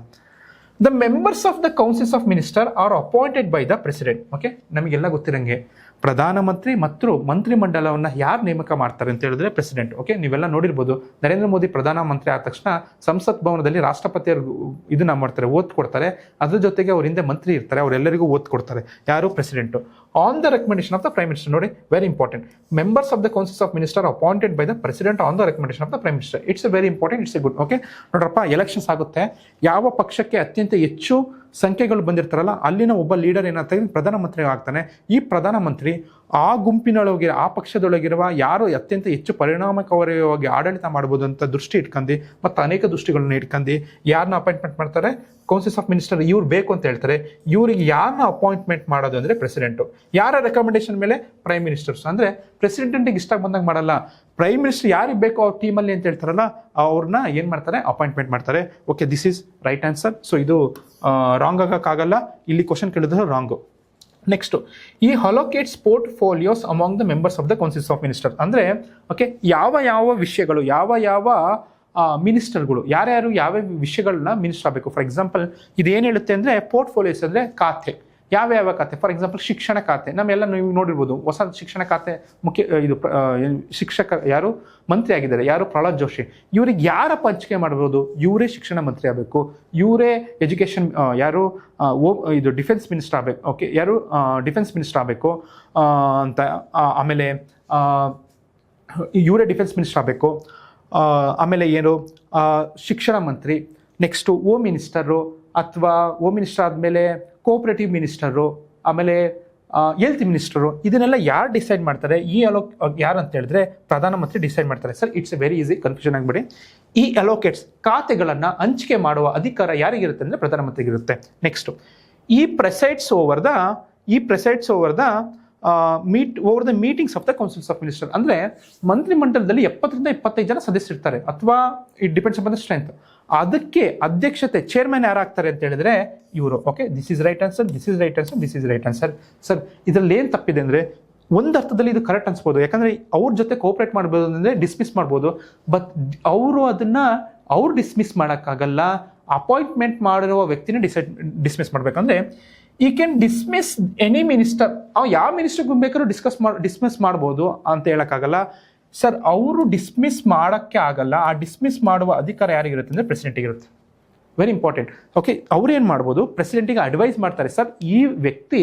The members of the councils of minister are appointed by the president. Okay, ನಮಗೆಲ್ಲ ಗೊತ್ತಿರಂಗೆ ಪ್ರಧಾನಮಂತ್ರಿ ಮತ್ತು ಮಂತ್ರಿಮಂಡಲವನ್ನು ಯಾರು ನೇಮಕ ಮಾಡ್ತಾರೆ ಅಂತ ಹೇಳಿದ್ರೆ ಪ್ರೆಸಿಡೆಂಟ್. ಓಕೆ, ನೀವೆಲ್ಲ ನೋಡಿರ್ಬೋದು, ನರೇಂದ್ರ ಮೋದಿ ಪ್ರಧಾನಮಂತ್ರಿ ಆದ ತಕ್ಷಣ ಸಂಸತ್ ಭವನದಲ್ಲಿ ರಾಷ್ಟ್ರಪತಿಯವ್ರಿಗೂ ಇದನ್ನ ಮಾಡ್ತಾರೆ, ಓತ್ ಕೊಡ್ತಾರೆ. ಅದ್ರ ಜೊತೆಗೆ ಅವ್ರ ಹಿಂದೆ ಮಂತ್ರಿ ಇರ್ತಾರೆ, ಅವರೆಲ್ಲರಿಗೂ ಓತ್ ಕೊಡ್ತಾರೆ. ಯಾರು? President. On the recommendation of the prime minister. ನೋಡಿ, very important. Members of the councils of minister appointed by the president on the recommendation of the prime minister. It's a very important, it's a good. Okay, ನೋಡ್ರಪ್ಪ, elections ಆಗುತ್ತೆ. ಯಾವ ಪಕ್ಷಕ್ಕೆ ಅತ್ಯಂತ ಹೆಚ್ಚು ಸಂಖ್ಯೆಗಳು ಬಂದಿರ್ತಾರಲ್ಲ ಅಲ್ಲಿನ ಒಬ್ಬ ಲೀಡರ್ ಏನಾಗ್ತಾರೆ, ಪ್ರಧಾನಮಂತ್ರಿ ಆಗ್ತಾನೆ. ಈ ಪ್ರಧಾನಮಂತ್ರಿ ಆ ಗುಂಪಿನೊಳಗೆ, ಆ ಪಕ್ಷದೊಳಗಿರುವ ಯಾರು ಅತ್ಯಂತ ಹೆಚ್ಚು ಪರಿಣಾಮಕಾರಿಯಾಗಿ ಆಡಳಿತ ಮಾಡ್ಬೋದು ಅಂತ ದೃಷ್ಟಿ ಇಟ್ಕೊಂಡು ಮತ್ತು ಅನೇಕ ದೃಷ್ಟಿಗಳನ್ನ ಇಟ್ಕೊಂಡು ಯಾರನ್ನ ಅಪಾಯಿಂಟ್ಮೆಂಟ್ ಮಾಡ್ತಾರೆ? Councils of minister. ಇವ್ರು ಬೇಕು ಅಂತ ಹೇಳ್ತಾರೆ. ಇವ್ರಿಗೆ ಯಾರನ್ನ ಅಪಾಯಿಂಟ್ಮೆಂಟ್ ಮಾಡೋದು ಅಂದರೆ ಪ್ರೆಸಿಡೆಂಟು. ಯಾರ ರೆಕಮೆಂಡೇಶನ್ ಮೇಲೆ? Prime ministers. ಅಂದರೆ ಪ್ರೆಸಿಡೆಂಟಿಗೆ ಇಷ್ಟ ಬಂದಾಗ ಮಾಡಲ್ಲ, ಪ್ರೈಮ್ ಮಿನಿಸ್ಟರ್ ಯಾರಿಗೆ ಬೇಕೋ ಅವ್ರ ಟೀಮಲ್ಲಿ ಅಂತ ಹೇಳ್ತಾರಲ್ಲ ಅವ್ರನ್ನ ಏನು ಮಾಡ್ತಾರೆ, ಅಪಾಯಿಂಟ್ಮೆಂಟ್ ಮಾಡ್ತಾರೆ. Okay, this is right answer. So ಇದು ರಾಂಗ್ ಆಗೋಕ್ಕಾಗಲ್ಲ, ಇಲ್ಲಿ ಕ್ವಶನ್ ಕೇಳಿದ್ರೆ ರಾಂಗು. ನೆಕ್ಸ್ಟು, ಈ allocates portfolios among the members of the councils of minister. ಅಂದರೆ ಓಕೆ, ಯಾವ ವಿಷಯಗಳು, ಯಾವ ಮಿನಿಸ್ಟರ್ಗಳು ಯಾರ್ಯಾರು ಯಾವ್ಯಾವ ವಿಷಯಗಳನ್ನ ಮಿನಿಸ್ಟರ್ ಆಗಬೇಕು. ಫಾರ್ ಎಕ್ಸಾಂಪಲ್ ಇದೇನು ಹೇಳುತ್ತೆ ಅಂದರೆ ಪೋರ್ಟ್ಫೋಲಿಯೋಸ್ ಅಂದರೆ ಖಾತೆ, ಯಾವ ಖಾತೆ. ಫಾರ್ ಎಕ್ಸಾಂಪಲ್ ಶಿಕ್ಷಣ ಖಾತೆ, ನಮ್ಮೆಲ್ಲ ನೀವು ನೋಡಿರ್ಬೋದು, ಹೊಸ ಶಿಕ್ಷಣ ಖಾತೆ ಶಿಕ್ಷಕ ಯಾರು ಮಂತ್ರಿ ಆಗಿದ್ದಾರೆ, ಯಾರು ಪ್ರಹ್ಲಾದ್ ಜೋಶಿ. ಇವ್ರಿಗೆ ಯಾರಪ್ಪ ಹಂಚಿಕೆ ಮಾಡ್ಬೋದು, ಇವರೇ ಶಿಕ್ಷಣ ಮಂತ್ರಿ ಆಗಬೇಕು, ಇವರೇ ಎಜುಕೇಷನ್ ಯಾರು ಇದು ಡಿಫೆನ್ಸ್ ಮಿನಿಸ್ಟರ್ ಆಗಬೇಕು. ಓಕೆ, ಯಾರು ಡಿಫೆನ್ಸ್ ಮಿನಿಸ್ಟರ್ ಆಗಬೇಕು ಅಂತ. ಆಮೇಲೆ ಇವರೇ ಡಿಫೆನ್ಸ್ ಮಿನಿಸ್ಟರ್ ಆಗಬೇಕು. ಆಮೇಲೆ ಏನು ಶಿಕ್ಷಣ ಮಂತ್ರಿ, ನೆಕ್ಸ್ಟು ಹೋಮ್ ಮಿನಿಸ್ಟರು, ಅಥವಾ ಹೋಮ್ ಮಿನಿಸ್ಟರ್ ಆದಮೇಲೆ ಕೋಆಪರೇಟಿವ್ ಮಿನಿಸ್ಟರು, ಆಮೇಲೆ ಹೆಲ್ತ್ ಮಿನಿಸ್ಟರು. ಇದನ್ನೆಲ್ಲ ಯಾರು ಡಿಸೈಡ್ ಮಾಡ್ತಾರೆ? ಯಾರು ಅಂತ ಹೇಳಿದ್ರೆ ಪ್ರಧಾನಮಂತ್ರಿ ಡಿಸೈಡ್ ಮಾಡ್ತಾರೆ. Sir it's very easy, confusion ಆಗಬೇಡಿ. ಈ ಅಲೋಕೇಟ್ಸ್ ಖಾತೆಗಳನ್ನು ಹಂಚಿಕೆ ಮಾಡುವ ಅಧಿಕಾರ ಯಾರಿಗಿರುತ್ತೆ ಅಂದರೆ ಪ್ರಧಾನಮಂತ್ರಿಗಿರುತ್ತೆ. ನೆಕ್ಸ್ಟು, ಈ presides over the over the meetings of the councils of minister. ಅಂದರೆ ಮಂತ್ರಿಮಂಡಲದಲ್ಲಿ 70ರಿಂದ 25 ಜನ ಸದಸ್ಯರಿರ್ತಾರೆ, ಅಥವಾ it depends upon the strength. ಅದಕ್ಕೆ ಅಧ್ಯಕ್ಷತೆ ಚೇರ್ಮನ್ ಯಾರಾಗ್ತಾರೆ ಅಂತ ಹೇಳಿದ್ರೆ ಇವರು. Okay, this is right answer, this is right answer, this is right answer. Sir ಇದರಲ್ಲಿ ಏನು ತಪ್ಪಿದೆ ಅಂದರೆ ಒಂದು ಅರ್ಥದಲ್ಲಿ ಇದು ಕರೆಕ್ಟ್ ಅನ್ಸ್ಬೋದು, ಯಾಕಂದರೆ ಅವ್ರ ಜೊತೆ ಕೋಆಪರೇಟ್ ಮಾಡ್ಬೋದು ಅಂದರೆ ಡಿಸ್ಮಿಸ್ ಮಾಡ್ಬೋದು. ಬಟ್ ಅವ್ರು ಡಿಸ್ಮಿಸ್ ಮಾಡೋಕ್ಕಾಗಲ್ಲ, ಅಪಾಯಿಂಟ್ಮೆಂಟ್ ಮಾಡಿರುವ ವ್ಯಕ್ತಿನ ಡಿಸ್ಮಿಸ್ ಮಾಡಬೇಕಂದ್ರೆ ಈ ಕ್ಯಾನ್ ಡಿಸ್ಮಿಸ್ ಎನಿ ಮಿನಿಸ್ಟರ್. ಯಾವ ಮಿನಿಸ್ಟರ್ಗೂ ಬೇಕಾದ್ರೂ ಡಿಸ್ಮಿಸ್ ಮಾಡ್ಬೋದು ಅಂತ ಹೇಳೋಕ್ಕಾಗಲ್ಲ. ಸರ್ ಅವರು ಡಿಸ್ಮಿಸ್ ಮಾಡೋಕ್ಕೆ ಆಗಲ್ಲ, ಆ ಡಿಸ್ಮಿಸ್ ಮಾಡುವ ಅಧಿಕಾರ ಯಾರಿಗಿರುತ್ತೆ ಅಂದರೆ ಪ್ರೆಸಿಡೆಂಟಿಗಿರುತ್ತೆ. Very important. ಓಕೆ, ಅವ್ರು ಏನು ಮಾಡ್ಬೋದು, ಪ್ರೆಸಿಡೆಂಟಿಗೆ ಅಡ್ವೈಸ್ ಮಾಡ್ತಾರೆ. ಸರ್ ಈ ವ್ಯಕ್ತಿ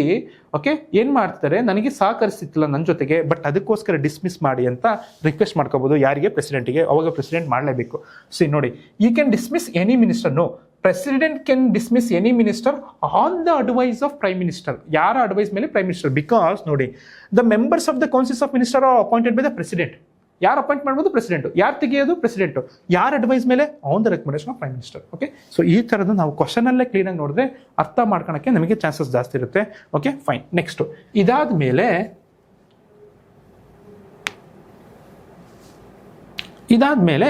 ಓಕೆ ಏನು ಮಾಡ್ತಾರೆ, ನನಗೆ ಸಹಕರಿಸ್ತಿಲ್ಲ ನನ್ನ ಜೊತೆಗೆ, ಬಟ್ ಅದಕ್ಕೋಸ್ಕರ ಡಿಸ್ಮಿಸ್ ಮಾಡಿ ಅಂತ ರಿಕ್ವೆಸ್ಟ್ ಮಾಡ್ಕೋಬೋದು. ಯಾರಿಗೆ? ಪ್ರೆಸಿಡೆಂಟಿಗೆ. ಅವಾಗ ಪ್ರೆಸಿಡೆಂಟ್ ಮಾಡಲೇಬೇಕು. ಸಿ ನೋಡಿ, ಈ can dismiss any minister. No, president can dismiss any minister on the advice of prime minister. ಯಾರ ಅಡ್ವೈಸ್ ಮೇಲೆ? Prime minister. ಬಿಕಾಸ್ ನೋಡಿ, the members of the councils of minister are appointed by the president. ಯಾರು appoint ಮಾಡ್ಬೋದು? President. ಯಾರು ತೆಗೆಯೋದು? President. ಯಾರ advice ಮೇಲೆ? On the recommendation of prime minister. Okay, so ಈ ಥರದ್ದು ನಾವು ಕ್ವಶನಲ್ಲೇ ಕ್ಲೀನಾಗಿ ನೋಡಿದ್ರೆ ಅರ್ಥ ಮಾಡ್ಕೊಳಕ್ಕೆ ನಮಗೆ ಚಾನ್ಸಸ್ ಜಾಸ್ತಿ ಇರುತ್ತೆ. Okay, fine. ನೆಕ್ಸ್ಟು, ಇದಾದ ಮೇಲೆ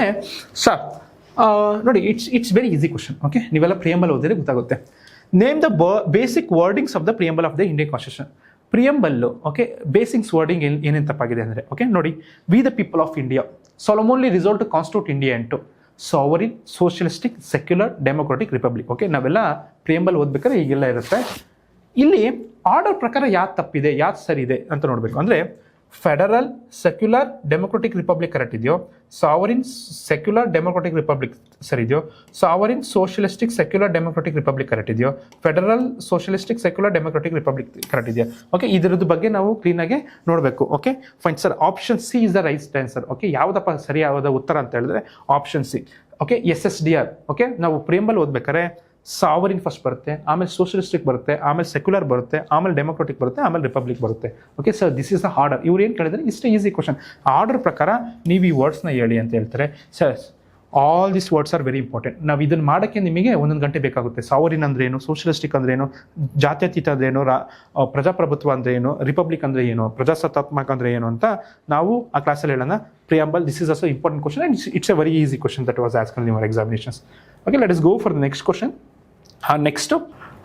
ಸರ್ ನೋಡಿ, it's very easy question. Okay, ನೀವೆಲ್ಲ ಪ್ರಿಯಂಬಲ್ ಓದಿದ್ರೆ ಗೊತ್ತಾಗುತ್ತೆ. Name the basic wordings of the preamble of the Indian constitution. Preamble okay basics wording ಏನೇನು ತಪ್ಪಾಗಿದೆ ಅಂದರೆ ಓಕೆ ನೋಡಿ, we the people of India solemnly resolve to constitute India into sovereign, socialistic, secular, democratic, republic. Okay, ನಾವೆಲ್ಲ preamble ಓದ್ಬೇಕಾದ್ರೆ ಈಗೆಲ್ಲ ಇರುತ್ತೆ. ಇಲ್ಲಿ order ಪ್ರಕಾರ ಯಾವ್ದು ತಪ್ಪಿದೆ ಯಾವ್ದು ಸರಿ ಇದೆ ಅಂತ ನೋಡಬೇಕು. ಅಂದರೆ federal, secular, democratic, republic correct ಇದೆಯೋ, ಸಾವರಿನ್, ಸೆಕ್ಯುಲರ್, ಡೆಮೊಕ್ರಾಟಿಕ್, ರಿಪಬ್ಲಿಕ್ ಸರಿ ಇದೆಯೋ, sovereign, socialistic, secular, democratic, republic correct ಇದೆಯೋ, federal, socialistic, secular, democratic, republic correct ಇದೆಯಾ? ಓಕೆ, ಇದರದ್ದು ಬಗ್ಗೆ ನಾವು ಕ್ಲೀನಾಗಿ ನೋಡಬೇಕು. Okay, fine sir, option C is the right answer. Okay, ಯಾವುದಪ್ಪ ಸರಿಯಾದ ಉತ್ತರ ಅಂತ ಹೇಳಿದ್ರೆ option C. Okay, SSDR. Okay, ನಾವು ಪ್ರಿಯಂಬಲ್ ಓದ್ಬೇಕಾರೆ ಸಾವರಿನ್ ಫಸ್ಟ್ ಬರುತ್ತೆ, ಆಮೇಲೆ ಸೋಷಿಯಲಿಸ್ಟಿಕ್ ಬರುತ್ತೆ, ಆಮೇಲೆ ಸೆಕ್ಯುಲರ್ ಬರುತ್ತೆ, ಆಮೇಲೆ ಡೆಮೊಕ್ರಾಟಿಕ್ ಬರುತ್ತೆ, ಆಮೇಲೆ ರಿಪಬ್ಲಿಕ್ ಬರುತ್ತೆ. Okay sir, this is the order. ಇವ್ರು ಏನು ಕೇಳಿದ್ರೆ ಇಷ್ಟೇ ಈಸಿ ಕ್ವಶನ್. ಆರ್ಡರ್ ಪ್ರಕಾರ ನೀವು ಈ ವರ್ಡ್ಸ್ನ ಹೇಳಿ ಅಂತ ಹೇಳ್ತಾರೆ. Sir all this words are very important. ನಾವು ಇದನ್ನು ಮಾಡೋಕ್ಕೆ ನಿಮಗೆ 1 ಗಂಟೆ ಬೇಕಾಗುತ್ತೆ. ಸಾವರಿನ್ ಅಂದ್ರೆ ಏನು, ಸೋಷಿಯಲಿಸ್ಟಿಕ್ ಅಂದ್ರೆ ಏನು, ಜಾತ್ಯತೀತ ಅಂದ್ರೆ ಏನು, ಪ್ರಜಾಪ್ರಭುತ್ವ ಅಂದ್ರೆ ಏನು, ರಿಪಬ್ಲಿಕ್ ಅಂದ್ರೆ ಏನು, ಪ್ರಜಾಸತ್ತಾತ್ಮಕ ಅಂದ್ರೆ ಏನು ಅಂತ ನಾವು ಆ ಕ್ಲಾಸಲ್ಲಿ ಹೇಳೋಣ. Preamble, this is also important question and it's a very easy question that was asked in your examinations. Okay, let us go for the next question. Next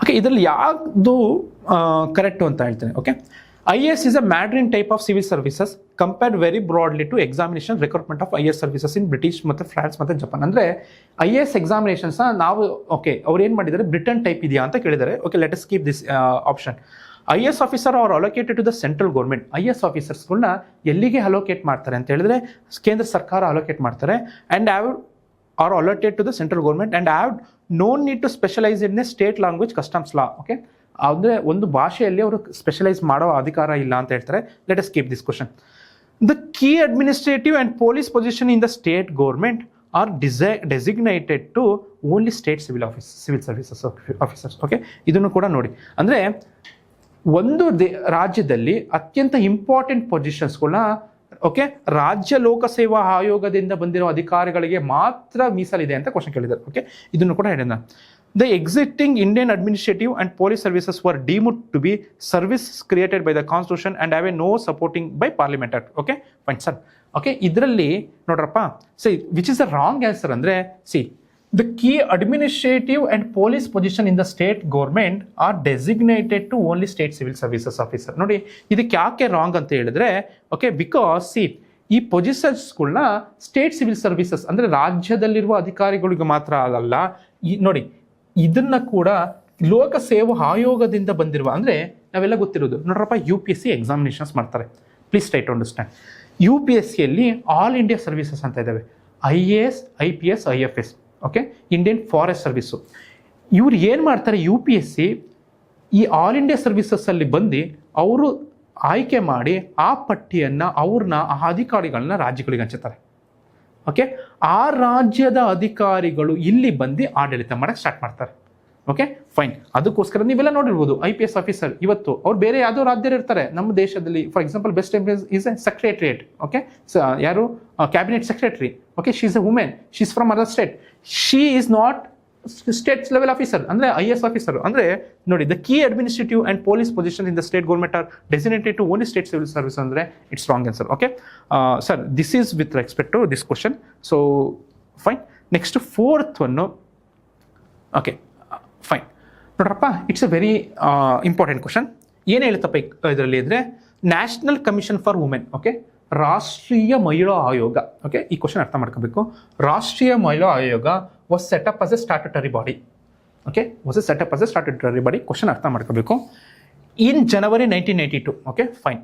okay, ಇದರಲ್ಲಿ ಯಾವುದು ಕರೆಕ್ಟು ಅಂತ ಹೇಳ್ತೇನೆ. Okay, IAS is a Mandarin type of civil services compared very broadly to examination recruitment of IAS services in British ಮತ್ತು France ಮತ್ತು Japan. ಅಂದರೆ IAS examinations ನಾವು okay ಅವ್ರು ಏನು ಮಾಡಿದ್ದಾರೆ, ಬ್ರಿಟನ್ ಟೈಪ್ ಇದೆಯಾ ಅಂತ ಕೇಳಿದ್ದಾರೆ. Okay, let us keep this option. IAS officer are allocated to the central government. IAS ಆಫೀಸರ್ಸ್ಗಳನ್ನ ಎಲ್ಲಿಗೆ ಅಲೋಕೇಟ್ ಮಾಡ್ತಾರೆ ಅಂತ ಹೇಳಿದ್ರೆ ಕೇಂದ್ರ ಸರ್ಕಾರ ಅಲೋಕೇಟ್ ಮಾಡ್ತಾರೆ. And are allotted to the central government and have no need to specialize in a state language, customs law. Okay, ಅಂದರೆ ಒಂದು ಭಾಷೆಯಲ್ಲಿ ಅವರು ಸ್ಪೆಷಲೈಸ್ ಮಾಡೋ ಅಧಿಕಾರ ಇಲ್ಲ ಅಂತ ಹೇಳ್ತಾರೆ. Let us keep this question. The key administrative and police position in the state government are designated to only state civil services officers. Okay, ಇದನ್ನು ಕೂಡ ನೋಡಿ. ಅಂದರೆ ಒಂದು ರಾಜ್ಯದಲ್ಲಿ ಅತ್ಯಂತ ಇಂಪಾರ್ಟೆಂಟ್ ಪೊಸಿಷನ್ಸ್ಗಳನ್ನ ಓಕೆ ರಾಜ್ಯ ಲೋಕಸೇವಾ ಆಯೋಗದಿಂದ ಬಂದಿರೋ ಅಧಿಕಾರಿಗಳಿಗೆ ಮಾತ್ರ ಮೀಸಲಿದೆ ಅಂತ ಕ್ವಶನ್ ಕೇಳಿದ್ದಾರೆ. ಓಕೆ, ಇದನ್ನು ಕೂಡ ಹೇಳೋಣ. The existing Indian administrative and police services were deemed to be service created by the Constitution and have no supporting by Parliament Act. Okay, fine sir. Okay, ಇದರಲ್ಲಿ ನೋಡ್ರಪ್ಪ, C which is the wrong answer ಅಂದರೆ, C the key administrative and police position in the state government are designated to only state civil services officer. ನೋಡಿ ಇದಕ್ಕೆ ಯಾಕೆ wrong ಅಂತ ಹೇಳಿದ್ರೆ, okay, because C ಈ ಪೊಸಿಷನ್ಸ್ಗಳನ್ನ state civil services ಅಂದರೆ ರಾಜ್ಯದಲ್ಲಿರುವ ಅಧಿಕಾರಿಗಳಿಗೆ ಮಾತ್ರ ಅಲ್ಲ, ನೋಡಿ ಇದನ್ನ ಕೂಡ ಲೋಕ ಸೇವಾ ಆಯೋಗದಿಂದ ಬಂದಿರುವ, ಅಂದರೆ ನಾವೆಲ್ಲ ಗೊತ್ತಿರೋದು ನೋಡ್ರಪ್ಪ, UPSC ಎಕ್ಸಾಮಿನೇಷನ್ಸ್ ಮಾಡ್ತಾರೆ. Please try to understand. UPSCಯಲ್ಲಿ ಆಲ್ ಇಂಡಿಯಾ ಸರ್ವಿಸಸ್ ಅಂತ ಇದ್ದಾವೆ, IAS, IPS, IFS, okay, Indian forest service. ಇವ್ರು ಏನು ಮಾಡ್ತಾರೆ, UPSC ಈ ಆಲ್ ಇಂಡಿಯಾ ಸರ್ವಿಸಸ್ಸಲ್ಲಿ ಬಂದು ಅವರು ಆಯ್ಕೆ ಮಾಡಿ ಆ ಪಟ್ಟಿಯನ್ನು ಅವ್ರನ್ನ ಆ ಅಧಿಕಾರಿಗಳನ್ನ ರಾಜ್ಯಗಳಿಗೆ ಹಂಚುತ್ತಾರೆ. ಓಕೆ, ಆ ರಾಜ್ಯದ ಅಧಿಕಾರಿಗಳು ಇಲ್ಲಿ ಬಂದು ಆಡಳಿತ ಮಾಡೋಕ್ಕೆ ಸ್ಟಾರ್ಟ್ ಮಾಡ್ತಾರೆ. ಓಕೆ ಫೈನ್, ಅದಕ್ಕೋಸ್ಕರ ನೀವೆಲ್ಲ ನೋಡಿರ್ಬೋದು IPS ಆಫೀಸರ್ ಇವತ್ತು ಅವ್ರು ಬೇರೆ ಯಾವುದೋ ರಾಜ್ಯದಲ್ಲಿ ಇರ್ತಾರೆ. ನಮ್ಮ ದೇಶದಲ್ಲಿ for example best is a secretariat, okay, ಯಾರು cabinet secretary, okay, she is a women, she is from other state, she is not state level officer, ಅಂದರೆ IAS ಆಫೀಸರ್. ಅಂದರೆ ನೋಡಿ, the key administrative and police position in the state government are designated to only state civil service ಅಂದರೆ it's wrong answer. Okay sir, this is with respect to this question. So fine, next fourth one. Okay fine, ನೋಡ್ರಪ್ಪ, it's a very important question. ಏನು ಹೇಳುತ್ತಪ್ಪ ಇದರಲ್ಲಿ ಅಂದರೆ, national commission for women, okay, ರಾಷ್ಟ್ರೀಯ ಮಹಿಳಾ ಆಯೋಗ. Okay, ಈ question ಅರ್ಥ ಮಾಡ್ಕೋಬೇಕು. ರಾಷ್ಟ್ರೀಯ ಮಹಿಳಾ ಆಯೋಗ was set up as a statutory body. Okay, was a set up as a statutory body. Question ಅರ್ಥ ಮಾಡ್ಕೋಬೇಕು. In January 1982, okay fine,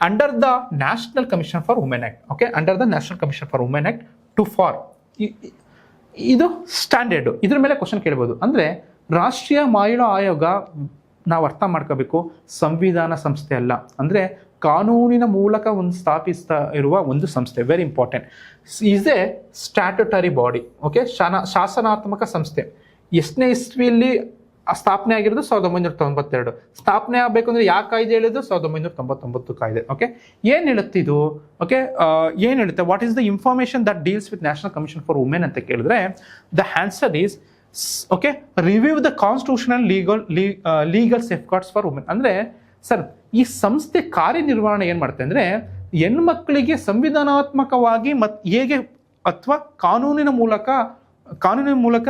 under the national commission for women act, okay, under the national commission for women act to for, ಇದು standard. ಇದ್ರ ಮೇಲೆ question ಕೇಳ್ಬೋದು. ಅಂದರೆ ರಾಷ್ಟ್ರೀಯ ಮಹಿಳಾ ಆಯೋಗ ನಾವು ಅರ್ಥ ಮಾಡ್ಕೋಬೇಕು, ಸಂವಿಧಾನ ಸಂಸ್ಥೆ ಅಲ್ಲ, ಅಂದರೆ ಕಾನೂನಿನ ಮೂಲಕ ಒಂದು ಸ್ಥಾಪಿಸ್ತಾ ಇರುವ ಒಂದು ಸಂಸ್ಥೆ. Very important. Is a statutory body, okay, ಶಾಸನಾತ್ಮಕ ಸಂಸ್ಥೆ. ಎಷ್ಟನೇ ಇಸ್ವಿಯಲ್ಲಿ ಸ್ಥಾಪನೆ ಆಗಿರೋದು 1992. ಸ್ಥಾಪನೆ ಆಗಬೇಕು ಅಂದರೆ ಯಾವ ಕಾಯ್ದೆ ಹೇಳಿದ್ದು? 1999 ಕಾಯ್ದೆ. ಓಕೆ, ಏನು ಹೇಳುತ್ತೆ ಇದು? ಓಕೆ, ಏನು ಹೇಳುತ್ತೆ? What is the information that deals with national commission for women ಅಂತ ಕೇಳಿದ್ರೆ, the answer is okay, review the constitutional legal safeguards for women. ಅಂದರೆ ಸರ್, ಈ ಸಂಸ್ಥೆ ಕಾರ್ಯನಿರ್ವಹಣೆ ಏನು ಮಾಡುತ್ತೆ ಅಂದರೆ, ಹೆಣ್ಮಕ್ಳಿಗೆ ಸಂವಿಧಾನಾತ್ಮಕವಾಗಿ ಹೇಗೆ ಅಥವಾ ಕಾನೂನಿನ ಮೂಲಕ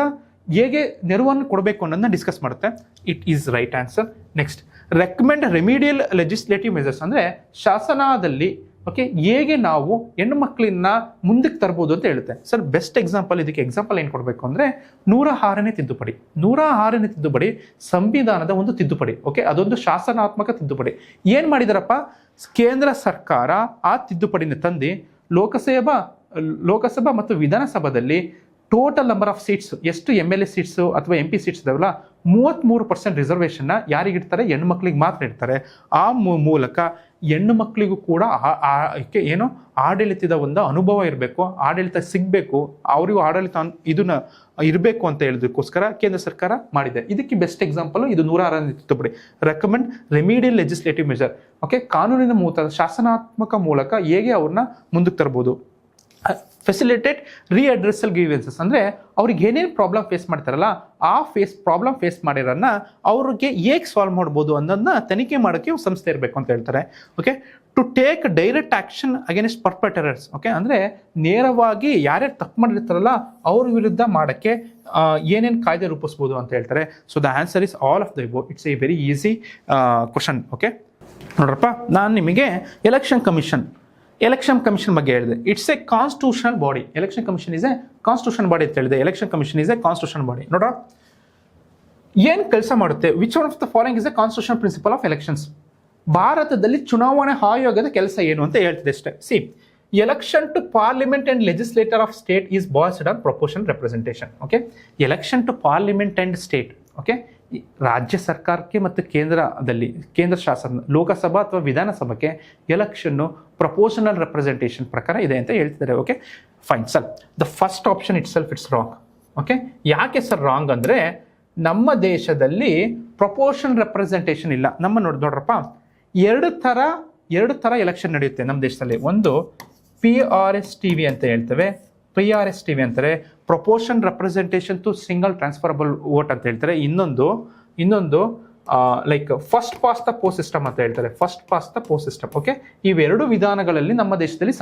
ಹೇಗೆ ನೆರವನ್ನು ಕೊಡಬೇಕು ಅನ್ನೋದನ್ನ ಡಿಸ್ಕಸ್ ಮಾಡುತ್ತೆ. It is right answer. Next, recommend remedial legislative measures, ಅಂದರೆ ಶಾಸನದಲ್ಲಿ ಓಕೆ ಹೇಗೆ ನಾವು ಹೆಣ್ಣು ಮಕ್ಕಳನ್ನ ಮುಂದಕ್ಕೆ ತರ್ಬೋದು ಅಂತ ಹೇಳುತ್ತೆ. ಸರ್, ಬೆಸ್ಟ್ ಎಕ್ಸಾಂಪಲ್, ಇದಕ್ಕೆ ಎಕ್ಸಾಂಪಲ್ ಏನು ಕೊಡಬೇಕು ಅಂದರೆ 106ನೇ ತಿದ್ದುಪಡಿ. 106ನೇ ತಿದ್ದುಪಡಿ ಸಂವಿಧಾನದ ಒಂದು ತಿದ್ದುಪಡಿ. ಓಕೆ, ಅದೊಂದು ಶಾಸನಾತ್ಮಕ ತಿದ್ದುಪಡಿ. ಏನು ಮಾಡಿದಾರಪ್ಪ, ಕೇಂದ್ರ ಸರ್ಕಾರ ಆ ತಿದ್ದುಪಡಿನ ತಂದು ಲೋಕಸಭಾ ಮತ್ತು ವಿಧಾನಸಭಾದಲ್ಲಿ ಟೋಟಲ್ ನಂಬರ್ ಆಫ್ ಸೀಟ್ಸ್, ಎಷ್ಟು MLA ಸೀಟ್ಸು ಅಥವಾ MP ಸೀಟ್ಸ್ ಇದಾವಲ್ಲ, 33% ರಿಸರ್ವೇಷನ್ನ ಯಾರಿಗಿಡ್ತಾರೆ? ಹೆಣ್ಣು ಮಕ್ಕಳಿಗೆ ಮಾತ್ರ ಇಡ್ತಾರೆ. ಆ ಮೂಲಕ ಹೆಣ್ಣು ಮಕ್ಕಳಿಗೂ ಕೂಡ ಏನು ಆಡಳಿತದ ಒಂದು ಅನುಭವ ಇರಬೇಕು, ಆಡಳಿತ ಸಿಗಬೇಕು, ಅವರಿಗೂ ಆಡಳಿತ ಇದನ್ನ ಇರಬೇಕು ಅಂತ ಹೇಳೋದಕ್ಕೋಸ್ಕರ ಕೇಂದ್ರ ಸರ್ಕಾರ ಮಾಡಿದೆ. ಇದಕ್ಕೆ ಬೆಸ್ಟ್ ಎಕ್ಸಾಂಪಲ್ ಇದು 106ನೇ ತಿದ್ದುಪಡಿ. Recommend remedial legislative measure. Okay, ಕಾನೂನಿನ ಶಾಸನಾತ್ಮಕ ಮೂಲಕ ಹೇಗೆ ಅವ್ರನ್ನ ಮುಂದಕ್ಕೆ ತರ್ಬೋದು. ಫೆಸಿಲಿಟೇಟ್ ರೀಅಡ್ರೆಸಲ್ ಗ್ರೀವೆನ್ಸಸ್, ಅಂದರೆ ಅವ್ರಿಗೆ ಏನೇನು ಪ್ರಾಬ್ಲಮ್ ಫೇಸ್ ಮಾಡ್ತಾರಲ್ಲ, ಆ ಪ್ರಾಬ್ಲಮ್ ಫೇಸ್ ಮಾಡಿರೋನ್ನ ಅವ್ರಿಗೆ ಹೇಗೆ ಸಾಲ್ವ್ ಮಾಡ್ಬೋದು ಅನ್ನೋದನ್ನ ತನಿಖೆ ಮಾಡೋಕ್ಕೆ ಸಂಸ್ಥೆ ಇರಬೇಕು ಅಂತ ಹೇಳ್ತಾರೆ. Okay, to take direct action against perpetrators. Okay, ಅಂದರೆ ನೇರವಾಗಿ ಯಾರ್ಯಾರು ತಪ್ಪು ಮಾಡಿರ್ತಾರಲ್ಲ ಅವ್ರ ವಿರುದ್ಧ ಮಾಡೋಕ್ಕೆ ಏನೇನು ಕಾಯ್ದೆ ರೂಪಿಸ್ಬೋದು ಅಂತ ಹೇಳ್ತಾರೆ. So the answer is all of the above. It's a very easy question. Okay, ನೋಡ್ರಪ್ಪ, ನಾನು ನಿಮಗೆ ಎಲೆಕ್ಷನ್ ಕಮಿಷನ್ ಬಗ್ಗೆ ಹೇಳಿದೆ. It's a constitutional body. Election commission is a constitution body ಅಂತ ಹೇಳಿದೆ. Election commission is a constitution body. ನೋಡ್ರ, ಏನು ಕೆಲಸ ಮಾಡುತ್ತೆ? Which one of the following is a constitutional principle of elections. ಭಾರತದಲ್ಲಿ ಚುನಾವಣಾ ಆಯೋಗದ ಕೆಲಸ ಏನು ಅಂತ ಹೇಳ್ತಿದೆ ಅಷ್ಟೇ. C, election to parliament and legislator of state is based on proportional representation. Okay, election to parliament and state, okay, ರಾಜ್ಯ ಸರ್ಕಾರಕ್ಕೆ ಮತ್ತು ಕೇಂದ್ರ ಶಾಸನ ಲೋಕಸಭಾ ಅಥವಾ ವಿಧಾನಸಭೆಗೆ ಎಲೆಕ್ಷನ್ನು ಪ್ರಪೋರ್ಷನಲ್ ರೆಪ್ರೆಸೆಂಟೇಷನ್ ಪ್ರಕಾರ ಇದೆ ಅಂತ ಹೇಳ್ತಿದ್ದಾರೆ. Okay fine sir, the first option it self it's wrong. Okay, ಯಾಕೆ ಸರ್ ರಾಂಗ್ ಅಂದರೆ, ನಮ್ಮ ದೇಶದಲ್ಲಿ ಪ್ರಪೋರ್ಷನಲ್ ರೆಪ್ರೆಸೆಂಟೇಷನ್ ಇಲ್ಲ. ನೋಡ್ರಪ್ಪ, ಎರಡು ಥರ ಎಲೆಕ್ಷನ್ ನಡೆಯುತ್ತೆ ನಮ್ಮ ದೇಶದಲ್ಲಿ. ಒಂದು PRSTV ಅಂತ ಹೇಳ್ತೇವೆ, PRSTV ಅಂತಾರೆ, proportion representation to single transferable vote ಅಂತ ಹೇಳ್ತಾರೆ. ಇನ್ನೊಂದು like first pass the post system ಅಂತ ಹೇಳ್ತಾರೆ, first pass the post system. Okay, ಇವೆರಡು ವಿಧಾನಗಳಲ್ಲಿ ನಮ್ಮ ದೇಶದಲ್ಲಿ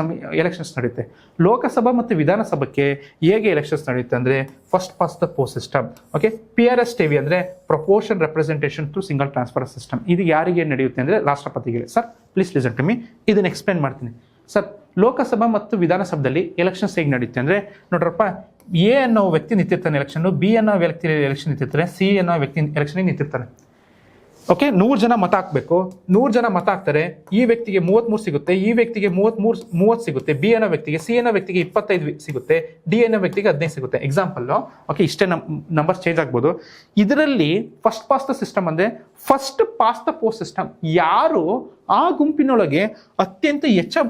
ಎಲೆಕ್ಷನ್ಸ್ ನಡೆಯುತ್ತೆ. ಲೋಕಸಭಾ ಮತ್ತು ವಿಧಾನಸಭೆಗೆ ಹೇಗೆ ಎಲೆಕ್ಷನ್ಸ್ ನಡೆಯುತ್ತೆ ಅಂದರೆ first pass the post system. Okay, PRSTV ಅಂದರೆ proportion representation through single transfer system. ಇದು ಯಾರಿಗೆ ನಡೆಯುತ್ತೆ ಅಂದರೆ ರಾಷ್ಟ್ರಪತಿಗೆ. Sir please listen to me, ಇದನ್ನು ಎಕ್ಸ್ಪ್ಲೇನ್ ಮಾಡ್ತೀನಿ. ಸರ್, ಲೋಕಸಭಾ ಮತ್ತು ವಿಧಾನಸಭೆಯಲ್ಲಿ ಎಲೆಕ್ಷನ್ಸ್ ಹೇಗೆ ನಡೆಯುತ್ತೆ ಅಂದರೆ ನೋಡ್ರಪ್ಪ, ಎ ಅನ್ನೋ ವ್ಯಕ್ತಿ ನಿಂತಿರ್ತಾನೆ ಎಲೆಕ್ಷನ್, ಬಿ ಅನ್ನೋ ವ್ಯಕ್ತಿ ಎಲೆಕ್ಷನ್ ನಿಂತಿರ್ತಾನೆ, ಸಿ ಅನ್ನೋ ವ್ಯಕ್ತಿ ಎಲೆಕ್ಷನ್ ನಿಂತಿರ್ತಾನೆ. ಓಕೆ, 100 ಜನ ಮತ ಹಾಕಬೇಕು, 100 ಜನ ಮತ ಹಾಕ್ತಾರೆ. ಈ ವ್ಯಕ್ತಿಗೆ 33 ಸಿಗುತ್ತೆ, ಈ ವ್ಯಕ್ತಿಗೆ 30 ಸಿಗುತ್ತೆ, ಬಿ ಅನ್ನೋ ವ್ಯಕ್ತಿಗೆ, ಸಿ ಅನ್ನೋ ವ್ಯಕ್ತಿಗೆ 25 ಸಿಗುತ್ತೆ, ಡಿ ಅನ್ನೋ ವ್ಯಕ್ತಿಗೆ 15 ಸಿಗುತ್ತೆ. ಎಕ್ಸಾಂಪಲ್. ಓಕೆ, ಇಷ್ಟೇ ನಂಬರ್ಸ್ ಚೇಂಜ್ ಆಗ್ಬೋದು. ಇದರಲ್ಲಿ ಫಸ್ಟ್ ಪಾಸ್ ದ ಸಿಸ್ಟಮ್ ಅಂದರೆ first pass the post system. ಯಾರು ಆ ಗುಂಪಿನೊಳಗೆ ಅತ್ಯಂತ ಹೆಚ್ಚು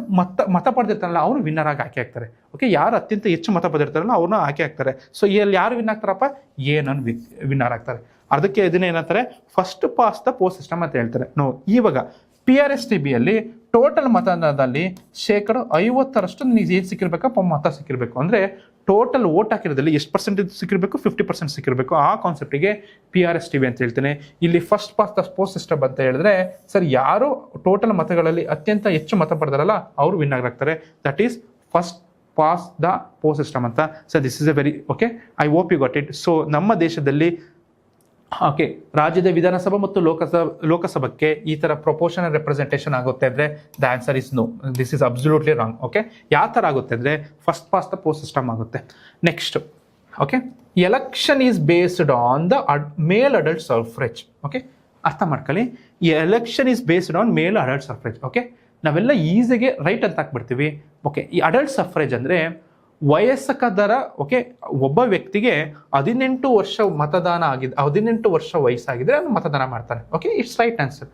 ಮತ ಪಡೆದಿರ್ತಾರಲ್ಲ ಅವರು ವಿನ್ನರ್ ಆಗಿ ಆಯ್ಕೆ ಆಗ್ತಾರೆ. ಓಕೆ, ಯಾರು ಅತ್ಯಂತ ಹೆಚ್ಚು ಮತ ಪಡೆದಿರ್ತಾರಲ್ಲ ಅವ್ರನ್ನ ಆಯ್ಕೆ ಆಗ್ತಾರೆ. ಸೊ ಇಲ್ಲಿ ಯಾರು ವಿನ್ ಆಗ್ತಾರಪ್ಪ? ಏನನ್ನು ವಿನ್ನರ್ ಆಗ್ತಾರೆ. ಅದಕ್ಕೆ ಇದನ್ನ ಏನಂತಾರೆ? First pass the post system ಅಂತ ಹೇಳ್ತಾರೆ. ಇವಾಗ PRSTBಯಲ್ಲಿ ಟೋಟಲ್ ಮತದಾನದಲ್ಲಿ 50% ನೀವು ಏನು ಸಿಕ್ಕಿರ್ಬೇಕಪ್ಪ ಮತ ಸಿಕ್ಕಿರ್ಬೇಕು ಅಂದರೆ ಟೋಟಲ್ ವೋಟ್ ಹಾಕಿರೋದ್ರಲ್ಲಿ ಎಷ್ಟು ಪರ್ಸೆಂಟೇಜ್ ಸಿಕ್ಕಿರಬೇಕು? 50% ಸಿಕ್ಕಿರಬೇಕು. ಆ ಕಾನ್ಸೆಪ್ಟಿಗೆ PRSTB ಅಂತ ಹೇಳ್ತೇನೆ. ಇಲ್ಲಿ first pass the post system ಅಂತ ಹೇಳಿದ್ರೆ ಸರ್, ಯಾರು ಟೋಟಲ್ ಮತಗಳಲ್ಲಿ ಅತ್ಯಂತ ಹೆಚ್ಚು ಮತ ಪಡೆದಾರಲ್ಲ ಅವರು ವಿನ್ನರ್ ಆಗ್ತಾರೆ. That is first pass the post system ಅಂತ. So this is a very okay, I hope you got it. So ನಮ್ಮ ದೇಶದಲ್ಲಿ ಓಕೆ, ರಾಜ್ಯದ ವಿಧಾನಸಭಾ ಮತ್ತು ಲೋಕಸಭಕ್ಕೆ ಈ ತರ ಪ್ರಪೋರ್ಷನಲ್ ರೆಪ್ರೆಸೆಂಟೇಷನ್ ಆಗುತ್ತೆ ಅಂದ್ರೆ the answer is no, this is absolutely wrong. Okay, ಯಾವ ತರ ಆಗುತ್ತೆ ಅಂದ್ರೆ first pass the post system ಆಗುತ್ತೆ. Next, okay, election is based on the male adult suffrage. Okay, ಅರ್ಥ ಮಾಡ್ಕೊಳ್ಳಿ, election is based on male adult suffrage. Okay, ನಾವೆಲ್ಲ ಈಸಿಗೆ right ಅಂತ ಹಾಕ್ಬಿಡ್ತೀವಿ. ಓಕೆ, ಈ ಅಡಲ್ಟ್ ಸಫ್ರೇಜ್ ಅಂದ್ರೆ ವಯಸ್ಕ ದರ. ಓಕೆ, ಒಬ್ಬ ವ್ಯಕ್ತಿಗೆ 18 ವರ್ಷ ಮತದಾನ ಆಗಿದೆ, 18 ವರ್ಷ ವಯಸ್ಸಾಗಿದ್ರೆ ಅವ್ನು ಮತದಾನ ಮಾಡ್ತಾನೆ. Okay, it's right answer.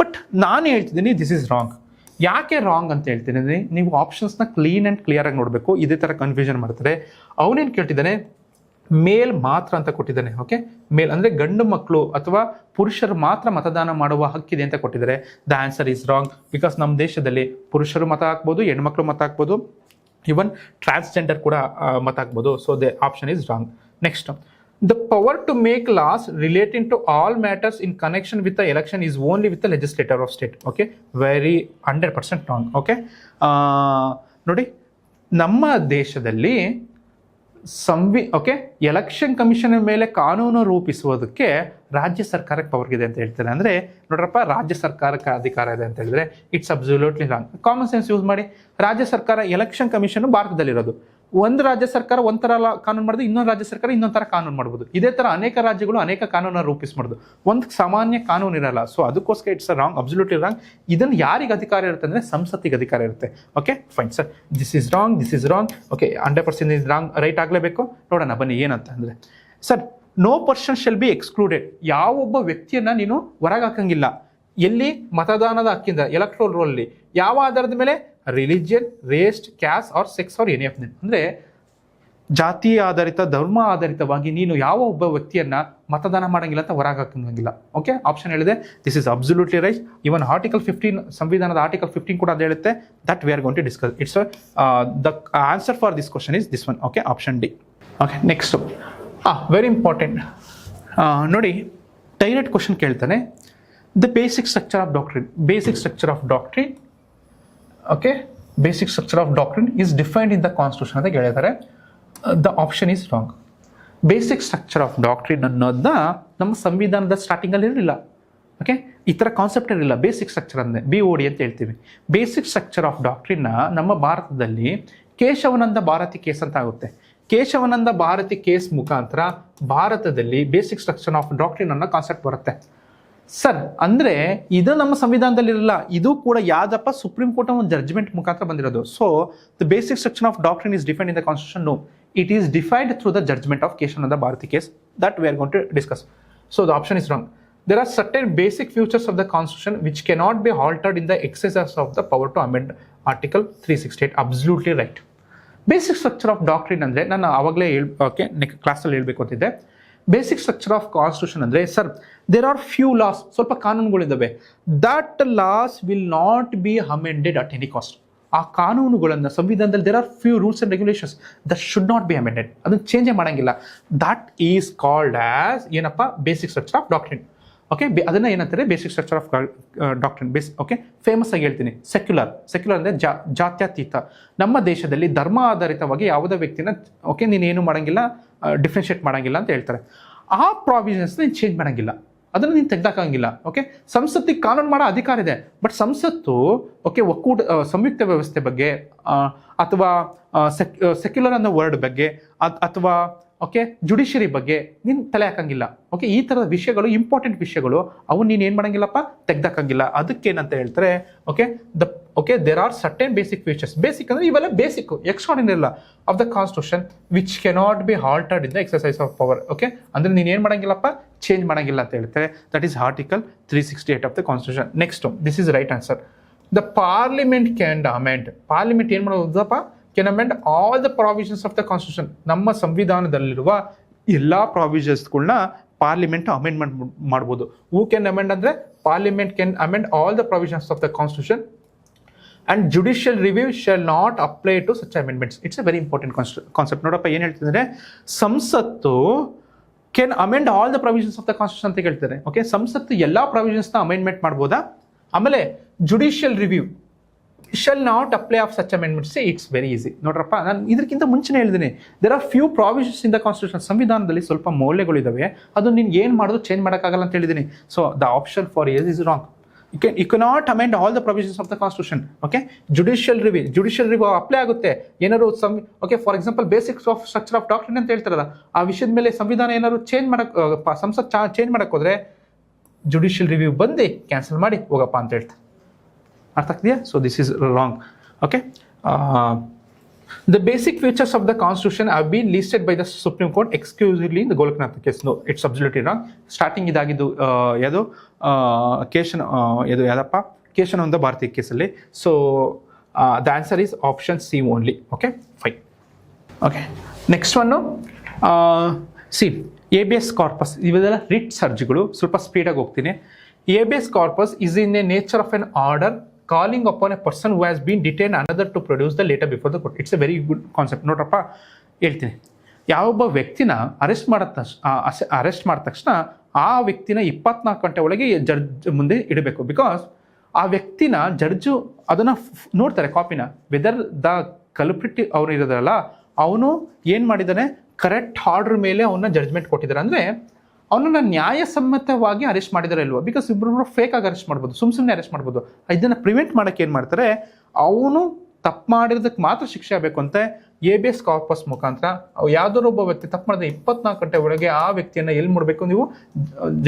But ನಾನು ಹೇಳ್ತಿದ್ದೀನಿ ದಿಸ್ ಇಸ್ ರಾಂಗ್. ಯಾಕೆ ರಾಂಗ್ ಅಂತ ಹೇಳ್ತೀನಿ ಅಂದರೆ ನೀವು ಆಪ್ಷನ್ಸ್ನ ಕ್ಲೀನ್ ಆ್ಯಂಡ್ ಕ್ಲಿಯರ್ ಆಗಿ ನೋಡಬೇಕು. ಇದೇ ಥರ ಕನ್ಫ್ಯೂಷನ್ ಮಾಡ್ತಾರೆ. ಅವನೇನು ಕೇಳ್ತಿದ್ದಾನೆ? ಮೇಲ್ ಮಾತ್ರ ಅಂತ ಕೊಟ್ಟಿದ್ದಾನೆ. ಓಕೆ, ಮೇಲ್ ಅಂದರೆ ಗಂಡು ಮಕ್ಕಳು ಅಥವಾ ಪುರುಷರು ಮಾತ್ರ ಮತದಾನ ಮಾಡುವ ಹಕ್ಕಿದೆ ಅಂತ ಕೊಟ್ಟಿದ್ದಾರೆ. The answer is wrong. Because ನಮ್ಮ ದೇಶದಲ್ಲಿ ಪುರುಷರು ಮತ ಹಾಕ್ಬೋದು, ಹೆಣ್ಮಕ್ಳು ಮತ ಹಾಕ್ಬೋದು, ಇವನ್ ಟ್ರಾನ್ಸ್ಜೆಂಡರ್ ಕೂಡ ಮತ ಹಾಕ್ಬೋದು. So the option is wrong. Next, the power to make laws relating to all matters in connection with the election is only with the legislator of state. Okay, very 100% wrong. Okay, ನೋಡಿ, ನಮ್ಮ ದೇಶದಲ್ಲಿ okay, election commission ಮೇಲೆ ಕಾನೂನು ರೂಪಿಸುವುದಕ್ಕೆ ರಾಜ್ಯ ಸರ್ಕಾರಕ್ಕೆ power ಇದೆ ಅಂತ ಹೇಳ್ತಾರೆ. ಅಂದರೆ ನೋಡ್ರಪ್ಪ, ರಾಜ್ಯ ಸರ್ಕಾರಕ್ಕೆ ಅಧಿಕಾರ ಇದೆ ಅಂತ ಹೇಳಿದ್ರೆ it's absolutely wrong. Common sense use ಮಾಡಿ. ರಾಜ್ಯ ಸರ್ಕಾರ, ಎಲೆಕ್ಷನ್ ಕಮಿಷನ್ ಭಾರತದಲ್ಲಿರೋದು. ಒಂದು ರಾಜ್ಯ ಸರ್ಕಾರ ಒಂಥರ ಕಾನೂನು ಮಾಡಿದ್ರೆ ಇನ್ನೊಂದು ರಾಜ್ಯ ಸರ್ಕಾರ ಇನ್ನೊಂದು ಥರ ಕಾನೂನು ಮಾಡ್ಬೋದು. ಇದೇ ಥರ ಅನೇಕ ರಾಜ್ಯಗಳು ಅನೇಕ ಕಾನೂನನ್ನು ರೂಪಿಸ್ಬಾರ್ದು. ಒಂದು ಸಾಮಾನ್ಯ ಕಾನೂನು ಇರಲ್ಲ. ಸೊ ಅದಕ್ಕೋಸ್ಕರ ಇಟ್ಸ್ ರಾಂಗ್, ಅಬ್ಸಲ್ಯೂಟ್ಲಿ ರಾಂಗ್. ಇದನ್ನು ಯಾರಿಗೆ ಅಧಿಕಾರ ಇರುತ್ತೆ ಅಂದರೆ ಸಂಸತ್ತಿಗೆ ಅಧಿಕಾರ ಇರುತ್ತೆ. Okay, fine sir, this is wrong, this is wrong. Okay, 100% is wrong. Right ಆಗಲೇಬೇಕು. ನೋಡೋಣ ಬನ್ನಿ ಏನಂತ ಅಂದರೆ, sir, no person shall be excluded. ಯಾವೊಬ್ಬ ವ್ಯಕ್ತಿಯನ್ನ ನೀನು ಹೊರಗೆ ಹಾಕಂಗಿಲ್ಲ. ಎಲ್ಲಿ? ಮತದಾನದ ಹಕ್ಕಿಂದ, ಎಲೆಕ್ಟ್ರೋಲ್ ರೋಲಲ್ಲಿ. ಯಾವ ಆಧಾರದ ಮೇಲೆ? Religion, race, caste or sex or any of them. ಅಂದರೆ ಜಾತಿ ಆಧಾರಿತ, ಧರ್ಮ ಆಧಾರಿತವಾಗಿ ನೀನು ಯಾವ ಒಬ್ಬ ವ್ಯಕ್ತಿಯನ್ನ ಮತದಾನ ಮಾಡಂಗಿಲ್ಲ ಅಂತ ಹೊರಗೆ ಹಾಕಂಗಿಲ್ಲ. ಓಕೆ, ಆಪ್ಷನ್ ಹೇಳಿದೆ. This is absolutely right. Even article 15, ಸಂವಿಧಾನದ ಆರ್ಟಿಕಲ್ 15 ಕೂಡ ಅದು ಹೇಳುತ್ತೆ. That we are going to discuss. It's the answer for this question is this one. Okay, option D. Okay, next, very important. ನೋಡಿ, direct question ಕೇಳ್ತಾನೆ. The basic structure of doctrine. Basic structure of doctrine. Okay, basic structure of doctrine is defined in the constitution ಅಂತ ಹೇಳಿದ್ದಾರೆ. The option is wrong. Basic structure of doctrine ಅನ್ನೋದನ್ನ ನಮ್ಮ ಸಂವಿಧಾನದ ಸ್ಟಾರ್ಟಿಂಗಲ್ಲಿ ಇರಲಿಲ್ಲ. Okay, ಈ ಥರ ಕಾನ್ಸೆಪ್ಟ್ ಇರಲಿಲ್ಲ. ಬೇಸಿಕ್ ಸ್ಟ್ರಕ್ಚರ್ ಅಂದರೆ BOD ಅಂತ ಹೇಳ್ತೀವಿ. ಬೇಸಿಕ್ ಸ್ಟ್ರಕ್ಚರ್ ಆಫ್ ಡಾಕ್ಟ್ರಿನ್ನ ನಮ್ಮ ಭಾರತದಲ್ಲಿ ಕೇಶವಾನಂದ ಭಾರತಿ ಕೇಸ್ ಅಂತ ಆಗುತ್ತೆ. ಕೇಶವಾನಂದ ಭಾರತಿ ಕೇಸ್ ಮುಖಾಂತರ ಭಾರತದಲ್ಲಿ ಬೇಸಿಕ್ ಸ್ಟ್ರಕ್ಚರ್ ಆಫ್ ಡಾಕ್ಟ್ರಿನ್ ಅನ್ನೋ ಕಾನ್ಸೆಪ್ಟ್ ಬರುತ್ತೆ. ಸರ್, ಅಂದರೆ ಇದು ನಮ್ಮ ಸಂವಿಧಾನದಲ್ಲಿ ಇರಲ್ಲ. ಇದು ಕೂಡ ಯಾವ್ದಪ್ಪ? ಸುಪ್ರೀಂ ಕೋರ್ಟ್ ಒಂದು ಜಡ್ಜ್ಮೆಂಟ್ ಮುಖಾಂತರ ಬಂದಿರೋದು. So the basic structure of doctrine is defined in the constitution. No, it is defined through the judgment of Kesavananda Bharati case. That we are going to discuss. So the option is wrong. There are certain basic features of the constitution which cannot be altered in the exercise of the power to amend Article 368. Absolutely right. Basic structure of doctrine ಅಂದರೆ ನಾನು ಆವಾಗಲೇ okay ಕ್ಲಾಸಲ್ಲಿ ಹೇಳಬೇಕು ಅಂತಿದ್ದೆ. Basic structure of constitution ಅಂದರೆ sir, there are few laws, ಸ್ವಲ್ಪ ಕಾನೂನುಗಳಿದ್ದಾವೆ. That laws will not be amended at any cost. ಆ ಕಾನೂನುಗಳನ್ನು ಸಂವಿಧಾನದಲ್ಲಿ there are few rules and regulations that should not be amended. ಅದನ್ನು ಚೇಂಜೇ ಮಾಡೋಂಗಿಲ್ಲ. ದಟ್ ಈಸ್ ಕಾಲ್ಡ್ ಆಸ್ ಏನಪ್ಪ? Basic structure of doctrine. Okay ಅದನ್ನ ಏನಂತಾರೆ basic structure of doctrine okay famous ಆಗಿ ಹೇಳ್ತೀನಿ. ಸೆಕ್ಯುಲರ್ ಅಂದರೆ ಜಾತ್ಯತೀತ. ನಮ್ಮ ದೇಶದಲ್ಲಿ ಧರ್ಮ ಆಧಾರಿತವಾಗಿ ಯಾವುದೇ ವ್ಯಕ್ತಿನ ಓಕೆ ನೀನೇನು ಮಾಡಂಗಿಲ್ಲ, ಡಿಫ್ರೆನ್ಶಿಯೇಟ್ ಮಾಡಂಗಿಲ್ಲ ಅಂತ ಹೇಳ್ತಾರೆ. ಆ ಪ್ರಾವಿಷನ್ಸ್ ನೀನು ಚೇಂಜ್ ಮಾಡಂಗಿಲ್ಲ, ಅದನ್ನು ನೀನು ತೆಗ್ದಾಕಂಗಿಲ್ಲ. ಓಕೆ ಸಂಸತ್ತಿಗೆ ಕಾನೂನು ಮಾಡೋ ಅಧಿಕಾರ ಇದೆ, ಬಟ್ ಸಂಸತ್ತು ಓಕೆ ಸಂಯುಕ್ತ ವ್ಯವಸ್ಥೆ ಬಗ್ಗೆ ಅಥವಾ ಸೆಕ್ಯುಲರ್ ಅನ್ನೋ ವರ್ಡ್ ಬಗ್ಗೆ ಅಥವಾ ಓಕೆ ಜುಡಿಷಿಯರಿ ಬಗ್ಗೆ ನೀನು ತಲೆ ಹಾಕಂಗಿಲ್ಲ. ಓಕೆ ಈ ಥರದ ವಿಷಯಗಳು ಇಂಪಾರ್ಟೆಂಟ್ ವಿಷಯಗಳು ಅವು ನೀನು ಏನು ಮಾಡಂಗಿಲ್ಲಪ್ಪ, ತೆಗ್ದಾಕಂಗಿಲ್ಲ. ಅದಕ್ಕೇನಂತ ಹೇಳ್ತಾರೆ okay there are certain basic features. Basic ಅಂದರೆ ಇವೆಲ್ಲ ಬೇಸಿಕ್ ಎಕ್ಸ್ಟ್ರಾರ್ಡಿನರಿ ಇಲ್ಲ of the constitution which cannot be altered in the exercise of power. Okay ಅಂದರೆ ನೀನು ಏನು ಮಾಡಂಗಿಲ್ಲಪ್ಪ, ಚೇಂಜ್ ಮಾಡಂಗಿಲ್ಲ ಅಂತ ಹೇಳ್ತಾರೆ. That is article 368 of the constitution. Next this is right answer. The parliament can amend. Parliament ಏನು ಮಾಡೋದಪ್ಪ, can amend all the provisions of the constitution. ನಮ್ಮ ಸಂವಿಧಾನದಲ್ಲಿರುವ ಎಲ್ಲ ಪ್ರಾವಿಷನ್ಸ್ಗಳನ್ನ ಪಾರ್ಲಿಮೆಂಟ್ ಅಮೆಂಡ್ಮೆಂಟ್ ಮಾಡ್ಬೋದು. ಹೂ ಕ್ಯಾನ್ ಅಮೆಂಡ್ ಅಂದರೆ parliament can amend all the provisions of the constitution and judicial review shall not apply to such amendments. It's a very important concept. ನೋಡಪ್ಪ ಏನು ಹೇಳ್ತಿದ್ದಾರೆ, ಸಂಸತ್ತು can amend all the provisions of the constitution ಅಂತ ಹೇಳ್ತಾರೆ. Okay ಸಂಸತ್ತು ಎಲ್ಲ ಪ್ರಾವಿಷನ್ಸ್ನ amendment ಮಾಡ್ಬೋದಾ. ಆಮೇಲೆ judicial review shall not apply of such amendments. Say it's very easy. ನೋಡ್ರಪ್ಪ ನಾನು ಇದಕ್ಕಿಂತ ಮುಂಚೆನೇ ಹೇಳಿದ್ದೀನಿ, there are few provisions in the constitution. ಸಂವಿಧಾನದಲ್ಲಿ ಸ್ವಲ್ಪ ಮೌಲ್ಯಗಳಿದ್ದಾವೆ, ಅದು ನೀನು ಏನು ಮಾಡೋದು ಚೇಂಜ್ ಮಾಡೋಕ್ಕಾಗಲ್ಲ ಅಂತ ಹೇಳಿದ್ದೀನಿ. So the option for is wrong. You cannot amend all the provisions of the constitution. Okay, judicial review apply ಆಗುತ್ತೆ. ಏನಾದ್ರು okay for example basics of structure of doctrine ಅಂತ ಹೇಳ್ತಾರಲ್ಲ, ಆ ವಿಷಯದ ಮೇಲೆ ಸಂವಿಧಾನ ಏನಾದ್ರು ಚೇಂಜ್ ಸಂಸತ್ ಚೇಂಜ್ ಮಾಡಕ್ ಹೋದ್ರೆ ಜುಡಿಷಿಯಲ್ ರಿವ್ಯೂ ಬಂದು ಕ್ಯಾನ್ಸಲ್ ಮಾಡಿ ಹೋಗಪ್ಪ ಅಂತ ಹೇಳ್ತಾರೆ. ಅರ್ಥ ಆಗ್ತಿದೆಯಾ? So this is wrong. Okay the basic features of the constitution have been listed by the Supreme Court exclusively in the Golknath case. No, it's absolutely wrong. Starting ಇದಾಗಿದ್ದು ಯಾವುದು ಯಾದಪ್ಪ ಕೇಶವಾನಂದ ಭಾರತಿ ಕೇಸಲ್ಲಿ. So the answer is option C only. Okay, fine. Okay, next one. C habeas corpus, ಇವೆಲ್ಲ writs ಅರ್ಜಿಗಳು. ಸ್ವಲ್ಪ ಸ್ಪೀಡಾಗಿ ಹೋಗ್ತೀನಿ. Habeas corpus is in a nature of an order calling upon a person who has been detained another to produce the letter before the court. It's a very good concept. ನೋಡ್ರಪ್ಪ ಹೇಳ್ತೀನಿ, ಯಾವೊಬ್ಬ ವ್ಯಕ್ತಿನ arrest ಮಾಡಿದ ತಕ್ಷಣ ಆ ವ್ಯಕ್ತಿನ 24 ಗಂಟೆ ಒಳಗೆ ಜಡ್ಜ್ ಮುಂದೆ ಇಡಬೇಕು. ಬಿಕಾಸ್ ಆ ವ್ಯಕ್ತಿನ ಜಡ್ಜು ಅದನ್ನು ನೋಡ್ತಾರೆ ಕಾಪಿನ, ವೆದರ್ ದ ಕಲ್ಪ್ರಿಟ್ ಅವ್ರು ಇರೋದ್ರಲ್ಲ ಅವನು ಏನು ಮಾಡಿದ್ದಾನೆ, ಕರೆಕ್ಟ್ ಆರ್ಡರ್ ಮೇಲೆ ಅವನ್ನ ಜಡ್ಜ್ಮೆಂಟ್ ಕೊಟ್ಟಿದ್ದಾರೆ. ಅಂದರೆ ಅವನನ್ನ ನ್ಯಾಯಸಮ್ಮತವಾಗಿ ಅರೆಸ್ಟ್ ಮಾಡಿದಾರೆ ಇಲ್ವಾ. ಬಿಕಾಸ್ ಇಬ್ಬರು ಫೇಕ್ ಆಗಿ ಅರೆಸ್ಟ್ ಮಾಡ್ಬೋದು, ಸುಮ್ಮನೆ ಅರೆಸ್ಟ್ ಮಾಡ್ಬೋದು. ಇದನ್ನು ಪ್ರಿವೆಂಟ್ ಮಾಡೋಕ್ಕೆ ಏನು ಮಾಡ್ತಾರೆ, ಅವನು ತಪ್ಪು ಮಾಡಿರೋದಕ್ಕೆ ಮಾತ್ರ ಶಿಕ್ಷೆ ಆಗಬೇಕು ಅಂತ ಏಬಿಯಸ್ ಕಾರ್ಪಸ್ ಮುಖಾಂತರ ಯಾವುದಾದ್ರು ಒಬ್ಬ ವ್ಯಕ್ತಿ ತಪ್ಪು ಮಾಡಿದ್ರೆ 24 ಗಂಟೆ ಒಳಗೆ ಆ ವ್ಯಕ್ತಿಯನ್ನು ಎಲ್ಲಿ ಮಾಡಬೇಕು, ನೀವು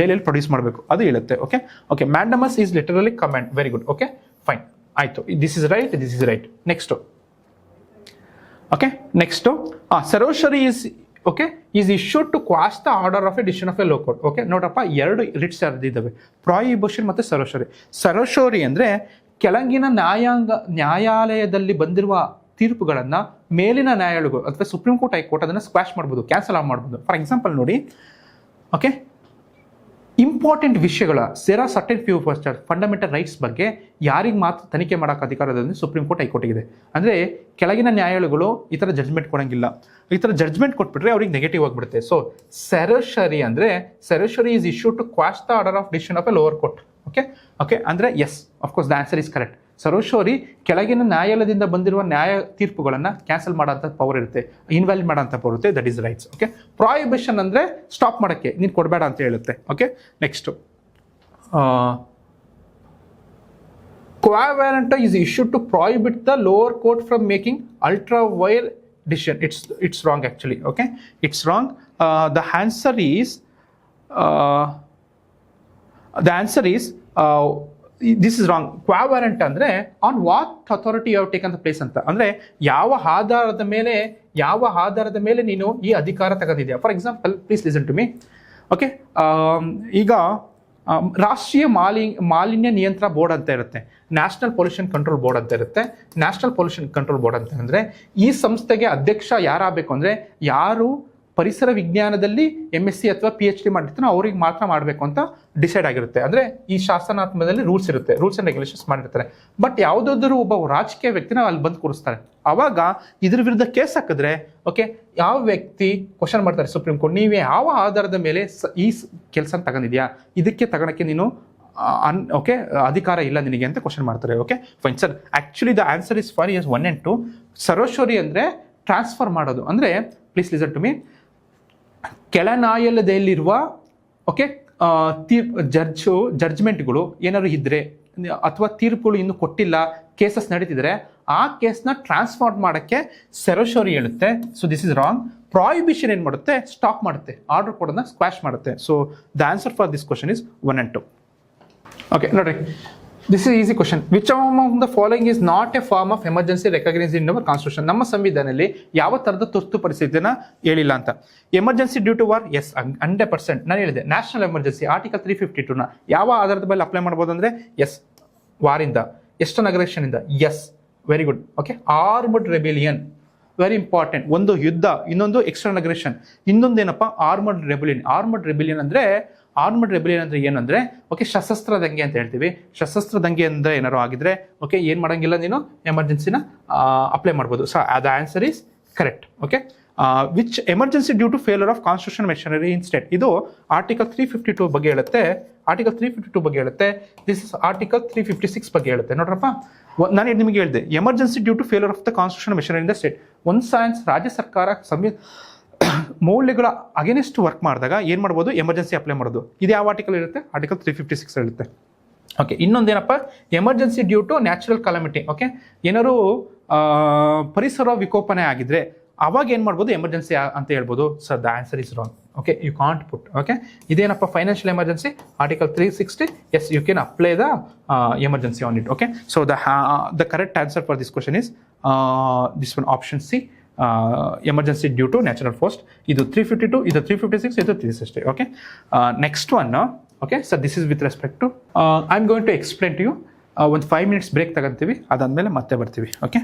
ಜೈಲಲ್ಲಿ ಪ್ರೊಡ್ಯೂಸ್ ಮಾಡಬೇಕು, ಅದು ಹೇಳುತ್ತೆ. Okay mandamus is literally command. Very good. Okay fine, ಆಯಿತು. This is right. Next okay certiorari is issued to quash the order of a decision of a low court. Okay ನೋಡಪ್ಪ, ಎರಡು ರಿಟ್ಸ್ ಇದ್ದಾವೆ, prohibition ಮತ್ತು ಸರೋಷರಿ. ಸರೋಷರಿ ಅಂದರೆ ಕೆಳಗಿನ ನ್ಯಾಯಾಲಯದಲ್ಲಿ ಬಂದಿರುವ ತೀರ್ಪುಗಳನ್ನು ಮೇಲಿನ ನ್ಯಾಯಾಲಯಗಳು ಅಥವಾ ಸುಪ್ರೀಂ ಕೋರ್ಟ್, ಹೈಕೋರ್ಟ್ ಅದನ್ನು ಸ್ಕ್ವಾಶ್ ಮಾಡ್ಬೋದು, ಕ್ಯಾನ್ಸಲ್ ಮಾಡ್ಬೋದು. ಫಾರ್ ಎಕ್ಸಾಂಪಲ್ ನೋಡಿ, ಓಕೆ ಇಂಪಾರ್ಟೆಂಟ್ ವಿಷಯಗಳ there are certain few fundamental rights ಬಗ್ಗೆ ಯಾರಿಗೆ ಮಾತ್ರ ತನಿಖೆ ಮಾಡೋಕೆ ಅಧಿಕಾರದಲ್ಲಿ ಸುಪ್ರೀಂ ಕೋರ್ಟ್, ಹೈಕೋರ್ಟಿಗಿದೆ. ಅಂದರೆ ಕೆಳಗಿನ ನ್ಯಾಯಾಲಯಗಳು ಈ ಥರ ಜಡ್ಜ್ಮೆಂಟ್ ಕೊಡೋಂಗಿಲ್ಲ. ಈ ಥರ ಜಡ್ಜ್ಮೆಂಟ್ ಕೊಟ್ಬಿಟ್ರೆ ಅವ್ರಿಗೆ ನೆಗೆಟಿವ್ ಆಗಿಬಿಡುತ್ತೆ. ಸೊ ಸರೋಷರಿ ಅಂದರೆ is issue to quash the order of decision of a lower court. Okay ಅಂದರೆ yes, of course the answer is correct. Certiorari ಕೆಳಗಿನ ನ್ಯಾಯಾಲಯದಿಂದ ಬಂದಿರುವ ನ್ಯಾಯ ತೀರ್ಪುಗಳನ್ನು ಕ್ಯಾನ್ಸಲ್ ಮಾಡೋಂಥ ಪವರ್ ಇರುತ್ತೆ, ಇನ್ವ್ಯಾಲಿಡ್ ಮಾಡೋಂಥ ಪವರ್ ಇರುತ್ತೆ. That is rights. Okay prohibition ಅಂದರೆ ಸ್ಟಾಪ್ ಮಾಡೋಕ್ಕೆ, ನೀನು ಕೊಡಬೇಡ ಅಂತ ಹೇಳುತ್ತೆ. Okay next quo warrant is issued to prohibit the lower court from making ultra vires decision. It's wrong actually. Okay, it's wrong. The answer is this is wrong. Qua warrant ಅಂದ್ರೆ on what authority you have taken the place ಅಂತ, ಅಂದ್ರೆ ಯಾವ ಆಧಾರದ ಮೇಲೆ ನೀನು ಈ ಅಧಿಕಾರ ತಗೊಂಡಿದ್ಯಾ. For example, please listen to me. Okay ಈಗ ರಾಷ್ಟ್ರೀಯ ಮಾಲಿನ್ಯ ನಿಯಂತ್ರಣ ಬೋರ್ಡ್ ಅಂತ ಇರುತ್ತೆ, ನ್ಯಾಷನಲ್ ಪೊಲ್ಯೂಷನ್ ಕಂಟ್ರೋಲ್ ಬೋರ್ಡ್ ಅಂತ ಇರುತ್ತೆ. ನ್ಯಾಷನಲ್ ಪೊಲ್ಯೂಷನ್ ಕಂಟ್ರೋಲ್ ಬೋರ್ಡ್ ಅಂತ ಅಂದರೆ ಈ ಸಂಸ್ಥೆಗೆ ಅಧ್ಯಕ್ಷ ಯಾರಾಗಬೇಕು ಅಂದರೆ ಯಾರು ಪರಿಸರ ವಿಜ್ಞಾನದಲ್ಲಿ MSc ಅಥವಾ PhD ಮಾಡಿರ್ತಾನೋ ಅವ್ರಿಗೆ ಮಾತ್ರ ಮಾಡಬೇಕು ಅಂತ ಡಿಸೈಡ್ ಆಗಿರುತ್ತೆ. ಅಂದರೆ ಈ ಶಾಸನಾತ್ಮಕದಲ್ಲಿ ರೂಲ್ಸ್ ಇರುತ್ತೆ, ರೂಲ್ಸ್ ಆ್ಯಂಡ್ ರೆಗ್ಯುಲೇಷನ್ಸ್ ಮಾಡಿರ್ತಾರೆ. ಬಟ್ ಯಾವುದಾದ್ರೂ ಒಬ್ಬ ರಾಜಕೀಯ ವ್ಯಕ್ತಿನ ಅಲ್ಲಿ ಬಂದು ಕೂರಿಸ್ತಾರೆ. ಅವಾಗ ಇದ್ರ ವಿರುದ್ಧ ಕೇಸ್ ಹಾಕಿದ್ರೆ ಓಕೆ, ಯಾವ ವ್ಯಕ್ತಿ ಕ್ವಶನ್ ಮಾಡ್ತಾರೆ ಸುಪ್ರೀಂ ಕೋರ್ಟ್, ನೀವು ಯಾವ ಆಧಾರದ ಮೇಲೆ ಈ ಕೆಲಸ ತಗೊಂಡಿದ್ಯಾ, ಇದಕ್ಕೆ ತಗೊಳಕ್ಕೆ ನೀನು ಓಕೆ ಅಧಿಕಾರ ಇಲ್ಲ ನಿನಗೆ ಅಂತ ಕ್ವಶನ್ ಮಾಡ್ತಾರೆ. Okay fine sir, actually the answer is for years 1 and 2. Certiorari ಅಂದರೆ ಟ್ರಾನ್ಸ್ಫರ್ ಮಾಡೋದು. ಅಂದರೆ ಪ್ಲೀಸ್ ಲಿಸನ್ ಟು ಮೀ, ಕೆಳನ್ಯಾಯಾಲಯದಲ್ಲಿರುವ ಓಕೆ ಜಡ್ಜ್ಮೆಂಟ್ಗಳು ಏನಾದ್ರು ಇದ್ದರೆ ಅಥವಾ ತೀರ್ಪುಗಳು ಇನ್ನೂ ಕೊಟ್ಟಿಲ್ಲ, ಕೇಸಸ್ ನಡೀತಿದ್ರೆ ಆ ಕೇಸ್ನ ಟ್ರಾನ್ಸ್ಫರ್ ಮಾಡೋಕ್ಕೆ ಸರೋಶೋರಿ ಹೇಳುತ್ತೆ. So this is wrong. Prohibition ಏನು ಮಾಡುತ್ತೆ, ಸ್ಟಾಪ್ ಮಾಡುತ್ತೆ, ಆರ್ಡರ್ ಕೊಡೋದನ್ನ ಸ್ಕ್ವಾಶ್ ಮಾಡುತ್ತೆ. So the answer for this question is 1 and 2. Okay ನೋಡ್ರಿ, this is easy question. Which among the following is not a form of emergency recognised in our constitution? ನಮ್ಮ ಸಂವಿಧಾನದಲ್ಲಿ ಯಾವ ಥರದ ತುರ್ತು ಪರಿಸ್ಥಿತಿನ ಹೇಳಿಲ್ಲ ಅಂತ. Emergency due to war, yes 100%. ನಾನು ಹೇಳಿದೆ ನ್ಯಾಷನಲ್ ಎಮರ್ಜೆನ್ಸಿ ಆರ್ಟಿಕಲ್ 352ನ ಯಾವ ಆಧಾರದ ಮೇಲೆ ಅಪ್ಲೈ ಮಾಡ್ಬೋದು ಅಂದರೆ ಎಸ್, ವಾರಿಂದ, ಎಸ್ಟರ್ನ್ ಅಗ್ರೆಷನ್ ಇಂದ, yes very good. Okay armed rebellion very important. ಒಂದು ಯುದ್ಧ, ಇನ್ನೊಂದು ಎಕ್ಸ್ಟರ್ನಲ್ ಅಗ್ರೆಷನ್, ಇನ್ನೊಂದೇನಪ್ಪ ಆರ್ಮಡ್ ರೆಬಿಲಿಯನ್. ಆರ್ಮಡ್ ರೆಬಿಲಿಯನ್ ಅಂದರೆ ಏನಂದ್ರೆ ಓಕೆ ಸಶಸ್ತ್ರ ದಂಗೆ ಅಂತ ಹೇಳ್ತೀವಿ. ಸಶಸ್ತ್ರ ದಂಗೆ ಅಂದರೆ ಏನಾರು ಆಗಿದ್ರೆ ಓಕೆ ಏನು ಮಾಡಂಗಿಲ್ಲ, ನೀನು ಎಮರ್ಜೆನ್ಸಿನ ಅಪ್ಲೈ ಮಾಡ್ಬೋದು. So the answer is correct. Okay which emergency due to failure of constitution machinery in state, ಇದು ಆರ್ಟಿಕಲ್ 352 ಬಗ್ಗೆ ಹೇಳುತ್ತೆ. ಆರ್ಟಿಕಲ್ 352 ಬಗ್ಗೆ ಹೇಳುತ್ತೆ. ದಿಸ್ ಇಸ್ ಆರ್ಟಿಕಲ್ 356 ಬಗ್ಗೆ ಹೇಳುತ್ತೆ. ನೋಡ್ರಪ್ಪ, ನಾನು ನಿಮಗೆ ಹೇಳಿದೆ emergency due to failure of the constitution machinery in the state. ಒಂದು ಸೈನ್ಸ್ ರಾಜ್ಯ ಸರ್ಕಾರ ಮೌಲ್ಯಗಳ ಅಗೇನೆಸ್ಟ್ ವರ್ಕ್ ಮಾಡಿದಾಗ ಏನು ಮಾಡ್ಬೋದು, ಎಮರ್ಜೆನ್ಸಿ ಅಪ್ಲೈ ಮಾಡೋದು. ಇದು ಯಾವ ಆರ್ಟಿಕಲ್ ಇರುತ್ತೆ, ಆರ್ಟಿಕಲ್ 356 ಇರುತ್ತೆ. ಓಕೆ ಇನ್ನೊಂದೇನಪ್ಪ, emergency due to natural calamity. Okay ಏನಾದ್ರು ಪರಿಸರ ವಿಕೋಪನೆ ಆಗಿದ್ರೆ ಅವಾಗ ಏನು ಮಾಡ್ಬೋದು, ಎಮರ್ಜೆನ್ಸಿ ಅಂತ ಹೇಳ್ಬೋದು. Sir the answer is wrong. Okay you can't put. Okay ಇದೇನಪ್ಪ, financial emergency article 360. Yes you can apply the emergency on it. Okay so the correct answer for this question is this one, option C, emergency due to natural force. ಇದು 352, ಇದು 356, ಇದು 360. Okay next one. Okay sir this is with respect to I am going to explain to you. ಒಂದು 5 minutes break ತಗೊಂತೀವಿ, ಅದಾದಮೇಲೆ ಮತ್ತೆ ಬರ್ತೀವಿ. Okay